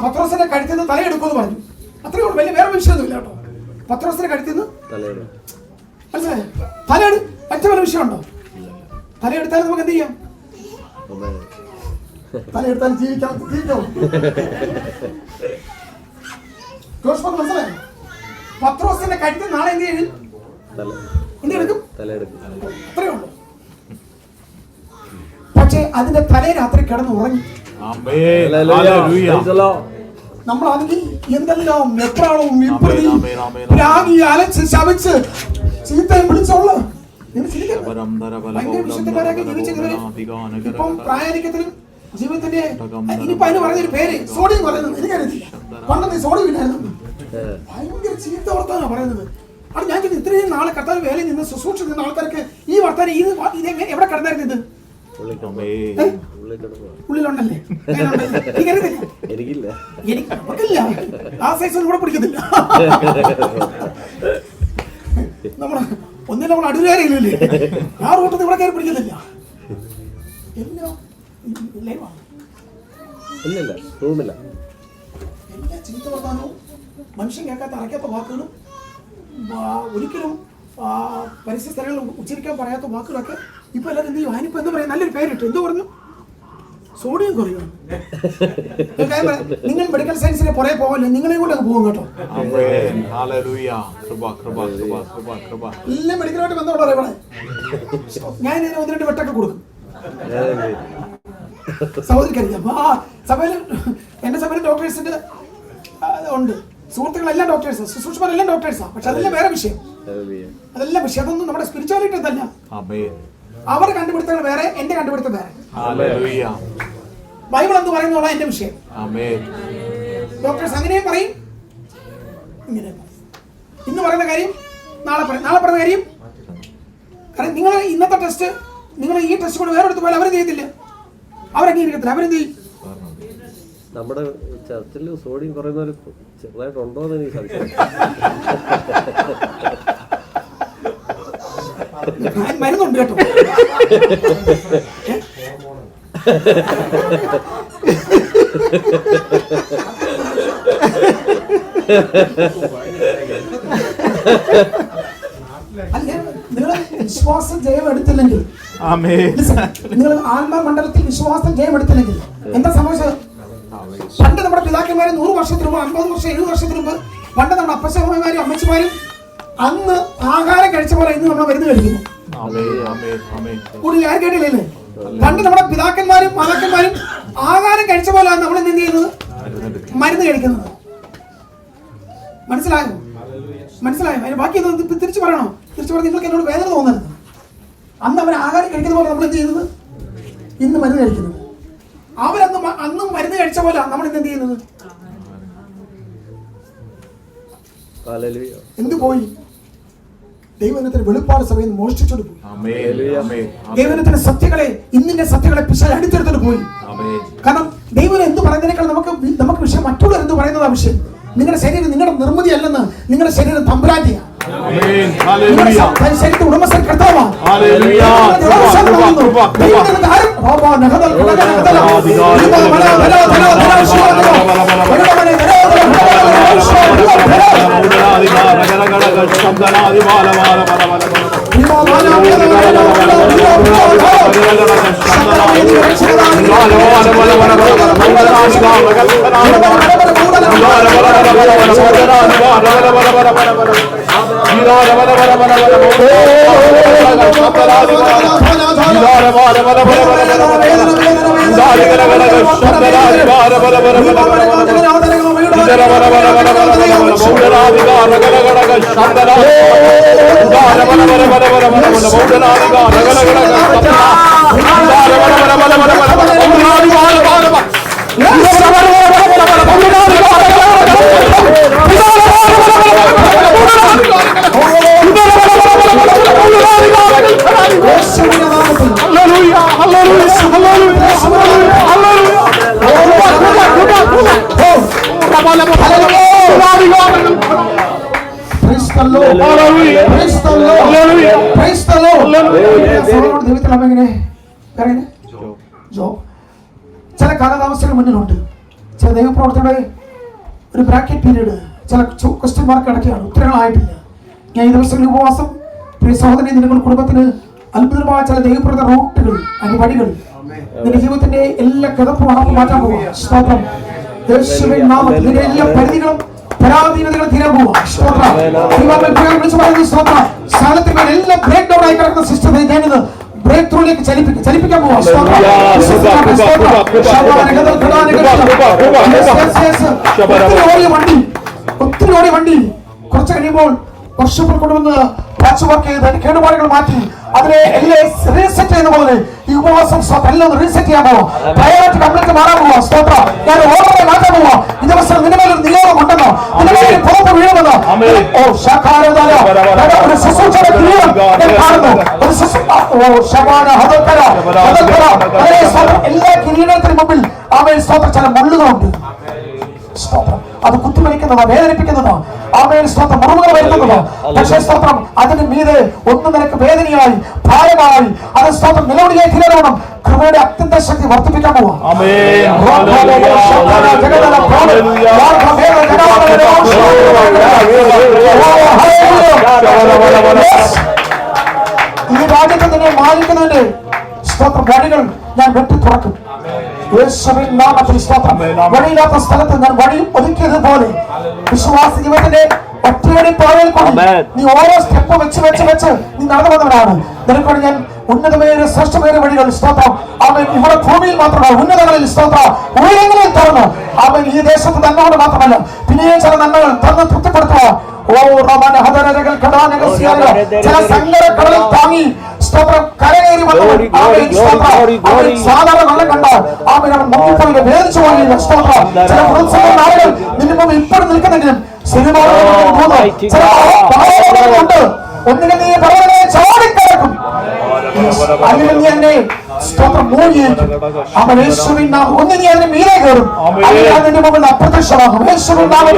പത്രോസിന്റെ കഴുത്തിൽ നിന്ന് തലയെടുക്കുമെന്ന് പറഞ്ഞു. അത്രയും വലിയ വേറെ വിഷയമൊന്നുമില്ല കേട്ടോ. പത്രോസിന്റെ കഴുത്തിൽ നിന്ന് മനസ്സിലായോ? തലയെടു മറ്റു വല്ല വിഷയമുണ്ടോ? തലയെടുത്താലും നമുക്ക് എന്ത് ചെയ്യാം? തലയെടുത്താലും ജീവിക്കാം. മനസ്സിലായോ? പത്രോസിന്റെ കഴുത്തിൽ നാളെ എന്ത് ചെയ്യും? എന്തെടുക്കും? അത്രയേ ഉള്ളൂ. പക്ഷേ അതിന്റെ തലേ രാത്രി കിടന്ന് ഉറങ്ങി. നമ്മളാണെങ്കിൽ എന്തെല്ലാം എത്രാളവും രാഗി അലച്ച് ശവിച്ച് ചീത്തയും വിളിച്ചോളൂ. ഭയങ്കര വിശുദ്ധന്മാരൊക്കെ ജീവിച്ചിരുന്നവര് ഇപ്പം പ്രായാധിക്യത്തിലും ജീവിതത്തിന്റെ ഇനിയിപ്പോ അതിന് പറഞ്ഞൊരു പേര് സോഡിയം പറയുന്നത് എനിക്കറിയത്തില്ല. പണ്ടത്തെ സോഡിയം ഇല്ലായിരുന്നു. ഭയങ്കര ചീത്ത വർത്താനാണ് പറയുന്നത്. അത് ഞാൻ ചോദിച്ചു, ഇത്രയും നാളെ കർത്താവ് വേലയിൽ നിന്ന് ശുശ്രൂഷ നിന്ന ആൾക്കാർക്ക് ഈ വർത്താനം ഇത് എവിടെ കിടന്നായിരുന്നു? ഇത് ഉള്ളിലുണ്ടല്ലേ? എനിക്കറിയത്തില്ല. എനിക്കില്ല. ആ സൈസ് ഒന്നും ഇവിടെ പിടിക്കത്തില്ല. നമ്മള് ഒന്നിനും നമ്മൾ അടുവേറിയില്ലേ? ആ റൂട്ടത്തിൽ ഇവിടെ കയറി പിടിക്കത്തില്ല. എല്ലാം എല്ലാ ചീത്ത വർത്താനവും മനുഷ്യൻ കേൾക്കാത്ത അറയ്ക്കാത്ത വാക്കുകളും ഒരിക്കലും പരിസ്ഥിതി സ്ഥലങ്ങളിൽ ഉച്ചരിക്കാൻ പറയാത്ത വാക്കുകളൊക്കെ ഇപ്പൊ എല്ലാവരും എന്ത് ചെയ്യും? അതിനിപ്പോ എന്താ പറയാ, നല്ലൊരു പേരിട്ടു. എന്ത് പറഞ്ഞു? സോഡിയം കുറയുവാണ്. നിങ്ങൾ മെഡിക്കൽ സയൻസിനെ പുറകെ പോകല്ലേ, നിങ്ങളെയും കൂടെ അങ്ങ് പോകും കേട്ടോ. എല്ലാം മെഡിക്കലായിട്ട് ബന്ധപ്പെടാറ് ഇവിടെ. ഞാൻ ഇതിന് 1-2 വെട്ടൊക്കെ കൊടുക്കും സഹോദരിക്കറിയാം. സഭയിൽ എന്റെ സഭയിൽ ഡോക്ടേഴ്സിന്റെ ഉണ്ട്. സുഹൃത്തുക്കളെല്ലാം ഡോക്ടേഴ്സാ, ശുശ്രൂഷകരെല്ലാം ഡോക്ടേഴ്സാ. പക്ഷെ അതെല്ലാം വേറെ വിഷയം. അതെല്ലാം വിഷയം. അതൊന്നും നമ്മുടെ സ്പിരിച്വാലിറ്റി അതല്ല. അവരുടെ കണ്ടുപിടുത്തങ്ങൾ വേറെ, എന്റെ കണ്ടുപിടുത്തം വേറെ. ബൈബിൾ എന്ത് പറയുന്നുള്ള എന്റെ വിഷയം. ഡോക്ടേഴ്സ് അങ്ങനെയും പറയും, ഇങ്ങനെ ഇന്ന് പറയുന്ന കാര്യം നാളെ പറയുന്ന കാര്യം. കാരണം നിങ്ങൾ ഇന്നത്തെ ടെസ്റ്റ്, നിങ്ങൾ ഈ ടെസ്റ്റ് കൊണ്ട് വേറെ എടുത്ത് പോയാൽ അവരെന്ത് ചെയ്യത്തില്ല, അവരംഗീകരിക്കത്തില്ല. അവരെന്ത് ചെയ്യും? നമ്മുടെ ചർച്ചിൽ സോഡിയം കുറയുന്നവർ ചെറുതായിട്ടുണ്ടോ എന്ന് എനിക്ക് സംശയം. മരുന്നുണ്ട് കേട്ടോ. നിങ്ങൾ വിശ്വാസം ജയം എടുത്തില്ലെങ്കിൽ, നിങ്ങൾ ആത്മമണ്ഡലത്തിൽ വിശ്വാസം ജയം എടുത്തില്ലെങ്കിൽ എന്താ സംഭവിച്ചത്? പണ്ട് നമ്മുടെ പിതാക്കന്മാര് 100 വർഷത്തിന് മുമ്പ്, 50 വർഷം, 70 വർഷത്തിന് മുമ്പ് പണ്ട് നമ്മുടെ അപ്പച്ചമ്മമാരും അമ്മച്ചിമാരും അന്ന് ആഹാരം കഴിച്ച പോലെ ഇന്ന് നമ്മൾ മരുന്ന് കഴിക്കുന്നു. കൂടുതൽ ആരും കേട്ടില്ലേ? പണ്ട് നമ്മുടെ പിതാക്കന്മാരും മാതാക്കന്മാരും ആഹാരം കഴിച്ച പോലെയാണ് നമ്മൾ എന്ത് ചെയ്യുന്നത്? മരുന്ന് കഴിക്കുന്നത്. മനസ്സിലായോ? അതിന് ബാക്കി തിരിച്ചു പറയണോ? തിരിച്ചു പറഞ്ഞാൽ നിങ്ങൾക്ക് എന്നോട് വേദന തോന്നരുത്. അന്ന് അവർ ആഹാരം കഴിക്കുന്ന പോലെ നമ്മൾ എന്ത് ചെയ്യുന്നത്? ഇന്ന് മരുന്ന് കഴിക്കുന്നത്. അന്നും മരുന്ന് കഴിച്ച പോലെ നമ്മൾ ഇന്ന് എന്ത് ചെയ്യുന്നത്? എന്ത് പോയി? ദൈവത്തിന്റെ വെളിപ്പാട് സഭയിൽ മോഷ്ടിച്ചോട് പോയി. ദൈവത്തിന്റെ സത്യങ്ങളെ, ഇന്നിന്റെ സത്യങ്ങളെ പിശാച് അടിച്ചെടുത്തിട്ട് പോയി. കാരണം ദൈവം എന്ത് പറയുന്നതിനേക്കാൾ നമുക്ക് വിഷയം മറ്റുള്ളവർ എന്ത് പറയുന്നതാ വിഷയം. നിങ്ങളുടെ ശരീരം നിങ്ങളുടെ നിർമ്മിതി അല്ലെന്ന്. നിങ്ങളുടെ ശരീരം തമ്പുരാന്റെയാ. ശരീരത്തെ ഉടമസ്ഥൻ കർത്താവാ. the Lord. Praise the Lord. Praise the Lord. ദൈവത്തിൽ അമ്മ എങ്ങനെ പറയുന്നത്? ജോബ്. ചില കാലതാമസങ്ങൾ മുന്നിലുണ്ട്. ചില ദൈവപ്രവർത്തനയുടെ ഒരു ബ്രാക്കറ്റ് പീരീഡ്, ചില ക്വസ്റ്റ്യൻ മാർക്ക് അടക്കുകയാണ്, ഉത്തരങ്ങളായിട്ടില്ല. ഞാൻ ഈ ദിവസങ്ങളിൽ ഉപവാസം പ്രിയ സഹോദരനെ, നിങ്ങളുടെ കുടുംബത്തിന് അത്ഭുതമായ ചില ദൈവപ്രവർത്തന റൂട്ടുകൾ, അതിന്റെ വഴികൾ, നിന്റെ ജീവിതത്തിന്റെ എല്ലാ കിടപ്പും അടപ്പും മാറ്റാൻ പോവുക. സ്തോത്രം. യേശുവിൻ നാമത്തിൽ നിന്റെ എല്ലാ പരിധികളും പരാധീനതകളും തീരാൻ പോവുക. സ്തോത്രം. വിളിച്ചു പറയുന്നത് സ്തോത്രം. സാധനത്തിന്മേൽ എല്ലാം ബ്രേക്ക് ഡൗൺ ആയി കിടക്കുന്ന സിസ്റ്റത്തെ ഞാനിത് ബ്രേക്ക് ത്രൂയിലേക്ക് ചലിപ്പിക്കാൻ പോവാ. ഒത്തിരി ഓടിയ വണ്ടി കുറച്ച് കഴിയുമ്പോൾ വർഷങ്ങൾ കൊണ്ടുവന്ന് പാച്ച് വർക്ക് ചെയ്ത് കേടുപാടുകൾ മാറ്റി അതിനെ എല്ലാം റീസെറ്റ് ചെയ്യുന്ന പോലെ ഈ ഉപവാസം എല്ലാം ഒന്ന് റീസെറ്റ് ചെയ്യാൻ പോവാം. പ്രയോറിറ്റി കംപ്ലീറ്റ് മാറാൻ പോവാ. സ്തോത്ര. ഞാൻ ഓർമ്മ മാറ്റാൻ പോവാ. ഈ ദിവസം നിലവിലൊരു നിയോഗം ഉണ്ടെന്നോ, നിലവിൽ പുറത്ത് വീഴുമെന്നോ, ഒരു ശുശ്രൂഷയുടെ ക്രിയം ഞാൻ കാണുന്നു. എല്ലാ കിരീടത്തിന് മുമ്പിൽ ആമേൻ സ്തോത്രം ചില മുള്ളുകളുണ്ട്. സ്തോത്രം. അത് കുത്തിമരിക്കുന്നതോ വേദനിപ്പിക്കുന്നതോ ആമേൻ സ്തോത്രം മുറിവുകൾ വരുത്തുന്നതോ, പക്ഷേ സ്തോത്രം അതിന് മീതെ ഒന്നും നിനക്ക് വേദനയായി ഭാരമായി അത് സ്തോത്രം നിലവിളിയായി തീരണം. കൃപയുടെ അത്യന്ത ശക്തി വർദ്ധിപ്പിക്കാൻ പോവാ. ഈ രാജ്യത്ത് നിന്നെ മാനിക്കുന്നതിന്റെ സ്തോത്രം വഴികൾ ഞാൻ വെട്ടി തുറക്കും. യേശുവിൻ നാമത്തിൽ സ്തോത്രം. വഴിയില്ലാത്ത സ്ഥലത്ത് ഞാൻ വഴി ഒതുക്കിയതുപോലെ വിശ്വാസ ജീവിതത്തിന്റെ ഒറ്റയടി പാതയിൽ കൂടി നീ ഓരോ സ്റ്റെപ്പ് വെച്ച് നീ നടന്നു വന്നവരാണ്. നിനക്കൂടെ ഞാൻ ഉന്നതമേറിയ ശ്രേഷ്ഠമേറിയ വഴികൾ സ്തോത്രം അവൻ ഇവിടെ ഭൂമിയിൽ മാത്രമല്ല ഉന്നതങ്ങളിൽ സ്തോത്രം ഉയരങ്ങളിൽ തുറന്നു അവൻ ഈ ദേശത്ത് നന്മകൾ മാത്രമല്ല പിന്നെയും ചില നന്മകൾ തുറന്ന് തൃപ്തിപ്പെടുത്തുക. ചില സങ്കട കടലിൽ താങ്ങി സ്തോത്രം കരകയറി വന്നവൻ സാധാരണ വെള്ളം കണ്ടാൽ അവൻ മുങ്ങിപ്പോയി വേദിച്ചു പോയില്ല. സ്തോത്രം. ചില പ്രോത്സാഹന ആളുകൾ നിന്റെ മുമ്പ് ഇപ്പോഴും നിൽക്കുന്നെങ്കിലും സിനിമകളുണ്ട്. ഒന്നിനെ നീ പർവ്വതങ്ങളെ ചാടിക്കടക്കും, അല്ലെങ്കിൽ നീ എന്നെ സ്തോത്രം മൂടിയിരിക്കും. അവൻ യേശുവിൻ നാമത്തിൽ ഒന്ന് നീ അതിന് മീതെ കയറും, അല്ലെങ്കിൽ അതിന്റെ മുമ്പിൽ അപ്രത്യക്ഷമാകും. യേശുവിൻ നാമത്തിൽ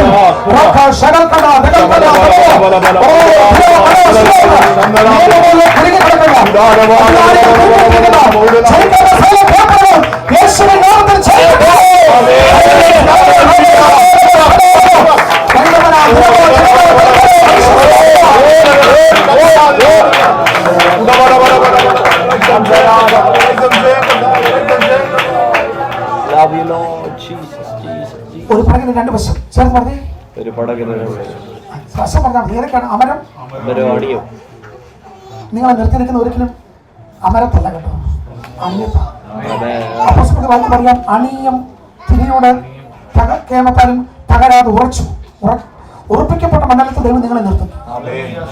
യേശുവിൻ നാമത്തിൽ ഒരു പടകിന് രണ്ട് വശം ചേർന്ന് പറഞ്ഞേ. ഒരു പടകിന് വശം പറഞ്ഞാൽ ഏതൊക്കെയാണ്? അമരം, അടിയും. നിങ്ങളെ നിർത്തി നിൽക്കുന്ന ഒരിക്കലും അമരത്തല്ല കേട്ടോ, അണിയത്ത. വായിക്ക് പറയാം, അണിയം തിരിയോട് കേമത്താലും തകരാതെ ഉറപ്പിക്കപ്പെട്ട മണ്ഡലത്തിൽ ദൈവം നിങ്ങളെ നിർത്തും.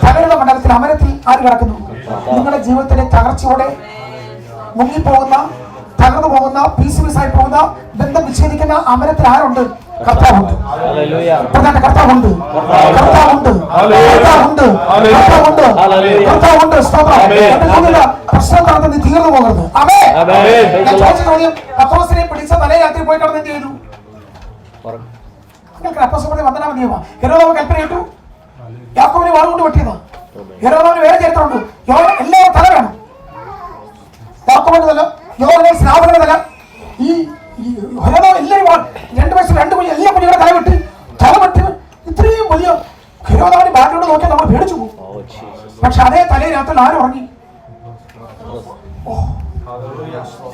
തകരുന്ന മണ്ഡലത്തിൽ അമരത്തിൽ ആര് കിടക്കുന്നു? നിങ്ങളുടെ ജീവിതത്തിലെ തകർച്ചയോടെ മുങ്ങിപ്പോകുന്ന, തകർന്നു പോകുന്ന, പീസുപീസായി പോകുന്ന, ബന്ധം വിച്ഛേദിക്കുന്ന അമരത്തിൽ ആരുണ്ട്? കർത്താവുണ്ട്. പ്രധാന കർത്താവുണ്ട്. പ്രശ്നം നടന്ന് നീ തീർന്നു പോകരുത്. പത്രോസിനെ പിടിച്ച തലേ രാത്രി പോയി കിടന്ന് എന്ത് ചെയ്തു? അപ്പസ്തോലന്മാരെ വന്ദനം മതിയോ? ഹെരോദാവ് കൽപ്പന ഇട്ടു, യാക്കോബിനെ വാളുകൊണ്ട് വെട്ടിയതാ. ഹെരോദാവിന് വേറെ ചരിത്രമുണ്ട്. എല്ലാവരും തല വേണം. യാക്കോബിന്റെ തല, യോഹന്നാന്റെ സ്നാപകന്റെ തല, ഈ ഹെരോദാവ് എല്ലാവരും 2 വയസ്സ് 2 കുഞ്ഞ് എല്ലാ കുഞ്ഞുങ്ങളുടെ തല വെട്ടി ഇത്രയും വലിയ ഹെരോദാവിന്റെ ബാക്കിലോട്ട് നോക്കിയാൽ നമ്മൾ പേടിച്ചു പോകും. പക്ഷെ അതേ തലേ രാത്രി ആരും ഉറങ്ങി.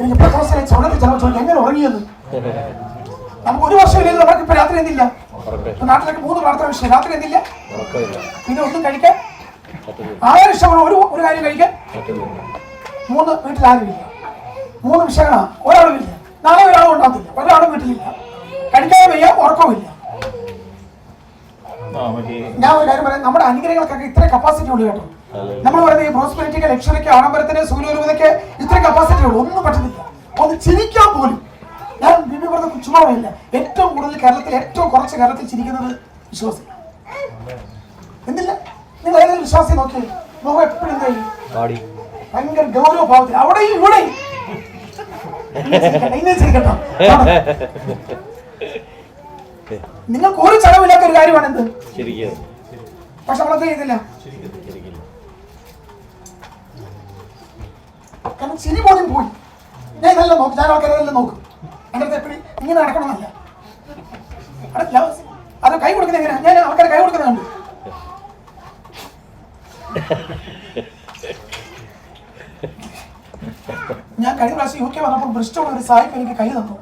എനിക്ക് പത്രോസിനെ ചുണത്തിൽ ചോദിച്ചു എങ്ങനെ ഉറങ്ങിയെന്ന്. നമുക്ക് ഒരു വർഷം ഇല്ലെങ്കിൽ നമുക്ക് ഇപ്പൊ രാത്രി എന്തില്ല? നാട്ടിലേക്ക് 3 പ്രാർത്ഥന വിഷയം, രാത്രി എന്തില്ല? പിന്നെ ഒന്നും കഴിക്കാൻ 6 ഇഷ്ടമാണ്. ഒരു കാര്യം കഴിക്കാൻ 3 വീട്ടിൽ ആരുമില്ല. 3 വിഷയങ്ങളാണ്. ഒരാളുമില്ല. നാളെ ഒരാളും ഉണ്ടാകത്തില്ല. ഒരാളും വീട്ടിലില്ല. കഴിക്കാൻ വയ്യ, ഉറക്കമില്ല. ഞാൻ ഒരു കാര്യം പറയാം, നമ്മുടെ അനുഗ്രഹങ്ങൾക്കൊക്കെ ഇത്ര കപ്പാസിറ്റി ഉള്ളു കേട്ടോ. നമ്മൾ പറയുന്നത് ഈ പ്രോസ്പെരിറ്റിക്ക്, ലക്ഷറിക്ക്, ആഡംബരത്തിന്, സൂര്യോരൂപതയ്ക്ക് ഇത്ര കപ്പാസിറ്റി ഉള്ളു. ഒന്നും പറ്റുന്നില്ല. ഒന്ന് ചിരിക്കാൻ പോലും. ഞാൻ ബിബി പറഞ്ഞ ചുമ്മാ പറയില്ല. ഏറ്റവും കൂടുതൽ കേരളത്തിൽ, ഏറ്റവും കുറച്ച് കേരളത്തിൽ ചിരിക്കുന്നത് വിശ്വാസി. എന്തില്ല? നിങ്ങൾ ഏതൊരു വിശ്വാസി നോക്കി മുഖം എപ്പോഴും എന്തായി? ഭയങ്കര ഗൗരവ ഭാവത്തിൽ അവിടെയും ഇവിടെയും. ചിരിക്കട്ടോ. നിങ്ങൾക്ക് ഒരു ചെലവില്ലാത്ത ഒരു കാര്യമാണ് എന്ത്? പക്ഷെ നമ്മളത് ചെയ്തില്ല. കാരണം ചിരി പോലും പോയി. ഞാൻ ഇതെല്ലാം നോക്കും, ഞാൻ ആൾക്കാരെല്ലാം നോക്കും. എൻ്റെ അടുത്ത് എപ്പോഴും ഇങ്ങനെ നടക്കണമെന്നല്ല. അത് കൈ കൊടുക്കുന്നത് എങ്ങനെയാ? ഞാൻ ആൾക്കാരെ കൈ കൊടുക്കുന്നുണ്ട്. ഞാൻ കഴിഞ്ഞ പ്രാവശ്യം UK വന്നപ്പോൾ ബ്രിസ്റ്റോൾ ഒരു സായിപ്പ് എനിക്ക് കൈ തന്നു.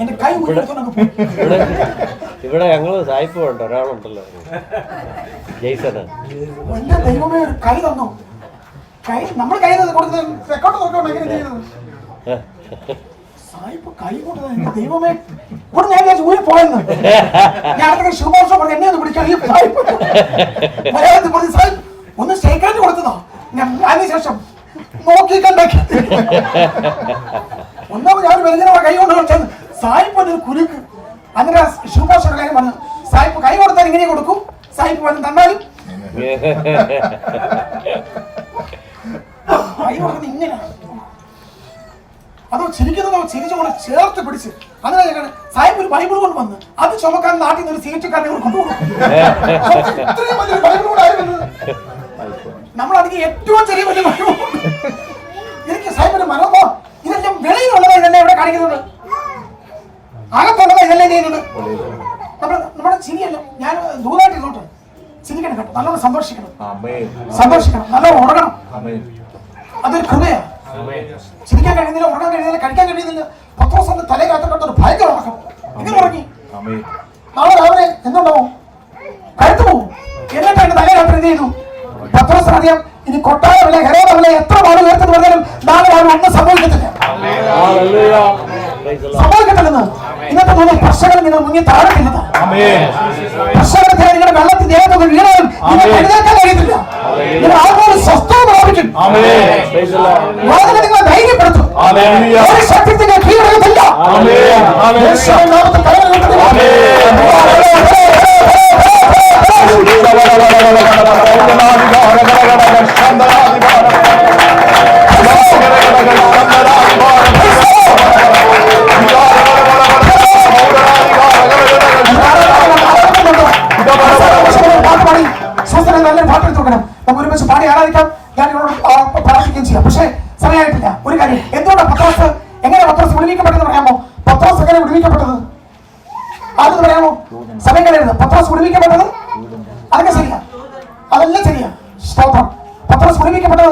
എന്റെ കൈ ഇവിടെ ഞങ്ങള് സായിപ്പ് ഉണ്ട്, ഒരാളുണ്ടല്ലോ ജയ്സന്. എന്റെ ദൈവമേ, ഒരു കൈ തന്നു. കൈ നമ്മൾ കൈ കൊടുക്കുന്നത് റെക്കോർഡ് നോക്കണം എങ്ങനെ ചെയ്യുന്നത്. സായിപ്പ് കൈ കൊടുത്തത് എന്റെ ദൈവമേ. ഇവിടെ ഞാൻ വിചാരിച്ചു ഊരി പോയെന്ന്. ഞാൻ അടുത്ത ശുഭോഷം പറഞ്ഞു എന്നെ ഒന്ന് പിടിക്കാൻ. ഈ സായിപ്പ് മലയാളത്തിൽ പറഞ്ഞ സായിപ്പ് ഒന്ന് സ്റ്റേക്കാൻഡ് കൊടുത്തതാ. ഞാൻ അതിനുശേഷം നോക്കി കണ്ടാക്കി ഒന്നാമത് ഞാൻ വെറുതെ കൈ കൊണ്ട് കളിച്ചത് സായിപ്പ് ഒരു കുരുക്ക്. അങ്ങനെ ശുഭോഷം കാര്യം പറഞ്ഞു, സായിപ്പ് കൈ കൊടുത്താൽ ഇങ്ങനെ കൊടുക്കും, സായിപ്പ് വന്ന് തന്നാലും കൈ കൊടുക്കുന്നത് ഇങ്ങനെയാണ്. അതോ ചിരിക്കുന്നതോ ചിരിച്ചുകൊണ്ട് ചേർത്ത് പിടിച്ച് അങ്ങനെ സായിപ്പ് ഒരു ബൈബിൾ കൊണ്ട് വന്ന് അത് ചുമക്കാൻ നാട്ടിൽ നിന്ന് ഒരു സീറ്റുകാരനെ കൊണ്ടുപോകും. ഇത്രയും വലിയൊരു ബൈബിൾ കൊണ്ടായിരുന്നു നമ്മളതിന് ഏറ്റവും ചെറിയ വലിയ ബൈബിൾ. എനിക്ക് സായിപ്പിന്റെ മനോഭോ ഇതെല്ലാം വെളിയിലുള്ളതാ, ഇതെല്ലാം ഇവിടെ കാണിക്കുന്നത്, അകത്തുള്ളതാ ഇതെല്ലാം ചെയ്യുന്നത്. നമ്മുടെ ചിരിയല്ല. ഞാൻ ദൂരായിട്ട് ഇരുന്നോട്ടെ, ചിരിക്കണം കേട്ടോ, നല്ലോണം സന്തോഷിക്കണം, നല്ലോണം ഉറങ്ങണം. അതൊരു കൃപയാ. ചിരിക്കാൻ കഴിയുന്നില്ല, ഉറങ്ങാൻ കഴിയുന്നില്ല, കഴിക്കാൻ കഴിയുന്നില്ല. 10 ദിവസം തലേ കാത്തപ്പെട്ട ഒരു ഭയങ്കര ഉറക്കം. എങ്ങനെ ഉറങ്ങി? നാളെ രാവിലെ എന്തുണ്ടാവും? കഴുത്തു പോവും. എന്നിട്ട് എന്റെ തലേ രാത്രി എന്ത് ചെയ്തു? 10 ദിവസം അറിയാം. ഇനി കൊട്ടാരമില്ല, ഹെരോദമില്ല, എത്ര മാറി ഉയർത്തുന്നു പറഞ്ഞാലും നാളെ രാവിലെ ഒന്നും സംഭവിക്കത്തില്ല. സംഭവിക്കത്തില്ലെന്ന് ഇന്നത്തെ മൂന്ന് പ്രശ്നങ്ങൾ നിങ്ങൾ മുങ്ങി താഴത്തില്ലെന്ന്. പ്രശ്നത്തെ നിങ്ങളുടെ വെള്ളത്തിൽ ദേഹത്തൊക്കെ വീണാലും നിങ്ങൾ എഴുന്നേക്കാൻ കഴിയത്തില്ല. നിങ്ങൾ ആൾക്കാർ സ്വസ്ഥത പ്രാപിക്കും. നിങ്ങളെ ധൈര്യപ്പെടുത്തും. ഒരു ശക്തിക്ക് കീഴടങ്ങത്തില്ല. നല്ലൊരു പാട്ട് നോക്കണം, നമുക്ക് ഒരുമിച്ച് പാടി ആരാധിക്കാം. ഞാൻ പ്രാർത്ഥിക്കുകയും ചെയ്യാം. പക്ഷേ സമയമായിട്ടില്ല. ഒരു കാര്യം, എന്തുകൊണ്ടാണ് പത്രോസ് എങ്ങനെ പത്രോസ് വിടുവിക്കപ്പെട്ടെന്ന് പറയാമോ? പത്രോസ് എങ്ങനെ വിടുവിക്കപ്പെട്ടത് അതെന്ന് പറയാമോ? സമയം കളയരുത്. പത്രോസ് വിടുവിക്കപ്പെട്ടത് അതൊക്കെ ശരിയാ, അതെല്ലാം ശരിയാ. സ്തോത്രം. പത്രോസ് വിടുവിക്കപ്പെട്ടത്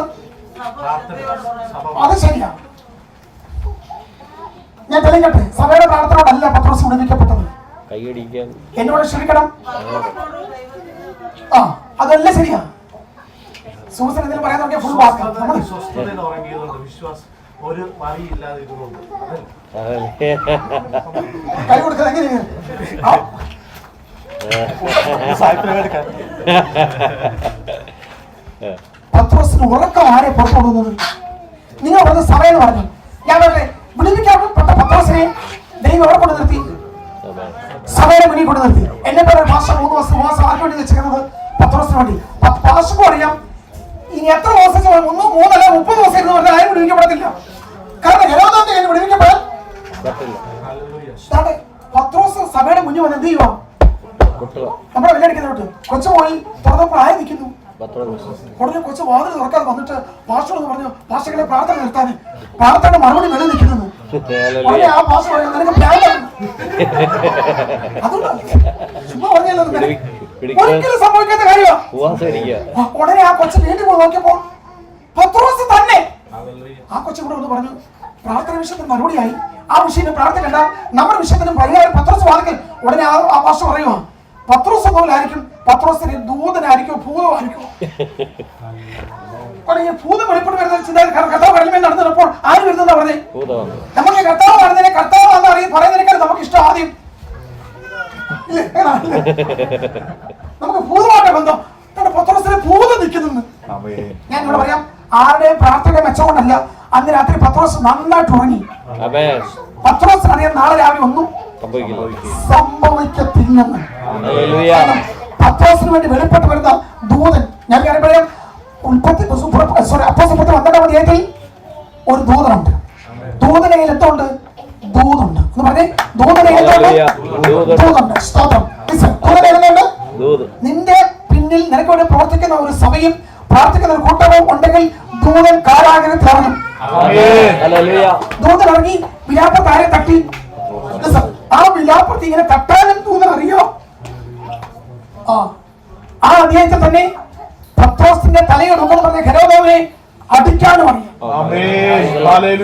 അത് ശരിയാ. ഞാൻ തെളിയിക്കട്ടെ, സഭയുടെ പ്രാർത്ഥനയോടല്ല പത്രോസ് വിടുവിക്കപ്പെട്ടത്. എന്നോട് ക്ഷമിക്കണം. ആ അതെല്ലാം ശരിയാ. സൂസൻ എന്തെങ്കിലും പറയാൻ നോക്കിയാൽ ഫുൾ വാക്ക് കൈ കൊടുക്കുന്നത് എങ്ങനെയാണ്? പത്രോസിന് ഉറക്കം ആരെ പുറപ്പെടുന്നത്? നിങ്ങൾ പറഞ്ഞ സമയം പറഞ്ഞു. ഞാൻ പറഞ്ഞെ വിടുവിക്കപ്പെട്ട പത്രോസിനെ ദൈവം എവിടെ കൊണ്ട് നിർത്തി? സഭയുടെ മുന്നിൽ കൊണ്ട് നിർത്തി. എന്നെ പോലെ മാസം 3 മാസം ആർക്ക് വേണ്ടി വെച്ചിരിക്കുന്നത്? പത്രോസിന് വേണ്ടി. പാർശ്വം അറിയാം, ഇനി എത്ര ദിവസം 3, 3 അല്ല 30 ദിവസം ഇരുന്ന് പറഞ്ഞാൽ ആരും വിടുവിക്കപ്പെടത്തില്ല. കാരണം ഹെരോദാന്റെ കയ്യിൽ വിടുവിക്കപ്പെടാൻ പത്രോസ് സഭയുടെ മുന്നിൽ വന്ന് എന്ത് ചെയ്യുക? നമ്മുടെ വെല്ലടിക്കുന്നോട്ട് കൊച്ചു പോയി തുറന്നപ്പോൾ ആയി നിൽക്കുന്നു. ഉടനെ കൊച്ചു വാതിൽ തുറക്കാതെ വന്നിട്ട് പാസ്റ്റർ പറഞ്ഞു, പാസ്റ്റർകളെ പ്രാർത്ഥന നിർത്താൻ. പ്രാർത്ഥന മറുപടി വെളി നിൽക്കുന്നു. ഉടനെ ആ പാസ്റ്റർ പറഞ്ഞു, നിനക്ക് പ്രാർത്ഥന അതുകൊണ്ടാണ് ചുമ്മാ പറഞ്ഞല്ലോ, ഒരിക്കലും സംഭവിക്കാത്ത കാര്യമാണ്. ഉടനെ ആ കൊച്ചു വീണ്ടും പോയി നോക്കിയപ്പോൾ പത്രോസ് തന്നെ ആ കൊച്ചു കൂടെ ഒന്ന് പറഞ്ഞു, പ്രാർത്ഥന വിഷയത്തിന് മറുപടിയായി. ആ വിഷയം പ്രാർത്ഥിക്കണ്ട, നമ്മുടെ വിഷയത്തിനും പരിഹാരം പത്രോസ് വാദിക്കൽ. ഉടനെ ആ പാസ്റ്റർ പറയുക, പത്രോസ് പോലായിരിക്കും, പത്രോസിന് ദൂതനായിരിക്കും, ഭൂതമായിരിക്കും. ഭൂതം വെളിപ്പെട്ട് വരുന്ന ചിന്ത കർത്താവ് കടലിൽ നടന്നപ്പോൾ ആര് വരുന്ന പറഞ്ഞേ? നമുക്ക് കർത്താവ് നടന്നതിനെ കർത്താവ് എന്ന് പറയുന്നതിനേക്കാൾ നമുക്ക് ഇഷ്ടം ആദ്യം നമുക്ക് ഭൂതമായിട്ട് ബന്ധം. പത്രോസിന് ഭൂതം നിൽക്കുന്നു. ഞാൻ ഇവിടെ പറയാം, ആരുടെയും പ്രാർത്ഥനയുടെ മെച്ചമുണ്ടല്ല. അന്ന് രാത്രി പത്രോസ് നന്നായിട്ട് ഉറങ്ങി. പത്രോസിന് അറിയാം നാളെ രാവിലെ ഒന്നും സംഭവിക്കത്തില്ലെന്ന്. പത്രോസിന് വേണ്ടി വെളിപ്പെട്ട് വരുന്ന ദൂതൻ, ഞാൻ കാര്യം പറയാം, അപ്പോസ്തലപ്രവൃത്തി 12-ാം അധ്യായത്തിൽ ഒരു ദൂതനുണ്ട്. ദൂതന്റെ കയ്യിൽ എന്തുണ്ട്? ദൂതുണ്ട് എന്ന് പറഞ്ഞേ. ദൂതന്റെ കയ്യിൽ എന്തുണ്ട്? ദൂതുണ്ട്. സ്തോത്രം. ദൂതന്റെ കയ്യിൽ എന്തുണ്ട്? നിന്റെ പിന്നിൽ അല്ലെങ്കിൽ നിനക്ക് വേണ്ടി പ്രവർത്തിക്കുന്ന ഒരു സഭയും പ്രാർത്ഥിക്കുന്ന ഒരു കൂട്ടവും ഉണ്ടെങ്കിൽ ദൂതൻ കാരാഗ്രഹത്തിൽ ഇറങ്ങും. ദൂതൻ ഇറങ്ങി വിലാപ്പത്താരെ തട്ടി. ആ വിലാപ്പത്തി ഇങ്ങനെ തട്ടാനും ദൂതൻ അറിയോ? ആ അധ്യായത്തിൽ തന്നെ പത്രോസിന്റെ തലയെടുക്കുന്നു പറഞ്ഞ ഹെരോദാവിനെ അടിക്കാനും അറിയാം.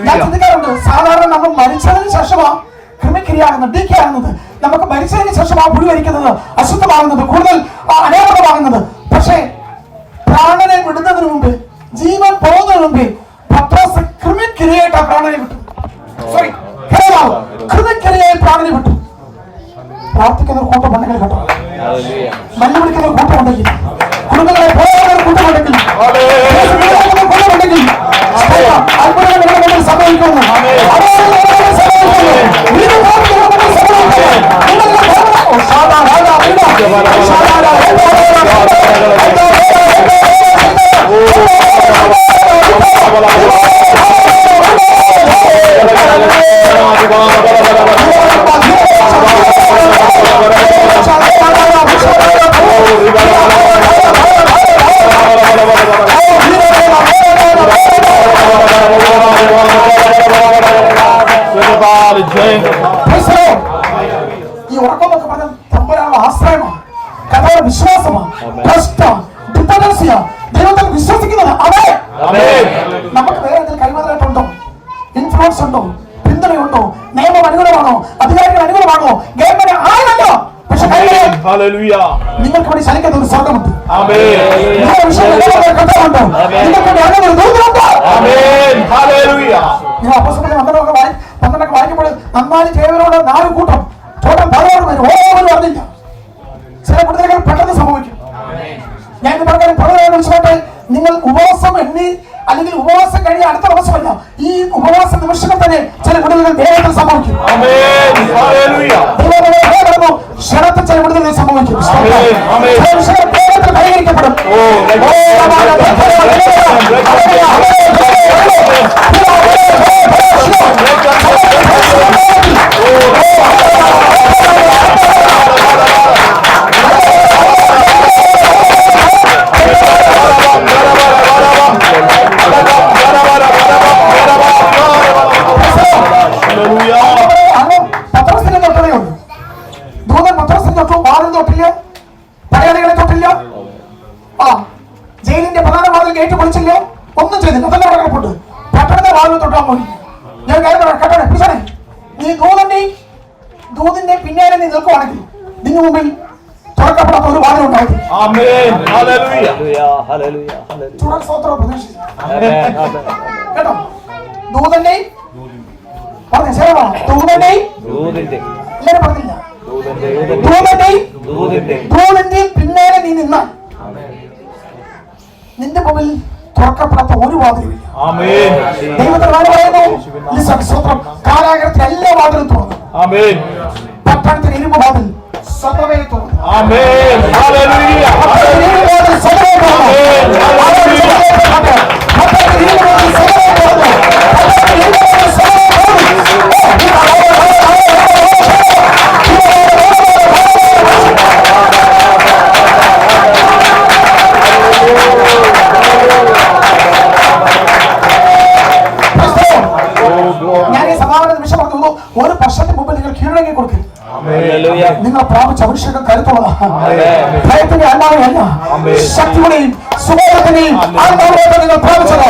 ഞാൻ ചിന്തിക്കാറുണ്ട്, സാധാരണ നമ്മൾ മരിച്ചതിന് ശേഷമാണ് ക്രിമിക്രിയാകുന്നത്, ഡീക്കാകുന്നത്. നമുക്ക് മരിച്ചതിന് ശേഷമാണ് പുഴുവരിക്കുന്നത്, അശുദ്ധമാകുന്നത്, കൂടുതൽ അനേകമാകുന്നത്. പക്ഷേ പ്രാണനെ വിടുന്നതിന് മുമ്പ്, ജീവൻ പോകുന്നതിന് മുമ്പ് പത്രോസ് ക്രിമിക്രിയായിട്ട് ആ പ്രാണനെ വിട്ടു. സോറി, ഹെരോദാവ് ക്രിമിക്രിയായി പ്രാണനെ വിട്ടു. പ്രാർത്ഥിക്കുന്ന ഒരു കൂട്ടമുണ്ടെങ്കിൽ കേട്ടോ, മല്ലു വിളിക്കുന്ന ഒരു കൂട്ടമുണ്ടെങ്കിൽ, കുടുംബങ്ങളെ പോകാൻ ഒരു കൂട്ടമുണ്ടെങ്കിൽ, കൂട്ടമുണ്ടെങ്കിൽ അത്ഭുതങ്ങൾ സംഭവിക്കുന്നു. ഈ ഉറക്കമൊക്കെ പറഞ്ഞ തമ്പുരാനുള്ള ആശ്രയമാണ്, കഥയുടെ വിശ്വാസമാണ്, ദൈവത്തിൽ വിശ്വസിക്കുന്നത്. അതെ, നമുക്ക് വേറെ എന്തെങ്കിലും കൈമാറായിട്ടുണ്ടോ? ഇൻഫ്ലുവൻസ് ഉണ്ടോ? പിന്തുണയുണ്ടോ? നിയമം അനുകൂലമാണോ? അധികാരികൾ അനുകൂലമാണോ? ഗവൺമെന്റ് ആയതല്ലോ. പക്ഷെ നിങ്ങൾക്ക് വേണ്ടി ശലിക്കുന്ന ഒരു സ്വർഗമുണ്ട്. പന്ത്രണ്ടൊക്കെ വായിക്കുമ്പോൾ നന്നായി ചെയ്തവരോട് 4 കൂട്ടം ചോട്ടം 16 പേര് ഓരോന്നും അറിഞ്ഞില്ല. ചില വിടുതലുകൾ പെട്ടെന്ന് സംഭവിക്കും. ഞാൻ പറഞ്ഞ പലരും വിളിച്ചോട്ടെ, നിങ്ങൾ ഉപവാസം എണ്ണി അല്ലെങ്കിൽ ഉപവാസം കഴിഞ്ഞ അടുത്ത ദിവസമല്ല, ഈ ഉപവാസ നിമിഷങ്ങൾ തന്നെ ചില വിടുതലുകൾ വേഗത്തിൽ സംഭവിക്കും. ക്ഷണത്തിൽ ചില വിടുതലുകൾ സംഭവിക്കും. വേഗത്തിൽ പരിഹരിക്കപ്പെടും. പത്രോസിനെ തൊട്ടതേ ഉള്ളൂ. ദൂതൻ പത്രോസിനെ തൊട്ടു, വാതിൽ തൊട്ടില്ല, പടയാളികളെ തൊട്ടില്ല, ജയിലിന്റെ പ്രധാന വാതിൽ ഗേറ്റ് പൊളിച്ചില്ല, ഒന്നും ചെയ്തില്ല. അതെല്ലാം കിടപ്പുണ്ട്. പട്ടണത്തെ വാതിൽ തൊട്ടാൽ മതി. ഞാൻ കാര്യം കേട്ടോടെ പിടിച്ചോണേ, നീ ദൂതിന്റെ പിന്നാലെ നീ നിൽക്കുവാണെങ്കിൽ നിന്റെ മുമ്പിൽ തുറക്കപ്പെടാത്ത ഒരു വാതിൽ ഉണ്ടാകും. കേട്ടോ, ദൂതന്റെയും എല്ലാരും പറഞ്ഞില്ല, ദൂതന്റെയും പിന്നാലെ നീ നിന്നാൽ നിന്റെ മുമ്പിൽ തുറക്കപ്പെടാത്ത ഒരു വാതിലുമില്ല. ദൈവത്തിന് പറയുന്നു, കാരാഗ്രഹത്തിൽ എല്ലാ വാതിലും തുറന്നു. പട്ടണത്തിന് ഇരുമ്പ് വാതിൽ സ്വതവേ തുറന്നു. ഞാൻ ഈ സമാധാന നിമിഷം പറഞ്ഞു, ഒരു വർഷത്തിന് മുമ്പ് നിങ്ങൾ കീഴടങ്ങി കൊടുക്കരുത്. നിങ്ങൾ പ്രാപിച്ച അഭിഷേകം കരുത്തുള്ളതാണ്. ഭയത്തിന്റെ ആത്മാവല്ല, ശക്തിയുടെയും സുബോധത്തിന്റെയും ആത്മാവിനെ നിങ്ങൾ പ്രാപിച്ചത്.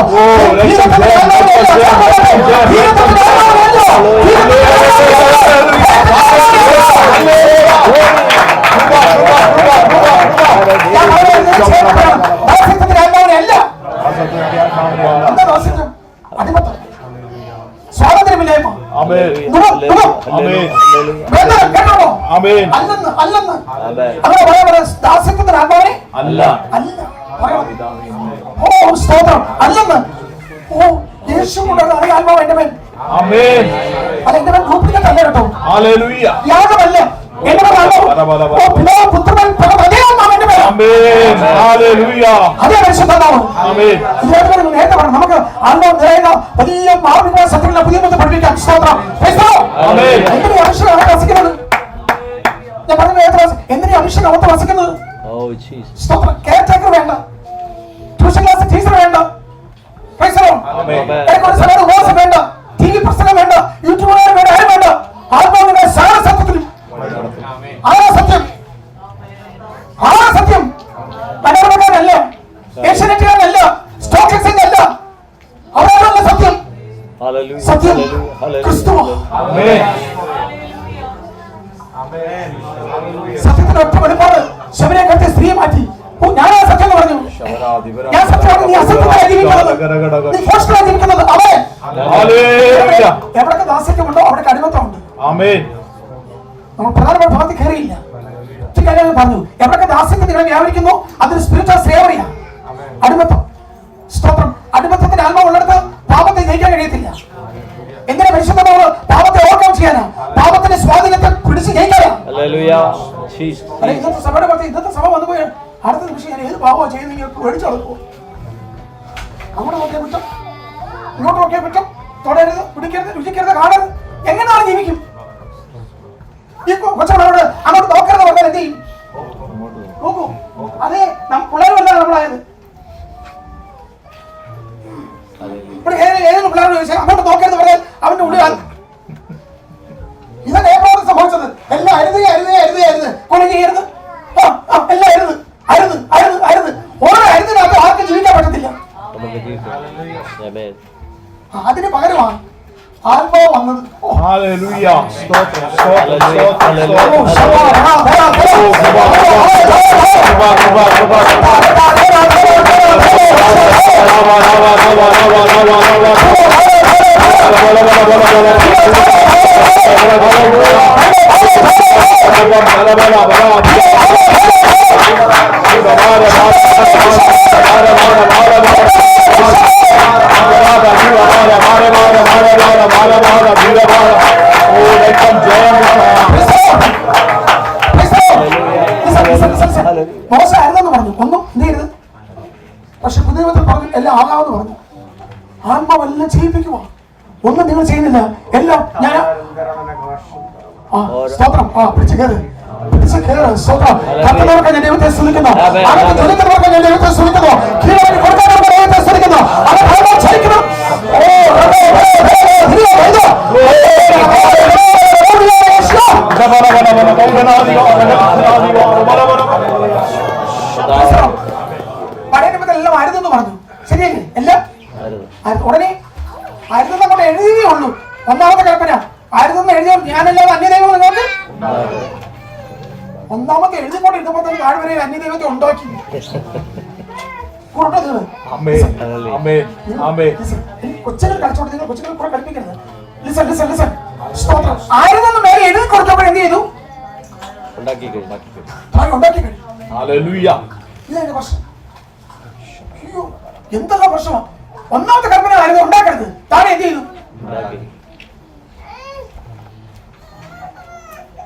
ആത്മാവിനല്ല, എന്താ ദാസ്യം? അടിമത്തം, സ്വാതന്ത്ര്യമില്ലായ്മ, അല്ലെന്ന് അങ്ങനെ പറയാൻ ദാസ്യത്തിന്റെ ആത്മാവിനെ അല്ല. ഓ സ്തോത്രം, അല്ലെന്ന്. ഓ യേശു ആത്മാവ് എന്റെ മേൽ അല്ല, എന്റെ മേൽ ഡ്യൂപ്ലിക്കേറ്റ് അല്ല കേട്ടോ, യാഗമല്ല എന്റെ മേൽ. അതേ പരിശുദ്ധാത്മാവ്. നേരത്തെ പറഞ്ഞു, നമുക്ക് ആത്മാവ് നിറയുന്ന വലിയ മാർമിക സത്യങ്ങളെ പുതിയ പഠിപ്പിക്കാം. സ്തോത്രം. എന്തിനാ അഭിഷേകം അവിടെ വസിക്കുന്നത്? ഞാൻ പറഞ്ഞ എന്തിനാ അഭിഷേകം അവിടെ വസിക്കുന്നത്? സ്തോത്രം. കെയർ ടേക്കർ വേണ്ട, ട്യൂഷൻ ക്ലാസ് ടീച്ചർ വേണ്ട, വേണ്ട, TV പ്രസംഗം വേണ്ട, യൂട്യൂബ് വേണ്ട, ആരും വേണ്ട. ആത്മാവിന്റെ സകല സത്യത്തിലും സത്യം, സത്യം. മനോരമക്കാരല്ല, ഏഷ്യാനെറ്റുകാരനല്ല, സ്റ്റോക്ക് എക്സ്ചേഞ്ച് അല്ല, അവരല്ല സത്യം. സത്യം ക്രിസ്തുവാ. സത്യത്തിന് ഒറ്റ വെളിപ്പാട്. ശബരിയെ കെട്ടി സ്ത്രീയെ മാറ്റി. ഞാനാ സത്യം എന്ന് പറഞ്ഞു. ഞാൻ സത്യമാണ്. നീ അസത്യമായി ജീവിക്കുന്നത്, നീ ഫോഴ്സ്ഫുള്ളായി ജീവിക്കുന്നത്. അവൻ എവിടൊക്കെ ദാസ്യത്വമുണ്ടോ അവിടെ അടിമത്തമുണ്ട്. നമ്മൾ പ്രധാനപ്പെട്ട ഭാഗത്ത് കയറിയില്ല. പറഞ്ഞു എവിടൊക്കെ ദാസ്യത്തെ നിങ്ങൾ വ്യാപരിക്കുന്നു അതൊരു സ്പിരിച്വൽ സേവറിയാണ്, അടിമത്തം. സ്തോത്രം. അടിമത്തത്തിന്റെ ആത്മാവ് ഉള്ളിടത്ത് പാപത്തെ ജയിക്കാൻ കഴിയത്തില്ല. എങ്ങനെ പരിശുദ്ധമാണ് പാപത്തെ ഓവർകം ചെയ്യാനാ, പാപത്തിന്റെ സ്വാധീനത്തെ പിടിച്ച് ജയിക്കാനാ. ഇന്നത്തെ സഭയുടെ പുറത്ത് ഇന്നത്തെ സഭ വന്നുപോയി അടുത്ത നിമിഷം ഞാൻ ഏത് പാപമാണ് ചെയ്യുന്നെങ്കിൽ മേടിച്ചു കൊടുക്കുമോ? അങ്ങോട്ട് നോക്കിയാൽ കുറ്റം, ഇങ്ങോട്ട് നോക്കിയാൽ കുറ്റം, തൊടരുത്, പിടിക്കരുത്, രുചിക്കരുത്, കാണരുത്. എങ്ങനെയാണ് ജീവിക്കും? ഈ കൊച്ചവളോട് അങ്ങോട്ട് നോക്കരുത് പറഞ്ഞാൽ എന്ത് ചെയ്യും? നോക്കൂ. അതെ, പിള്ളേരുമല്ല നമ്മളായത്. ഏതെങ്കിലും പിള്ളേരോട് ചോദിച്ചാൽ അങ്ങോട്ട് നോക്കരുത് പറഞ്ഞാൽ അവന്റെ ഉള്ളിൽ ഇതൊക്കെ എപ്പോഴും സംഭവിച്ചത്. എല്ലാം അരുത് അരുത് അരുത് അരുത്, കൊല ചെയ്യരുത്, എല്ലാം അരുത് അരുത് അരുത് അരുത്. ഓരോ അരുതിനകത്ത് ആർക്കും ജീവിക്കാൻ പറ്റത്തില്ല. അതിന് പകരമാണ് ആത്മാവ് വന്നത്. മോശമായിരുന്നെന്ന് പറഞ്ഞു, ഒന്നും എന്ത് ചെയ്യരുത്. പക്ഷെ പുതിയത്തിൽ പറഞ്ഞു എല്ലാം ആകാമെന്ന് പറഞ്ഞു. ആത്മാവെല്ലാം ചെയ്യിപ്പിക്കുമോ? ഒന്നും നിങ്ങൾ ചെയ്യുന്നില്ല. എല്ലാം ഞാൻ സ്തോത്രം. പിടിച്ചു കയറ്, പിടിച്ചു കയറ്. സ്തോത്രം. കത്തുന്നവർക്ക് ഞാൻ ദൈവത്തെ സ്തുതിക്കുന്നു, അവർക്ക് ജ്വലിക്കുന്നവർക്ക് ഞാൻ ദൈവത്തെ സ്തുതിക്കുന്നു, കീഴടക്കി കൊടുക്കുന്നവർക്ക് ദൈവത്തെ സ്തുതിക്കുന്നു. അവർ ഭരണം ചലിക്കണം. പഴയ നിയമത്തിലെല്ലാം അരുതെന്ന് പറഞ്ഞു, ശരിയല്ലേ? എല്ലാം ഉടനെ അരുതെന്ന് കൊണ്ട് എഴുതിയേ ഉള്ളൂ. ഒന്നാമത്തെ കൽപ്പന അരുതെന്ന് എഴുതിയോ ഞാനല്ലാതെ അന്യദൈവം നിങ്ങൾക്ക്. ഒന്നാമത്തെ എഴുതിക്കൊണ്ട് ഇരുന്നപ്പോൾ തന്നെ താഴെ വരെ അന്യദൈവത്തെ ഉണ്ടാക്കി. കൊച്ചുങ്ങൾ കളിച്ചോട്ട് നിങ്ങൾ കൊച്ചുങ്ങൾ കൂടെ കളിപ്പിക്കരുത്. Listen listen listen. ആരുതെന്ന് മേലെ എഴുതി കൊടുത്തപ്പോൾ എന്ത് ചെയ്തു? ഉണ്ടാക്കി കഴിഞ്ഞു. ഇതെന്റെ പ്രശ്നം. അയ്യോ, എന്തെല്ലാം പ്രശ്നമാണ്. ഒന്നാമത്തെ കൽപ്പന ആയിരുന്നു ഉണ്ടാക്കരുത്, താഴെ എന്ത് ചെയ്തു?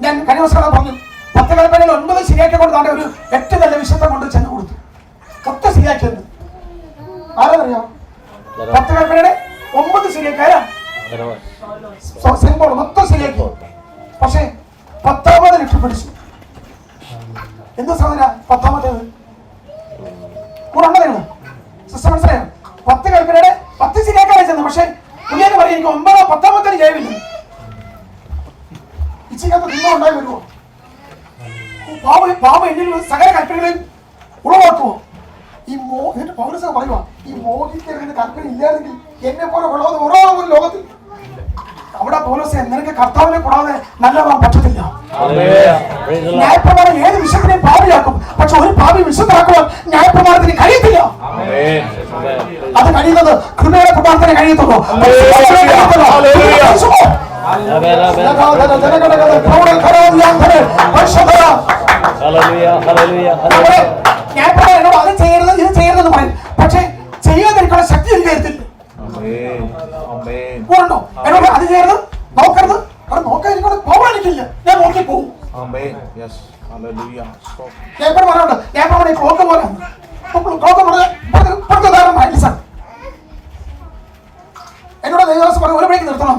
ഞാൻ കഴിഞ്ഞ ദിവസം പറഞ്ഞു 10 കൽപ്പനയിൽ 9 ശരിയാക്കി കൊണ്ട് താണ്ടെ ഒരു 8 നല്ല വിശുദ്ധം കൊണ്ട് ചെന്ന് കൊടുത്തു. മൊത്തം ശരിയാക്കിയത് ആരാന്നറിയാം? 10 കൽപ്പനയുടെ 9 ശരിയാക്കാരാ സിംബോൾ മൊത്തം ശരിയാക്കി. പക്ഷെ 10ാമത് രക്ഷപ്പെടിച്ചു. എന്ത് സാധന 10ാമത്തേത്? കൂടെ ഉള്ളതാണ് സിസ്റ്റം, മനസ്സിലായോ? 10 കൽപ്പനയുടെ 10 ശരിയാക്കാൻ ചെന്നു. പക്ഷെ പുള്ളിയെന്ന് പറയും എനിക്ക് 9 10ാമത്തേന് ജയമില്ല. ഇച്ചിക്കകത്ത് നിങ്ങൾ ഉണ്ടായി വരുമോ? പാപ എന്നിൽ സകല കൽപ്പനകളെയും ഉളവാക്കുമോ? എന്നിട്ട് പൗരസ്യ പറയുക, ഈ മോഹിക്കരുന്ന കൽപ്പന ഇല്ലാതെങ്കിൽ എന്നെ പോലെ ഉള്ളത് ഒരാളും ലോകത്തിൽ. അവിടെ പൗരസ്യ നിനക്ക് കർത്താവിനെ കൂടാതെ നല്ലതാൻ പറ്റത്തില്ല. ന്യായപ്രമാണം ഏത് വിശുദ്ധനെയും പാപിയാക്കും, പക്ഷെ ഒരു പാപി വിശുദ്ധരാക്കുവാൻ ന്യായപ്രമാണത്തിന് കഴിയത്തില്ല. അത് കഴിയുന്നത് കൃപയുടെ പ്രമാണത്തിന് കഴിയത്തുള്ളൂ. ന്യായപ്രമാണം അത് ചെയ്യരുത് ഇത് ചെയ്യരുതെന്ന് പറയും, പക്ഷെ ചെയ്യാതിരിക്കുന്ന ശക്തി എനിക്ക് തരത്തില്ല. ഉണ്ടോ എന്നോട് അത് ചെയ്യരുത്, നോക്കരുത്, അവിടെ നോക്കാതിരിക്കുന്നത് പോകാനിരിക്കില്ല. ഞാൻ നോക്കി പോകും. ന്യായപ്രമാണമുണ്ട്. ന്യായപ്രമാണം ക്ലോക്ക് പോലെ എന്നോട് ദേവദാസം പറഞ്ഞു 1 മണിക്ക് നിർത്തണം.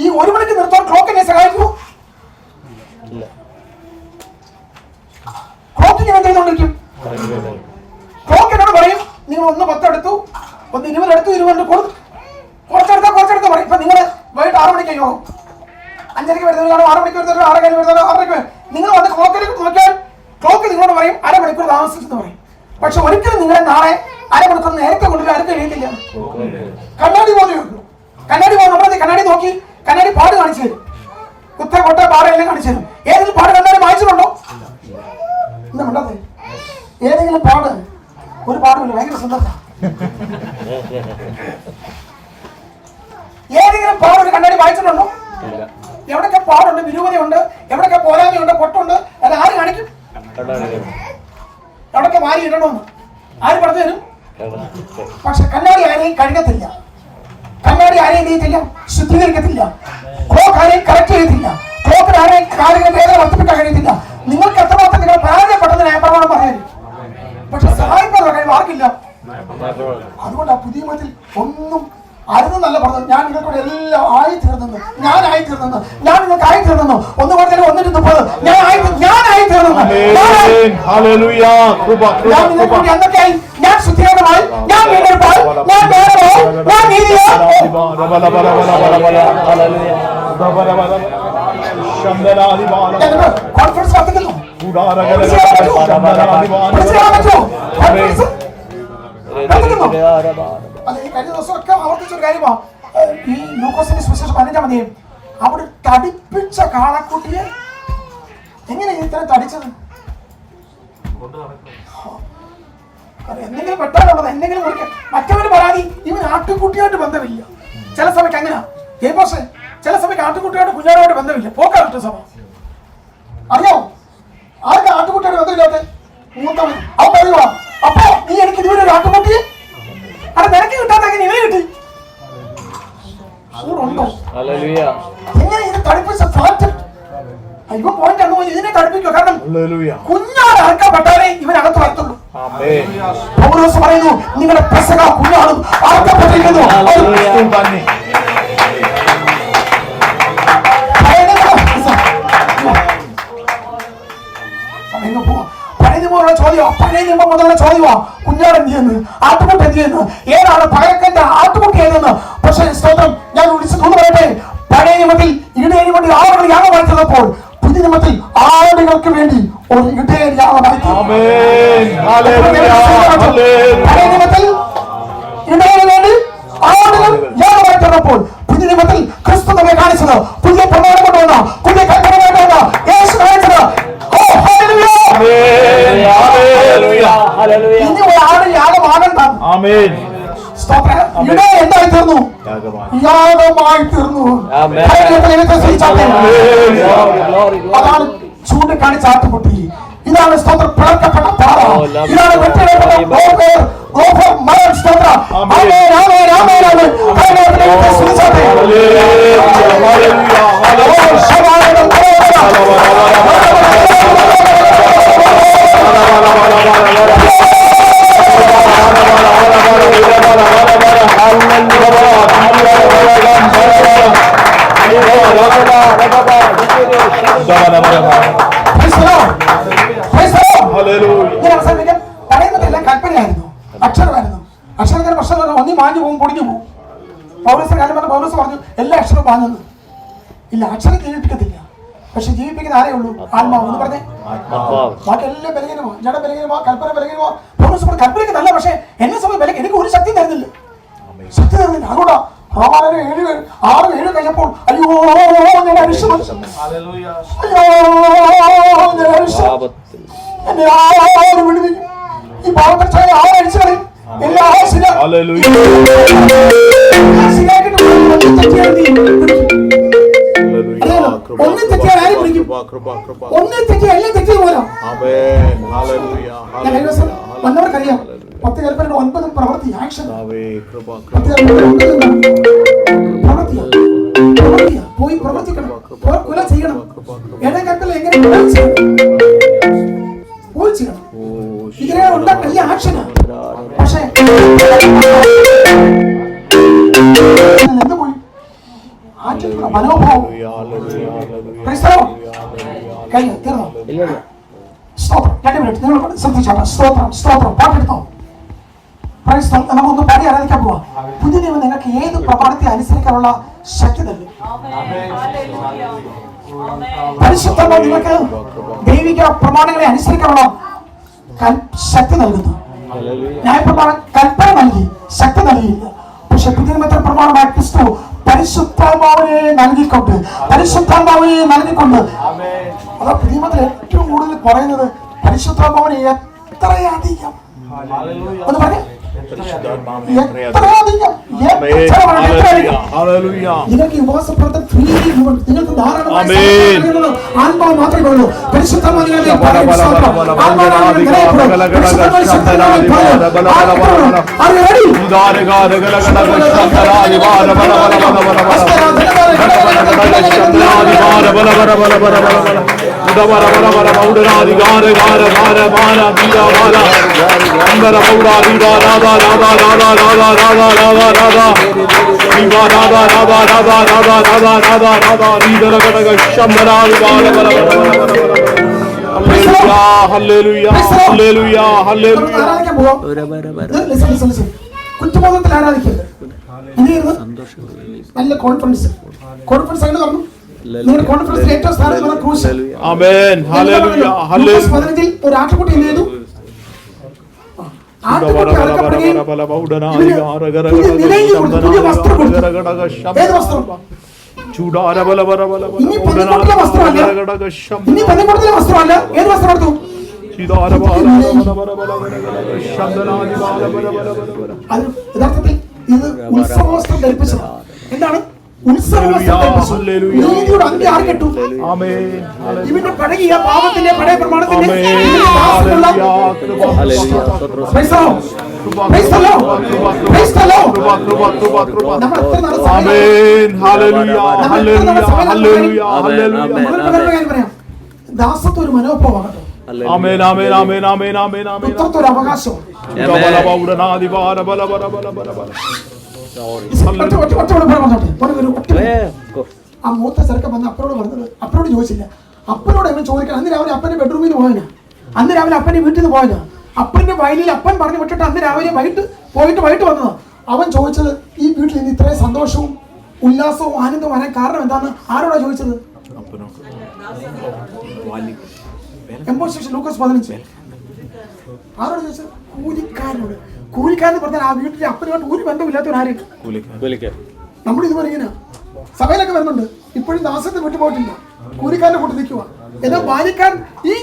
ഈ 1 മണിക്ക് നിർത്താൻ ക്ലോക്ക് എന്നെ സഹായിക്കൂ? ക്ലോക്കിന് വേണ്ടി ക്ലോക്ക് എന്നോട് പറയും നിങ്ങൾ 1:10 എടുത്തു, 1:20 എടുത്തു, 20 കുറച്ചെടുത്തോ പറയും. ഇപ്പൊ നിങ്ങൾ വൈകിട്ട് 6 മണിക്ക് യോഗം, 5:30 വരുന്നത് കാണും, 6 മണിക്ക് വരുന്നത്, 6:30 വരുന്നത്, 6:30 നിങ്ങൾ വന്ന് ക്ലോക്കിലേക്ക് നോക്കിയാൽ ക്ലോക്ക് നിങ്ങളോട് പറയും അരമണിക്കൂർ താമസിച്ചെന്ന് പറയും. പക്ഷെ ഒരിക്കലും നിങ്ങളെ നാളെ അരമണിക്കൂർ നേരത്തെ കൊണ്ടുവരും ആരും കഴിയത്തില്ല. കണ്ണാടി പോലെ നമ്മളത് കണ്ണാടി നോക്കി കണ്ണാടി പാട് കാണിച്ചു തരും, കുത്ത കൊട്ട പാടെല്ലാം കാണിച്ചു തരും. ഏതെങ്കിലും പാട് കണ്ണാടി വായിച്ചിട്ടുണ്ടോ? എന്താ മിണ്ടാത്തെ? ഏതെങ്കിലും പാട്? ഒരു പാടുമില്ല, ഭയങ്കര സുന്ദരം. ഏതെങ്കിലും പാട് ഒരു കണ്ണാടി വായിച്ചിട്ടുണ്ടോ? എവിടൊക്കെ പാടുണ്ട്, വിരൂപതയുണ്ട്, എവിടൊക്കെ പോരായ്മയുണ്ട്, പൊട്ടുണ്ട്, അത് ആര് കാണിക്കും? എവിടൊക്കെ വാരി ഇടണമെന്ന് ആര് പറഞ്ഞു തരും? പക്ഷെ കണ്ണാടി ആരെയും കഴുകത്തില്ല, കണ്ണാടി ആരെയും ചെയ്യത്തില്ല, ശുദ്ധീകരിക്കത്തില്ല, ക്ലോക്ക് ആരെയും കറക്റ്റ് ചെയ്യത്തില്ല, ക്ലോക്കിന് ആരെയും കാര്യങ്ങൾ വേദന വർദ്ധിപ്പിക്കാൻ കഴിയത്തില്ല. നിങ്ങൾക്ക് എത്രമാത്രം നിങ്ങൾ പരാജയപ്പെട്ടത് ന്യായപ്രമാണം പറയാൻ, പക്ഷെ സഹായിക്കാനുള്ള കഴിവ് ആർക്കില്ല. അതുകൊണ്ട് ആ പുതിയ മതത്തിൽ ഒന്നും അരുതെന്നല്ല പറഞ്ഞത്. ഞാൻ നിങ്ങൾക്കൂടെ എല്ലാം ആയിത്തീർന്നെന്ന്, ഞാൻ നിങ്ങൾക്ക് ആയിത്തീർന്നെന്നു. 1:30 1:30 ഞാൻ ആയിത്തീർന്നെന്ന്. ഞാൻ നിങ്ങൾക്കൂടി എന്തൊക്കെയായി? ഞാൻ ശുദ്ധീകരണമായി, ഞാൻ വീണ്ടെടുപ്പായി, ഞാൻ നേരമായി, ഞാൻ നീതിയായി. കോൺഫിഡൻസ് വർദ്ധിക്കുന്നു. അതെ, ഈ കഴിഞ്ഞ ദിവസമൊക്കെ ആവർത്തിച്ചൊരു കാര്യമാണ്. ഈ ലൂക്കോസിന്റെ സുവിശേഷം 15-ാം അധ്യായം, അവിടെ തടിപ്പിച്ച കാളക്കുട്ടിയെ എങ്ങനെ ഇത്ര തടിച്ചത്? എന്തെങ്കിലും വെട്ടാനുള്ളത്, എന്തെങ്കിലും മുറിക്കാൻ. മറ്റവര് പരാതി ഇവൻ ആട്ടുകുട്ടിയായിട്ട് ബന്ധമില്ല. ചില സഭയ്ക്ക് അങ്ങനെ ജയ്പോസ്, ചില സഭയ്ക്ക് ആട്ടുകുട്ടിയായിട്ട് കുഞ്ഞാടുമായിട്ട് ബന്ധമില്ല. പോക്കാ സഭ അറിയാമോ? ആർക്കും ആട്ടുകുട്ടിയായിട്ട് ബന്ധമില്ലാത്ത മൂത്തവൻ അവൻ പറയുവാ, അപ്പൊ നീ എനിക്ക് ഇതുവരെ ഒരു ആട്ടുകുട്ടിയെ അത് നിനക്ക് കിട്ടാത്ത ഇവന് കിട്ടി. ഉണ്ടോ? എങ്ങനെ ഇത് തടിപ്പിച്ച ഫ്ലാറ്റ് ഇവൻ പോയിന്റ് അന്ന് പോയി ഇതിനെ തടിപ്പിക്കുക. കാരണം കുഞ്ഞാട് അറക്കപ്പെട്ടാലേ ഇവനകത്ത് വരത്തുള്ളൂ. പൗലോസ് പറയുന്നു, നിങ്ങളുടെ പെസഹ കുഞ്ഞാടും അറക്കപ്പെട്ടിരിക്കുന്നു. പഴയ നിയമം മുതലുള്ള ചോദ്യമാ, കുഞ്ഞാട് എന്ത് ചെയ്യുന്നു, ആട്ടുകുട്ടി എന്ത് ചെയ്യുന്നു, ഏതാണ് പകരക്കന്റെ ആട്ടുകുട്ടി ഏതെന്ന്. പക്ഷേ സ്തോത്രം, ഞാൻ വിളിച്ചു പറയട്ടെ, പഴയ നിയമത്തിൽ ഇടയന് വേണ്ടി ആളുകൾ യാഗമായി തീർന്നപ്പോൾ പുതിയ നിയമത്തിൽ ആളുകൾക്ക് വേണ്ടി ഒരു ഇടയൻ യാഗമായി. പഴയ നിയമത്തിൽ ഇടയന് വേണ്ടി ആളുകൾ യാഗമായി തീർന്നപ്പോൾ പുതിയ നിയമത്തിൽ ക്രിസ്തു നമ്മെ കാണിച്ചത്, പുതിയ പ്രമാണം കൊണ്ടുവന്ന, പുതിയ കൽപ്പനമായി കൊണ്ടുവന്ന യേശു കാണിച്ചത്. ഇനി ഒരാള് യാഗമാകണ്ട. എന്തായി തീർന്നു? യാഗമായി തീർന്നു. അതാണ് ചൂണ്ടിക്കാണിച്ച ആട്ടുകുട്ടി. ഇതാണ് സ്തോത്രം, പിളർക്കപ്പെട്ട പാറ. ഇതാണ് പറയുന്നതെല്ലാം കൽപ്പനയായിരുന്നു, അക്ഷരമായിരുന്നു. അക്ഷരത്തിന് പ്രശ്നം ഒന്നി മാഞ്ഞു പോകും, പൊടിഞ്ഞു പോകും. പൗലോസിന്റെ കാര്യം പറഞ്ഞ പൗലോസ് പറഞ്ഞു എല്ലാ അക്ഷരവും മാഞ്ഞെന്ന്. ഇല്ല, അക്ഷരം ജീവിപ്പിക്കത്തില്ല, പക്ഷെ ജീവിപ്പിക്കുന്ന ആരേ ഉള്ളൂ? ആത്മാവ്. എന്ന് പറഞ്ഞേ, ബാക്കി എല്ലാം ബലഹീനമോ, ജഡ ബലഹീനമോ, കൽപ്പന ബലഹീനമോ. പൗലോസ് പറഞ്ഞു കൽപ്പനയ്ക്ക് നല്ല, പക്ഷെ എന്നെ സമയം ബലം എനിക്ക് ഒരു ശക്തി തരുന്നില്ല, ശക്തി തരുന്നില്ല. അതുകൊണ്ടാ റോമാലേഖനം 6:7 കഴിഞ്ഞപ്പോൾ അയ്യോ ഞാൻ അരിശമച്ചു, എന്നെ ആരും വിടുവിക്കും, ഈ പാവപ്പെട്ട ആരടിച്ചു കളയും, എല്ലാ ഒന്നും തെറ്റിയാൽ ആരും പിടിക്കും, ഒന്നും തെറ്റിയാൽ എല്ലാം തെറ്റിയ പോരാ. ഞാൻ വന്നവർക്കറിയാം 10 കൽപ്പനയുടെ 9 പ്രവൃത്തി, ആക്ഷൻ. പോയി പ്രവർത്തിക്കണം, കൊല ചെയ്യണം. ഏഴാം കൽപ്പന എങ്ങനെ പോയി ചെയ്യണം, ഇതിനെ ഉണ്ടാക്കുന്ന ഈ ആക്ഷനാ. പക്ഷേ എന്ത് പോയി മനോഭാവം കഴിഞ്ഞു തീർന്നോ? സ്തോത്രം. 2 മിനിറ്റ് നിങ്ങൾ ശ്രദ്ധിച്ചോളാം. സ്തോത്രം സ്തോത്രം പാട്ടെടുത്തോ. നമുക്കൊന്ന് പാടി ആരാധിക്കാൻ പോവാം. പുതിയ നിയമം നിങ്ങൾക്ക് ഏത് പ്രമാണത്തെ അനുസരിക്കാനുള്ള ശക്തി നൽകും. പരിശുദ്ധാത്മാവ് നിങ്ങൾക്ക് ദൈവിക പ്രമാണങ്ങളെ അനുസരിക്കാനുള്ള ശക്തി നൽകുന്നു. ന്യായപ്രമാണം കൽപ്പന നൽകി, ശക്തി നൽകിയില്ല. പക്ഷെ പുതിയ നിയമത്തിലെ പ്രമാണമായ ക്രിസ്തു പരിശുദ്ധാത്മാവിനെ നൽകിക്കൊണ്ട് അതാ പുതിയ നിയമത്തിൽ ഏറ്റവും കൂടുതൽ പറയുന്നത് പരിശുദ്ധാത്മാവിനെ എത്രയധികം ഒന്ന് പറയാം. നിങ്ങൾക്ക് ഈ ഉപവാസപ്രാർത്ഥന നിങ്ങൾക്ക് ധാരാളമായി ആത്മാവ് മാത്രമേ ഉള്ളൂ. കുറ്റബോധത്തിൽ ആരാധിക്കരുത്. നല്ല കോൺഫിഡൻസ് ആയിട്ട് പറഞ്ഞു. നിങ്ങളുടെ കോൺഫിഡൻസിൽ ഏറ്റവും സ്ഥാനം ക്രൂശ്. ഒരു ആട്ടുകുട്ടി എന്ത് ചെയ്തു? പുതിയ വസ്ത്രം കൊടുത്തു. ഏത് വസ്ത്രം? ഇനി പെന്തക്കോസ്തിലെ വസ്ത്രമല്ല. ഏത് വസ്ത്രം എടുത്തു? യഥാർത്ഥത്തിൽ ഇത് ഉത്സവവസ്ത്രം ധരിപ്പിച്ചത്. എന്താണ് നീതിയുടെ അങ്കി ആർ കെട്ടു? ഇവന്റെ പഴകിയ പാപത്തിന്റെ പഴയ പ്രമാണത്തിന്റെ ദാസത്വ ഒരു മനോഭാവമാണ്. പുത്രത്വ ഒരു അവകാശമാണ്. ആ മൂത്ത ചെറുക്കൻ വന്ന് അപ്പനോട് പറഞ്ഞത്, അപ്പനോട് ചോദിച്ചില്ല. അപ്പനോട് അവൻ ചോദിക്കണം. അന്ന് രാവിലെ അപ്പന്റെ ബെഡ്റൂമിൽ നിന്ന് പോയനാ, അന്ന് രാവിലെ അപ്പന്റെ വീട്ടിൽ നിന്ന് പോയനാ, അപ്പന്റെ വയലിൽ അപ്പൻ പറഞ്ഞു വിട്ടിട്ട് അന്ന് രാവിലെ വൈകിട്ട് വന്നതാ. അവൻ ചോദിച്ചത് ഈ വീട്ടിൽ നിന്ന് ഇത്രയും സന്തോഷവും ഉല്ലാസവും ആനന്ദവും വരാൻ കാരണം എന്താന്ന് ആരോടാ ചോദിച്ചത്? ലൂക്കോസ് 15 ആരോട് ചോദിച്ചത്? കൂലിക്കാരനോട്. കൂലിക്കാരെന്ന് പറഞ്ഞാൽ ആ വീട്ടിലെ അപ്പനുമായിട്ട് ഒരു ബന്ധമില്ലാത്തവരാരും. നമ്മുടെ ഇതുപോലെ ഇങ്ങനെ സഭയിലൊക്കെ വരുന്നുണ്ട്, ഇപ്പോഴും ദാസത്തെ വിട്ടു പോയിട്ടില്ല, കൂലിക്കാരന്റെ കൂട്ടി നിൽക്കുക. എന്നാൽ ബാല്യക്കാരൻ ഈ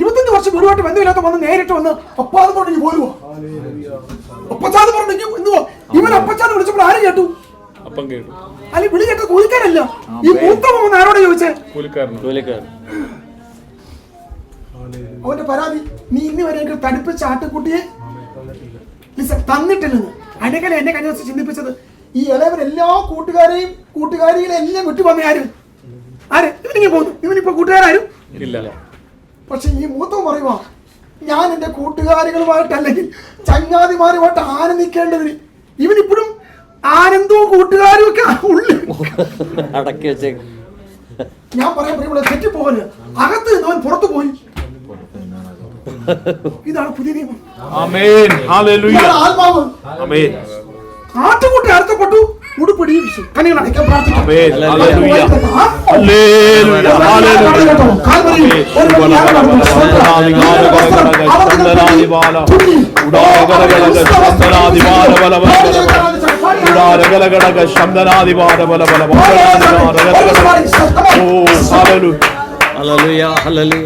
25 വർഷം വീടുമായിട്ട് ബന്ധമില്ലാത്ത വന്ന് നേരിട്ട് വന്ന് അപ്പാന്ന് പറഞ്ഞു പോരുവോ, ഒപ്പച്ചാന്ന് പറഞ്ഞു എന്തുവോ. ഇവൻ ഒപ്പച്ചാന്ന് വിളിച്ചപ്പോൾ ആരും കേട്ടു? അല്ലെ വിളി കേട്ടത് കൂലിക്കാരല്ല. ഈ മൂത്തമ്മ ആരോടെ ചോദിച്ചേ? അവന്റെ പരാതി, നീ ഇന്ന് വരെ തടിപ്പിച്ച ആട്ടുകുട്ടിയെ തന്നിട്ടില്ലെന്ന്. അടക്കല എന്നെ കഴിഞ്ഞ ദിവസം ചിന്തിപ്പിച്ചത്, ഈ ഇളവരെല്ലാ കൂട്ടുകാരികളെ എല്ലാം വിട്ടു വന്ന ആരും ഇവനിങ്ങനെ പോകുന്നു. ഇവനിപ്പോ കൂട്ടുകാരും ഇല്ല. പക്ഷെ ഈ മൂത്തം പറയുവാ, ഞാൻ എന്റെ കൂട്ടുകാരികളുമായിട്ടല്ലെങ്കിൽ ചങ്ങാതിമാരുമായിട്ട് ആനന്ദിക്കേണ്ടതിന് ഇവനിപ്പോഴും ആനന്ദവും കൂട്ടുകാരും ഒക്കെ ഉള്ളിൽ അടക്കി വെച്ചേക്കും. ഞാൻ പറയാൻ പറയുമ്പോൾ തെറ്റിപ്പോകല്. അകത്ത് അവൻ പുറത്തു പോയി. ഇതാണ് പുതിയ നിയമം. ആത്മാവ്. ആട്ടുകുട്ടി അർത്ഥപ്പെട്ടു, ഉടുപ്പിടിച്ചു. കണികൾ അടയ്ക്കാൻ പ്രാർത്ഥിക്കും. Hallelujah, hallelujah.